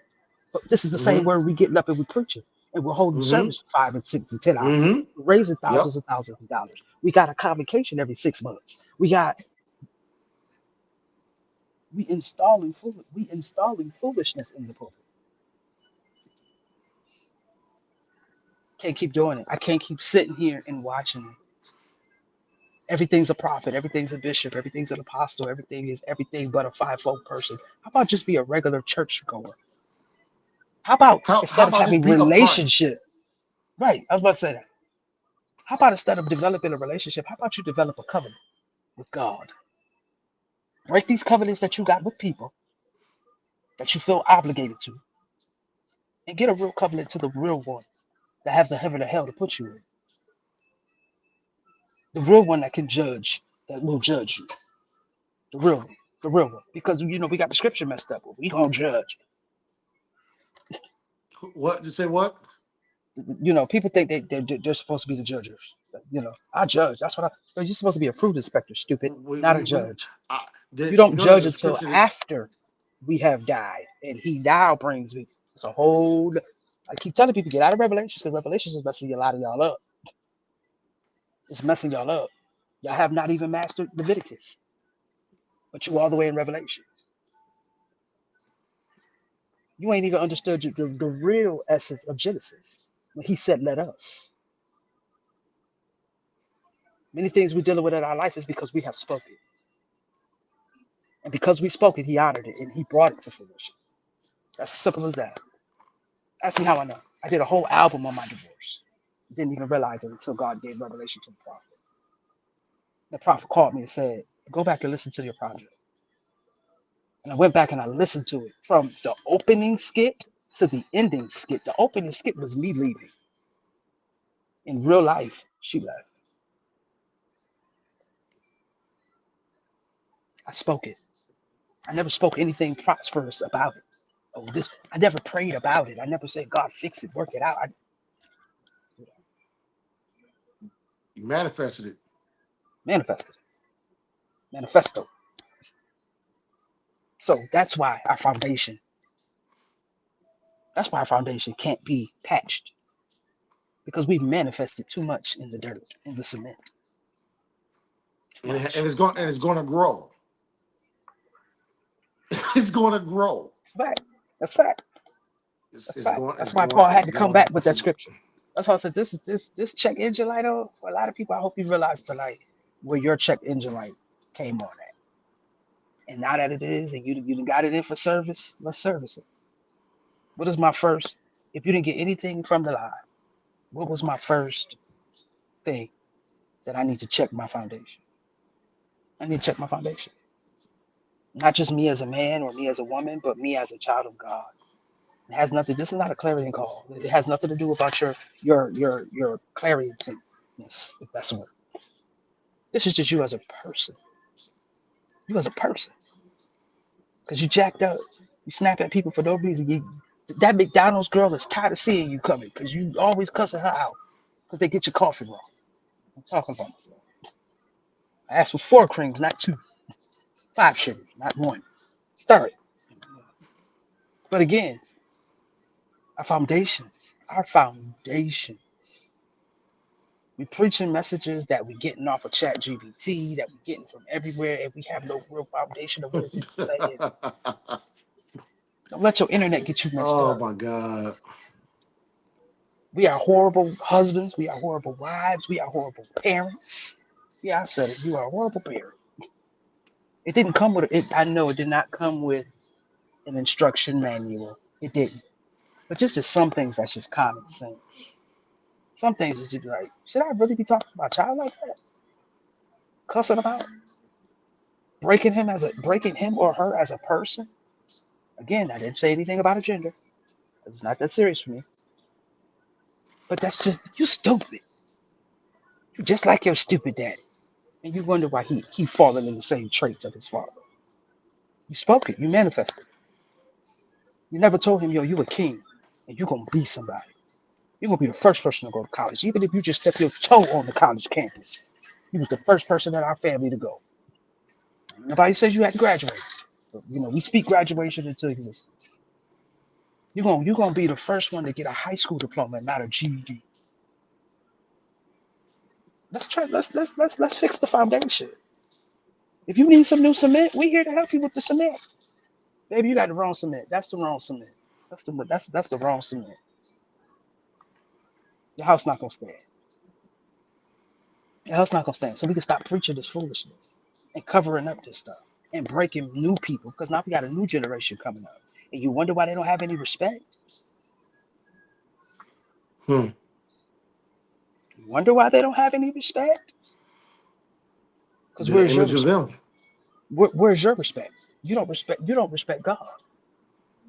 Speaker 2: But this is the same
Speaker 3: Mm-hmm.
Speaker 2: word we getting up and we preaching. And we're holding
Speaker 3: Mm-hmm.
Speaker 2: service for 5 and 6 and 10 hours.
Speaker 3: Mm-hmm.
Speaker 2: We're raising
Speaker 3: Yep.
Speaker 2: thousands and thousands of dollars. We got a convocation every 6 months. We installing foolishness in the pulpit. Can't keep doing it. I can't keep sitting here and watching it. Everything's a prophet, everything's a bishop, everything's an apostle, everything is everything but a fivefold person. How about just be a regular church goer? How about
Speaker 3: How
Speaker 2: instead of
Speaker 3: about just
Speaker 2: having
Speaker 3: be of Christ?
Speaker 2: relationship, right? I was about to say that. How about instead of developing a relationship, how about you develop a covenant with God? Break these covenants that you got with people that you feel obligated to, and get a real covenant to the real one that has a heaven or hell to put you in. The real one that can judge, that will judge you. The real one. The real one. Because we got the scripture messed up. We gonna judge.
Speaker 3: What? You say what?
Speaker 2: People think they're supposed to be the judges. I judge. That's what you're supposed to be a fruit inspector, stupid, not a
Speaker 3: we
Speaker 2: judge.
Speaker 3: I,
Speaker 2: You
Speaker 3: you
Speaker 2: don't
Speaker 3: know, there's
Speaker 2: judge
Speaker 3: a
Speaker 2: until
Speaker 3: scripture that
Speaker 2: after we have died, and he now brings me. It's a whole. I keep telling people get out of Revelations because Revelations is messing a lot of y'all up. It's messing y'all up. Y'all have not even mastered Leviticus, but you all the way in Revelations. You ain't even understood the real essence of Genesis when he said, "Let us." Many things we're dealing with in our life is because we have spoken, and because we spoke it, he honored it and he brought it to fruition. That's as simple as that. Ask me how I know. I did a whole album on my divorce. Didn't even realize it until God gave revelation to the prophet. The prophet called me and said, "Go back and listen to your project." And I went back and I listened to it from the opening skit to the ending skit. The opening skit was me leaving. In real life, she left. I spoke it. I never spoke anything prosperous about it. Oh, this I never prayed about it. I never said, "God, fix it, work it out." I
Speaker 3: you manifested it.
Speaker 2: manifested, manifesto. So that's why our foundation can't be patched because we've manifested too much in the dirt, in the cement. Too
Speaker 3: And
Speaker 2: much.
Speaker 3: it's going to grow. It's going to grow.
Speaker 2: It's fact. That's fact. That's
Speaker 3: It's
Speaker 2: fact.
Speaker 3: going
Speaker 2: That's why Paul had
Speaker 3: it's
Speaker 2: to come
Speaker 3: going
Speaker 2: back with that
Speaker 3: to.
Speaker 2: scripture. That's why I said this check engine light on. For a lot of people, I hope you realize tonight where your check engine light came on at. And now that it is, and you done got it in for service, let's service it. What is my first? If you didn't get anything from the live, what was my first thing that I need to check my foundation? I need to check my foundation. Not just me as a man or me as a woman, but me as a child of God. It has nothing. This is not a clarion call. It has nothing to do about your clarioness, if that's a word. This is just you as a person. You as a person, because you jacked up. You snap at people for no reason. That McDonald's girl is tired of seeing you coming because you always cussing her out because they get your coffee wrong. I'm talking about myself. I asked for 4 creams, not 2. 5 sugars, not 1. Start it. But again, our foundations. We preaching messages that we getting off of Chat GBT, that we getting from everywhere, and we have no real foundation of what is it saying. Don't let your internet get you messed
Speaker 3: Oh
Speaker 2: up.
Speaker 3: my God.
Speaker 2: We are horrible husbands. We are horrible wives. We are horrible parents. Yeah, I said it. You are a horrible parent. It didn't come with it. I know it did not come with an instruction manual. It didn't. But just as some things that's just common sense. Some things is just like, should I really be talking to my child like that? Cussing him out? Breaking him or her as a person? Again, I didn't say anything about a gender. It's not that serious for me. But that's just you stupid. You just like your stupid daddy. And you wonder why he falling in the same traits of his father. You spoke it, you manifested it. You never told him, yo, you a king and you're gonna be somebody. You're gonna be the first person to go to college. Even if you just step your toe on the college campus. You was the first person in our family to go. Nobody says you had to graduate. But, we speak graduation into existence. You're gonna be the first one to get a high school diploma and not a GED. Let's try. Let's fix the foundation. If you need some new cement, we here to help you with the cement. Baby, you got the wrong cement. That's the wrong cement. That's the wrong cement. Your house not gonna stand. Your house not gonna stand. So we can stop preaching this foolishness and covering up this stuff and breaking new people because now we got a new generation coming up. And you wonder why they don't have any respect.
Speaker 3: Hmm.
Speaker 2: You wonder why they don't have any respect. Because
Speaker 3: The
Speaker 2: where's your
Speaker 3: image of
Speaker 2: respect?
Speaker 3: them.
Speaker 2: Where's your respect? You don't respect. You don't respect God.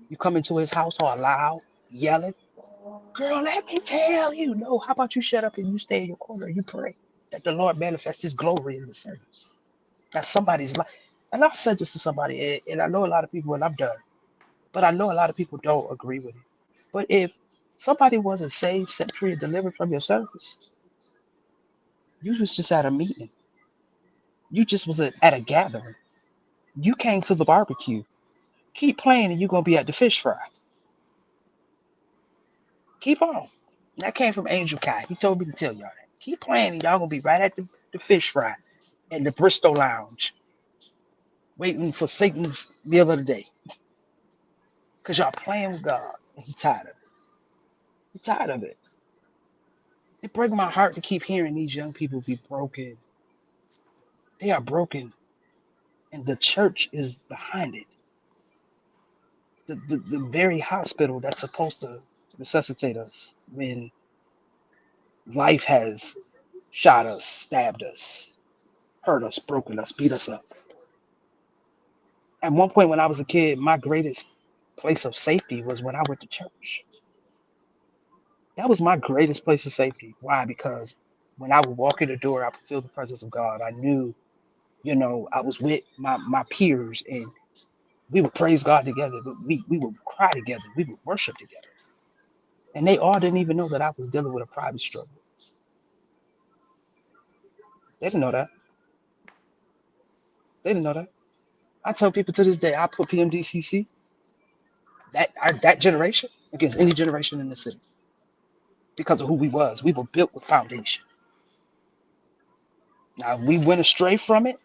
Speaker 2: You come into His house all loud, yelling. Girl, let me tell you. No, how about you shut up and you stay in your corner and you pray that the Lord manifests His glory in the service. That's somebody's life. And I've said this to somebody, and I know a lot of people, and I'm done, but I know a lot of people don't agree with it. But if Somebody wasn't saved, set free, and delivered from your service. You was just at a meeting. You just was at a gathering. You came to the barbecue. Keep playing and you're gonna be at the fish fry. Keep on. That came from Angel Kai. He told me to tell y'all that. Keep playing and y'all gonna be right at the fish fry in the Bristol Lounge, waiting for Satan's meal of the day. Because y'all playing with God and he tired of it. He tired of it. It breaks my heart to keep hearing these young people be broken. They are broken, and the church is behind it. The very hospital that's supposed to resuscitate us when life has shot us, stabbed us, hurt us, broken us, beat us up. At one point when I was a kid, my greatest place of safety was when I went to church. That was my greatest place of safety. Why? Because when I would walk in the door, I would feel the presence of God. I knew, I was with my peers and we would praise God together, but we would cry together, we would worship together. And they all didn't even know that I was dealing with a private struggle. They didn't know that. They didn't know that. I tell people to this day, I put PMDCC, that generation, against any generation in the city because of who we was. We were built with foundation. Now, if we went astray from it,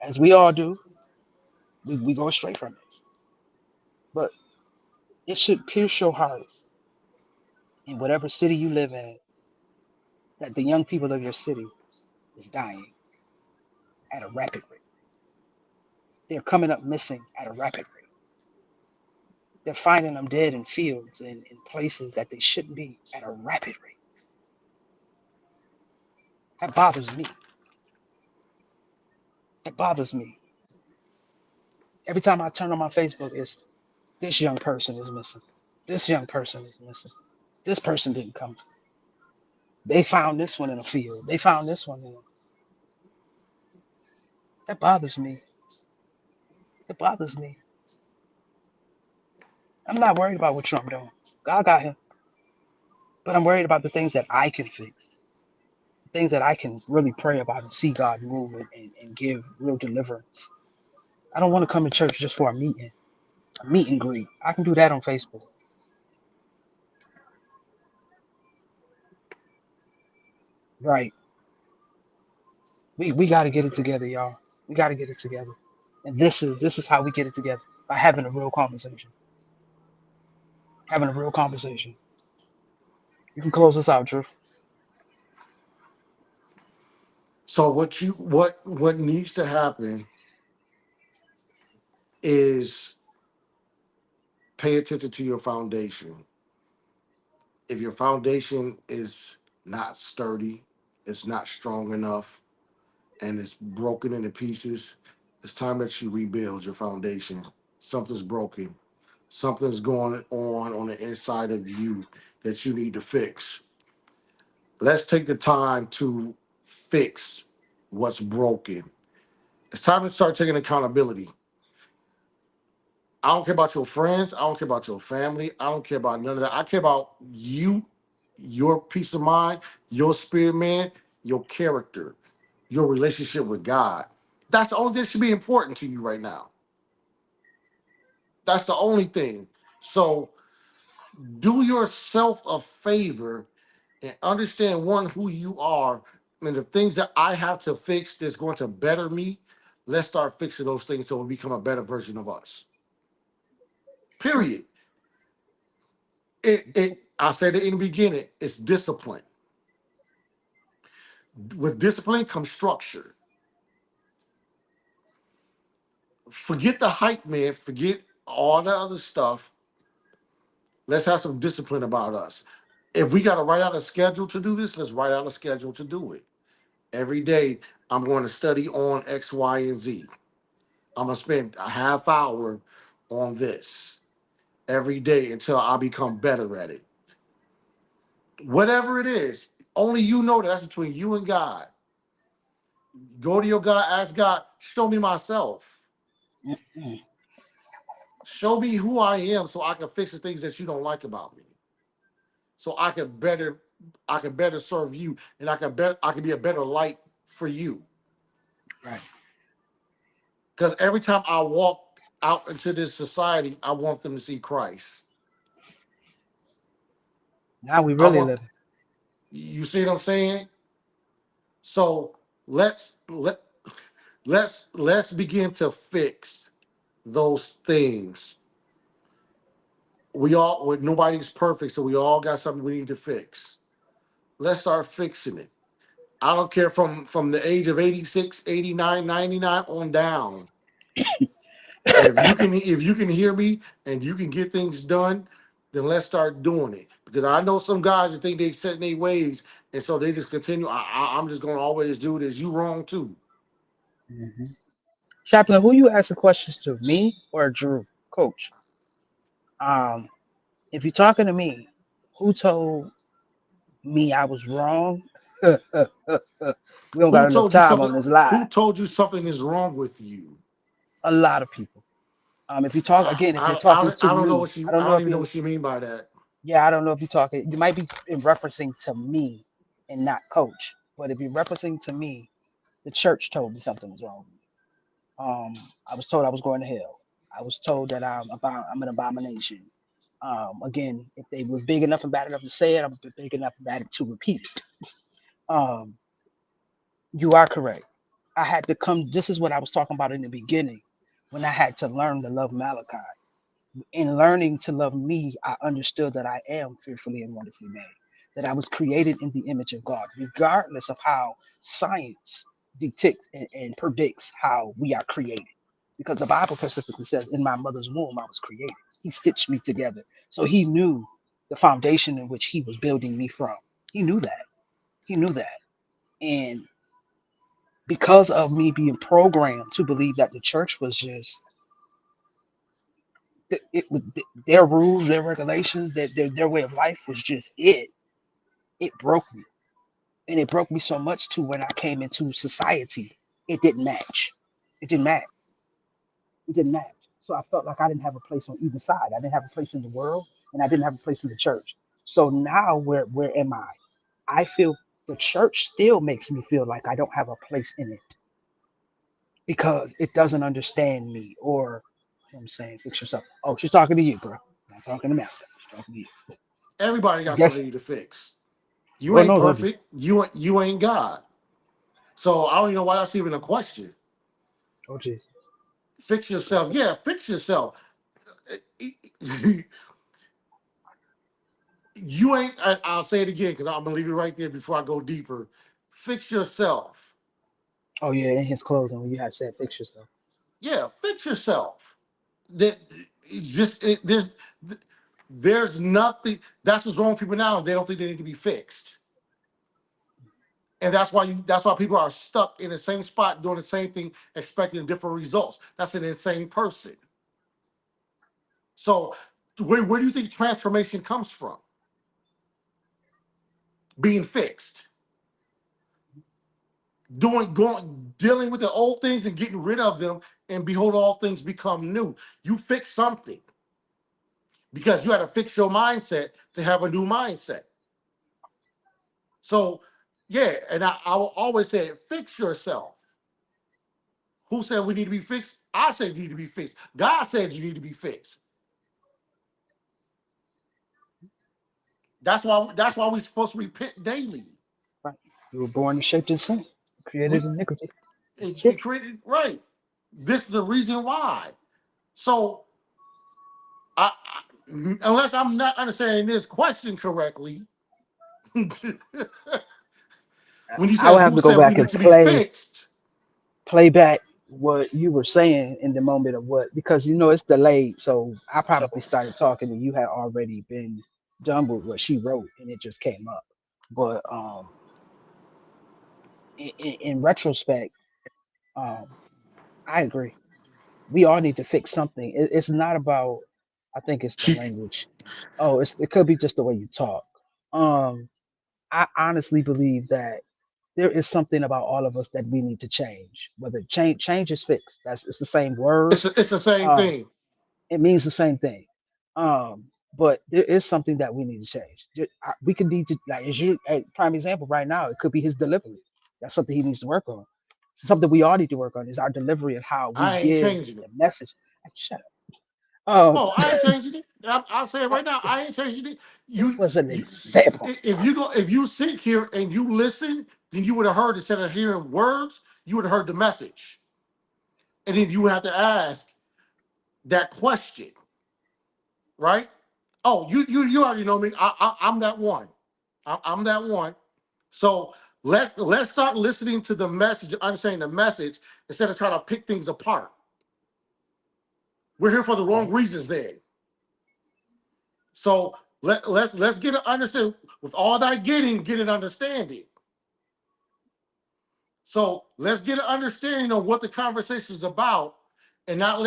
Speaker 2: as we all do, we go astray from it. But it should pierce your heart in whatever city you live in that the young people of your city is dying at a rapid rate. They're coming up missing at a rapid rate. They're finding them dead in fields and in places that they shouldn't be at a rapid rate. That bothers me. That bothers me. Every time I turn on my Facebook, it's this young person is missing. This young person is missing. This person didn't come. They found this one in a field. They found this one in a... That bothers me. It bothers me. I'm not worried about what Trump doing. God got him. But I'm worried about the things that I can fix, things that I can really pray about and see God move and give real deliverance. I don't want to come to church just for a meet and greet. I can do that on Facebook. Right. We got to get it together, y'all. We got to get it together. And this is how we get it together by having a real conversation. Having a real conversation. You can close this out, Drew.
Speaker 3: So what needs to happen is pay attention to your foundation. If your foundation is not sturdy, it's not strong enough, and it's broken into pieces, it's time that you rebuild your foundation. Something's broken. Something's going on the inside of you that you need to fix. Let's take the time to fix what's broken. It's time to start taking accountability. I don't care about your friends. I don't care about your family. I don't care about none of that. I care about you, your peace of mind, your spirit, man, your character, your relationship with God. That's the only thing that should be important to you right now. That's the only thing. So do yourself a favor and understand one who you are and the things that I have to fix that's going to better me. Let's start fixing those things so we become a better version of us.
Speaker 2: It's true.
Speaker 3: Period. It I said it in the beginning, it's discipline. With discipline comes structure. Forget the hype, man. Forget all the other stuff. Let's have some discipline about us. If we got to write out a schedule to do this, let's write out a schedule to do it. Every day, I'm going to study on X, Y, and Z. I'm going to spend a half hour on this every day until I become better at it. Whatever it is, only you know that. That's between you and God. Go to your God, ask God, show me myself.
Speaker 2: Mm-mm.
Speaker 3: Show me who I am so I can fix the things that you don't like about me. so I can better serve you, and I can be a better light for you.
Speaker 2: Right.
Speaker 3: Because every time I walk out into this society, I want them to see Christ.
Speaker 2: Now we
Speaker 3: I
Speaker 2: really
Speaker 3: want
Speaker 2: live.
Speaker 3: you see what I'm saying? So let's let let's begin to fix those things. Nobody's perfect, so we all got something we need to fix. Let's start fixing it. I don't care from the age of 86, 89, 99 on down. If you can hear me and you can get things done, then let's start doing it. Because I know some guys that think they set in their ways, and so they just continue. I'm just gonna always do this. You wrong too.
Speaker 2: Hmm. Chaplain, who you asking questions to, me or Drew, Coach? Um, if you're talking to me, who told me I was wrong? We don't
Speaker 3: Who
Speaker 2: got enough
Speaker 3: told you
Speaker 2: time
Speaker 3: something?
Speaker 2: on this live.
Speaker 3: Who told you something is wrong with you?
Speaker 2: A lot of people. If you talk again, if you're talking to
Speaker 3: I don't know
Speaker 2: me,
Speaker 3: what she.
Speaker 2: I don't
Speaker 3: I
Speaker 2: know
Speaker 3: don't
Speaker 2: if
Speaker 3: even know
Speaker 2: you.
Speaker 3: what she mean by that.
Speaker 2: Yeah, I don't know if you're talking. You might be in referencing to me and not Coach. But if you're referencing to me, the church told me something was wrong with me. Um, I was told I was going to hell. I was told that I'm an abomination. Again, if they was big enough and bad enough to say it, I'm big enough and bad to repeat it. Um, you are correct. I had to come. This is what I was talking about in the beginning, when I had to learn to love Malachi. In learning to love me, I understood that I am fearfully and wonderfully made, that I was created in the image of God, regardless of how science dictates and predicts how we are created. Because the Bible specifically says, in my mother's womb, I was created. He stitched me together. So he knew the foundation in which he was building me from. He knew that. He knew that. And because of me being programmed to believe that the church was just it was their rules, their regulations, their way of life was just it. It broke me, and it broke me so much too. When I came into society, it didn't match. It didn't match. It didn't match. So I felt like I didn't have a place on either side. I didn't have a place in the world, and I didn't have a place in the church. So now, where am I? I feel the church still makes me feel like I don't have a place in it because it doesn't understand me. Or I'm saying, fix yourself. Oh, she's talking to you, bro. Not talking to me. She's talking to you.
Speaker 3: Everybody
Speaker 2: I
Speaker 3: got something
Speaker 2: guess
Speaker 3: they need to fix. You
Speaker 2: Lord
Speaker 3: ain't
Speaker 2: knows I do.
Speaker 3: perfect. You ain't God. So I don't even know why that's even a question.
Speaker 2: Oh, jeez.
Speaker 3: Fix yourself. Yeah, fix yourself. You ain't. I'll say it again because I'm gonna leave it right there before I go deeper. Fix yourself.
Speaker 2: Oh, yeah, in his closing, when you had said fix yourself.
Speaker 3: Yeah, fix yourself. That there's nothing. That's what's wrong with people now. They don't think they need to be fixed, and that's why people are stuck in the same spot doing the same thing, expecting different results. That's an insane person. So where do you think transformation comes from? Being fixed, dealing with the old things and getting rid of them, and behold, all things become new. You fix something because you had to fix your mindset to have a new mindset. So, yeah, and I will always say, fix yourself. Who said we need to be fixed? I said you need to be fixed. God said you need to be fixed. That's why we're supposed to repent daily.
Speaker 2: Right. You were born and shaped in sin, created
Speaker 3: We
Speaker 2: in iniquity. It's
Speaker 3: it
Speaker 2: scripture.
Speaker 3: created right. This is the reason why. So, I unless I'm not understanding this question correctly, when you
Speaker 2: I
Speaker 3: said
Speaker 2: would have
Speaker 3: who
Speaker 2: to go
Speaker 3: said we
Speaker 2: back and
Speaker 3: need to be fixed,
Speaker 2: play back what you were saying in the moment of what, because it's delayed. So I probably started talking and you had already been done with what she wrote and it just came up. But in retrospect, um, I agree. We all need to fix something. It's not about. I think it's the language. Oh, it could be just the way you talk. Um, I honestly believe that there is something about all of us that we need to change. Whether change is fixed. It's the same word.
Speaker 3: it's the same
Speaker 2: Um,
Speaker 3: thing.
Speaker 2: it means the same thing. Um, but there is something that we need to change. We could need to, like, as you a prime example right now, it could be his delivery. That's something he needs to work on. Something we all need to work on is our delivery and how we
Speaker 3: I ain't
Speaker 2: give
Speaker 3: changing
Speaker 2: the
Speaker 3: it.
Speaker 2: message. Shut up.
Speaker 3: Oh, I ain't changing it. I'll say it right now. I ain't changing it.
Speaker 2: It
Speaker 3: You,
Speaker 2: was an
Speaker 3: you,
Speaker 2: example.
Speaker 3: if you sit here and you listen, then you would have heard, instead of hearing words, you would have heard the message, and then you would have to ask that question, right? Oh, you already know me. I'm that one. I'm that one. So let's start listening to the message, understanding the message, instead of trying to pick things apart. We're here for the wrong
Speaker 2: Okay.
Speaker 3: reasons then. So let's get an understanding. With all that getting, get an understanding. So let's get an understanding of what the conversation is about, and not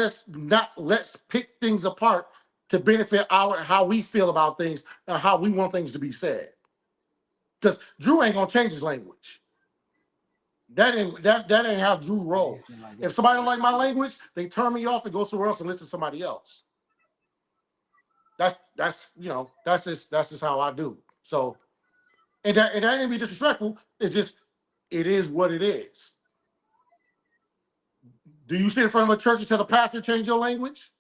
Speaker 3: let's pick things apart to benefit our how we feel about things and how we want things to be said. Because Drew ain't gonna change his language. That ain't how Drew
Speaker 2: I
Speaker 3: roll.
Speaker 2: definitely like
Speaker 3: If
Speaker 2: this.
Speaker 3: somebody don't like my language, they turn me off and go somewhere else and listen to somebody else. That's just how I do. So, and that ain't be disrespectful. It is what it is. Do you sit in front of a church and tell the pastor change your language?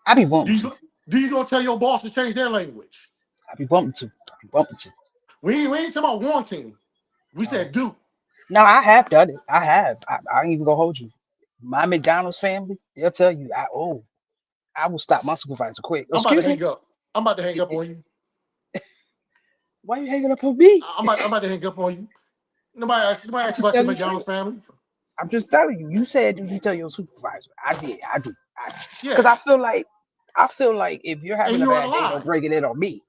Speaker 2: I be
Speaker 3: Do
Speaker 2: wanting
Speaker 3: you
Speaker 2: to.
Speaker 3: go, do you gonna tell your boss to change their language?
Speaker 2: I be wanting to. I be wanting to.
Speaker 3: We ain't talking about wanting. We
Speaker 2: No.
Speaker 3: said do.
Speaker 2: No, I have done it. I have. I ain't even gonna hold you. My McDonald's family, they'll tell you, I will stop my supervisor quick.
Speaker 3: I'm about to
Speaker 2: Excuse me.
Speaker 3: hang up. I'm about to hang
Speaker 2: Y-
Speaker 3: up
Speaker 2: y-
Speaker 3: on you.
Speaker 2: Why you hanging up on me?
Speaker 3: I'm about to hang up on you. Nobody
Speaker 2: I'm
Speaker 3: asked you
Speaker 2: just
Speaker 3: about your
Speaker 2: telling you straight.
Speaker 3: McDonald's family.
Speaker 2: I'm just telling you. You said you tell your supervisor. I did. I do. Because
Speaker 3: Yeah,
Speaker 2: I feel like if you're
Speaker 3: and
Speaker 2: having a
Speaker 3: you are
Speaker 2: bad day, don't
Speaker 3: alive.
Speaker 2: bring it in on me.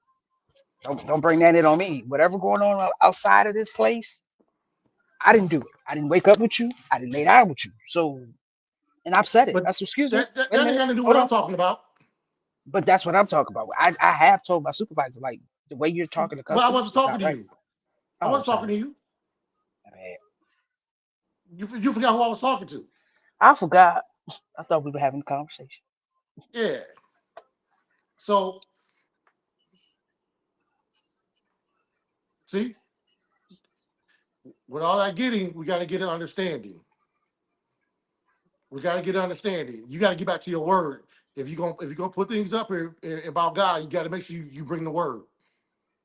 Speaker 2: Don't bring that in on me. Whatever going on outside of this place, I didn't do it. I didn't wake up with you. I didn't lay down with you. So, and I've said it.
Speaker 3: But
Speaker 2: That's excuse me.
Speaker 3: that
Speaker 2: Wait a
Speaker 3: ain't
Speaker 2: minute.
Speaker 3: got to do with
Speaker 2: Hold
Speaker 3: what I'm
Speaker 2: on.
Speaker 3: talking about.
Speaker 2: But that's what I'm talking about. I have told my supervisor, like, the way you're talking to
Speaker 3: But I wasn't
Speaker 2: customers is
Speaker 3: talking
Speaker 2: not
Speaker 3: to
Speaker 2: right.
Speaker 3: you. I
Speaker 2: Oh,
Speaker 3: wasn't
Speaker 2: sorry.
Speaker 3: talking to you.
Speaker 2: My bad.
Speaker 3: You forgot who I was talking to.
Speaker 2: I forgot. I thought we were having a conversation.
Speaker 3: Yeah. So see, with all that getting, we got to get an understanding. We got to get an understanding. You got to get back to your word. If you're gonna put things up here about God, you got to make sure you bring the word.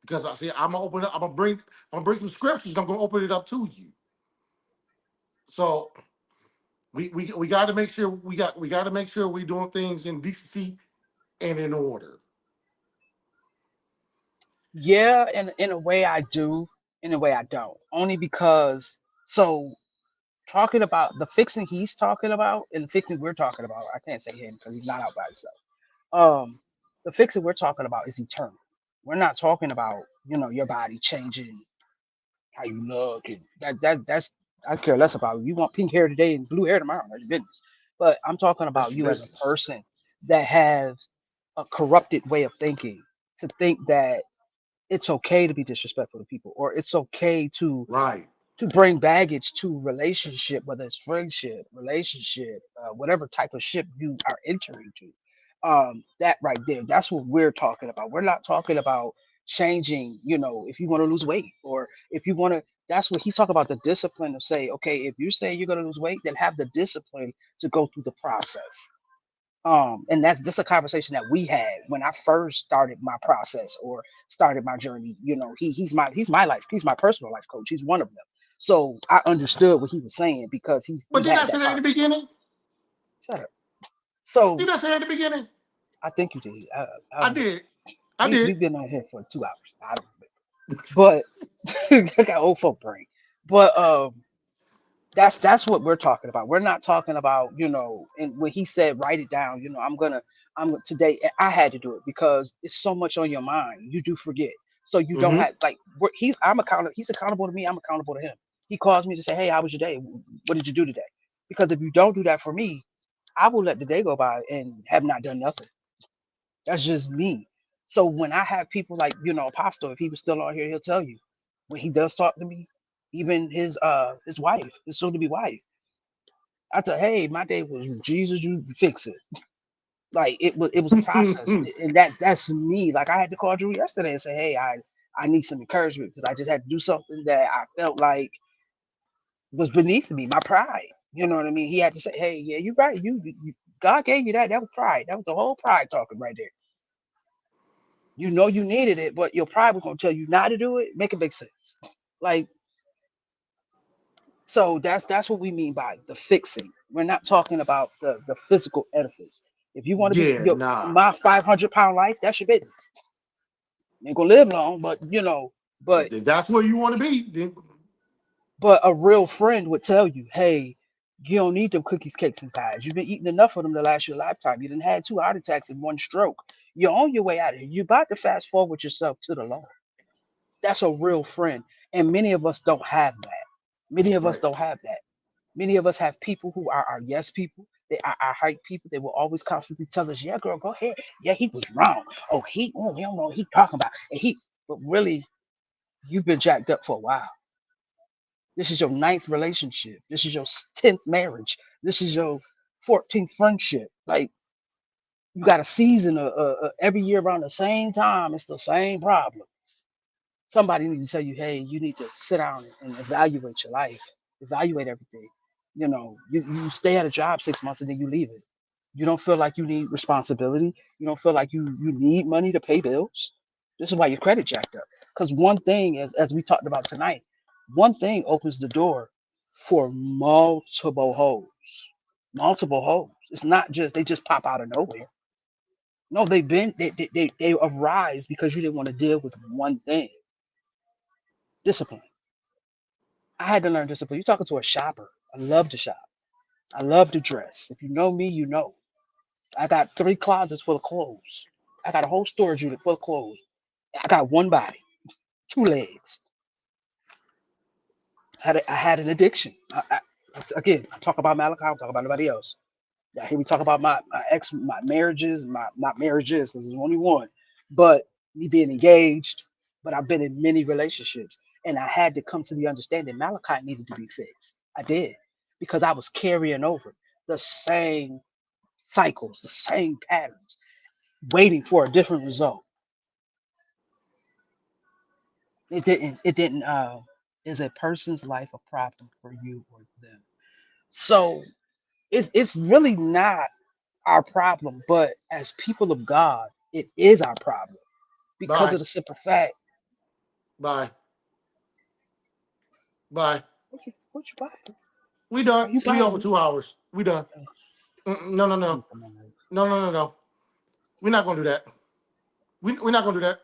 Speaker 3: Because I see, I'm gonna open up. I'm gonna bring some scriptures. I'm gonna open it up to you. So we got to make sure we got to make sure we're doing things in decency and in order.
Speaker 2: Yeah, in a way I do, in a way I don't. Only because so talking about the fixing he's talking about and the fixing we're talking about, I can't say him because he's not out by himself. Um, the fixing we're talking about is eternal. We're not talking about, your body changing how you look and that's I care less about. You want pink hair today and blue hair tomorrow, that's your business. But I'm talking
Speaker 3: That's
Speaker 2: about
Speaker 3: your
Speaker 2: you as a
Speaker 3: business.
Speaker 2: person that has a corrupted way of thinking to think that it's okay to be disrespectful to people or it's okay
Speaker 3: Right.
Speaker 2: to bring baggage to relationship, whether it's friendship, relationship, whatever type of ship you are entering to. That right there, that's what we're talking about. We're not talking about changing, if you want to lose weight or if you want to. That's what he's talking about, the discipline of say, okay, if you say you're going to lose weight, then have the discipline to go through the process. And that's just a conversation that we had when I first started my process or started my journey. He's my life, he's my personal life coach. He's one of them. So I understood what he was saying because we
Speaker 3: But didn't I
Speaker 2: had
Speaker 3: say
Speaker 2: that
Speaker 3: that in the
Speaker 2: conversation.
Speaker 3: beginning?
Speaker 2: Shut up. So
Speaker 3: Didn't I say that in the beginning?
Speaker 2: I think you did. I
Speaker 3: I
Speaker 2: was
Speaker 3: did. I
Speaker 2: we've
Speaker 3: did.
Speaker 2: been on here for 2 hours. I don't remember, but I got old folk brain. But that's what we're talking about. We're not talking about, and when he said write it down, today I had to do it because it's so much on your mind. You do forget. So you don't
Speaker 3: Mm-hmm.
Speaker 2: have like I'm accountable, he's accountable to me, I'm accountable to him. He calls me to say, "Hey, how was your day? What did you do today?" Because if you don't do that for me, I will let the day go by and have not done nothing. That's just me. So when I have people like, Apostle, if he was still on here, he'll tell you when he does talk to me, even his wife, his soon to be wife. I tell, hey, my day was Jesus, you fix it. Like it was a process, and that's me. Like I had to call Drew yesterday and say, hey, I need some encouragement because I just had to do something that I felt like was beneath me, my pride. You know what I mean? He had to say, hey, yeah, you're right. God gave you that. That was pride. That was the whole pride talking right there. You know you needed it, but your pride was gonna tell you not to do it. Make it make sense. Like so that's what we mean by the fixing. We're not talking about the physical edifice. If you want to be
Speaker 3: Yeah, nah.
Speaker 2: my 500-pound life, that's your business. You ain't gonna live long, but but
Speaker 3: If that's where you want to be, then
Speaker 2: a real friend would tell you, hey, you don't need them cookies, cakes, and pies. You've been eating enough of them to last your lifetime. You done had 2 heart attacks in one stroke. You're on your way out of here. You're about to fast forward yourself to the Lord. That's a real friend. And many of us don't have that. Many of us
Speaker 3: right.
Speaker 2: don't have that. Many of us have people who are our yes people. They are our hype people. They will always constantly tell us, yeah, girl, go ahead. Yeah, he was wrong. We don't know what he talking about. But really, you've been jacked up for a while. This is your ninth relationship. This is your 10th marriage. This is your 14th friendship. Like, you got a season every year around the same time. It's the same problem. Somebody needs to tell you, hey, you need to sit down and evaluate your life, evaluate everything. You stay at a job 6 months and then you leave it. You don't feel like you need responsibility. You don't feel like you need money to pay bills. This is why your credit jacked up. Because one thing, as we talked about tonight, one thing opens the door for multiple holes. Multiple holes. It's not just they just pop out of nowhere. No, they arise because you didn't want to deal with one thing. Discipline. I had to learn discipline. You're talking to a shopper. I love to shop. I love to dress. If you know me, you know. I got 3 closets full of clothes. I got a whole storage unit full of clothes. I got one body, 2 legs. I had an addiction. Again, I talk about Malachi. I don't talk about nobody else. Now, here we talk about my marriages, my not marriages because there's only one, but me being engaged. But I've been in many relationships, and I had to come to the understanding Malachi needed to be fixed. I did because I was carrying over the same cycles, the same patterns, waiting for a different result. It didn't. It didn't. Is a person's life a problem for you or them? So it's really not our problem, but as people of God, it is our problem because
Speaker 3: Bye.
Speaker 2: of the simple fact.
Speaker 3: Bye. Bye.
Speaker 2: What you buying?
Speaker 3: We done.
Speaker 2: Are you
Speaker 3: We over
Speaker 2: buying?
Speaker 3: 2 hours. We done. No, no,
Speaker 2: I
Speaker 3: no.
Speaker 2: need some more lights.
Speaker 3: No, no, no, no. We're not gonna do that. We're not gonna do that.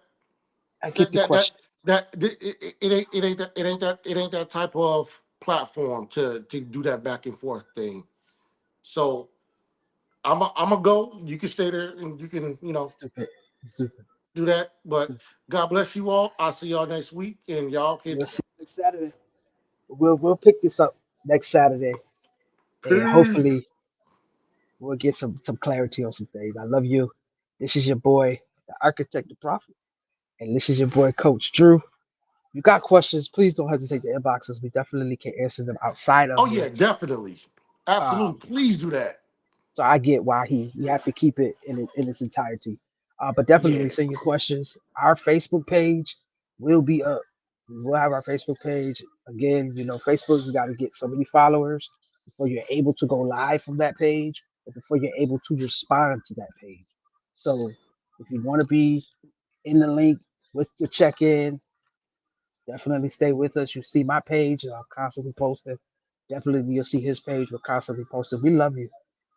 Speaker 2: I get
Speaker 3: That
Speaker 2: the
Speaker 3: that that
Speaker 2: question.
Speaker 3: it ain't that type of platform to do that back and forth thing. So I'm a go. You can stay there and you can
Speaker 2: Stupid. Stupid.
Speaker 3: do that. But
Speaker 2: Stupid.
Speaker 3: God bless you all. I'll see y'all next week, and y'all can
Speaker 2: We'll see you next Saturday. We'll pick this up next Saturday, and hopefully
Speaker 3: peace.
Speaker 2: we'll get some clarity on some things. I love you. This is your boy, the architect, the prophet, and this is your boy, Coach Drew. You got questions, please don't hesitate to inbox us. We definitely can answer them outside
Speaker 3: Oh
Speaker 2: of
Speaker 3: yeah,
Speaker 2: this.
Speaker 3: definitely, absolutely.
Speaker 2: Um,
Speaker 3: Please do that.
Speaker 2: so I get why he have to keep it in its entirety. But definitely
Speaker 3: Yeah.
Speaker 2: send your questions. Our Facebook page will be up. We will have our Facebook page again. Facebook, you got to get so many followers before you're able to go live from that page, and before you're able to respond to that page. So if you want to be in the link with the check-in, definitely stay with us. You see my page, I'm constantly posting. Definitely you'll see his page. We're constantly posting. We love you.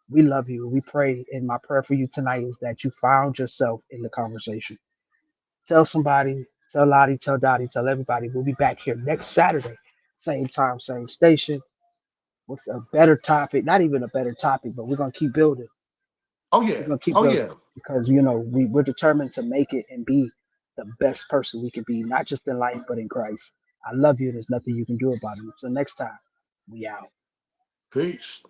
Speaker 2: We love you. We pray. And my prayer for you tonight is that you found yourself in the conversation. Tell somebody, tell Lottie, tell Dottie, tell everybody. We'll be back here next Saturday, same time, same station, with a better topic. Not even a better topic, but we're gonna keep building.
Speaker 3: Oh
Speaker 2: We're
Speaker 3: yeah.
Speaker 2: gonna keep
Speaker 3: Oh
Speaker 2: building
Speaker 3: yeah.
Speaker 2: because we're determined to make it and be the best person we can be, not just in life but in Christ. I love you. There's nothing you can do about it. Until next time, we out.
Speaker 3: Peace.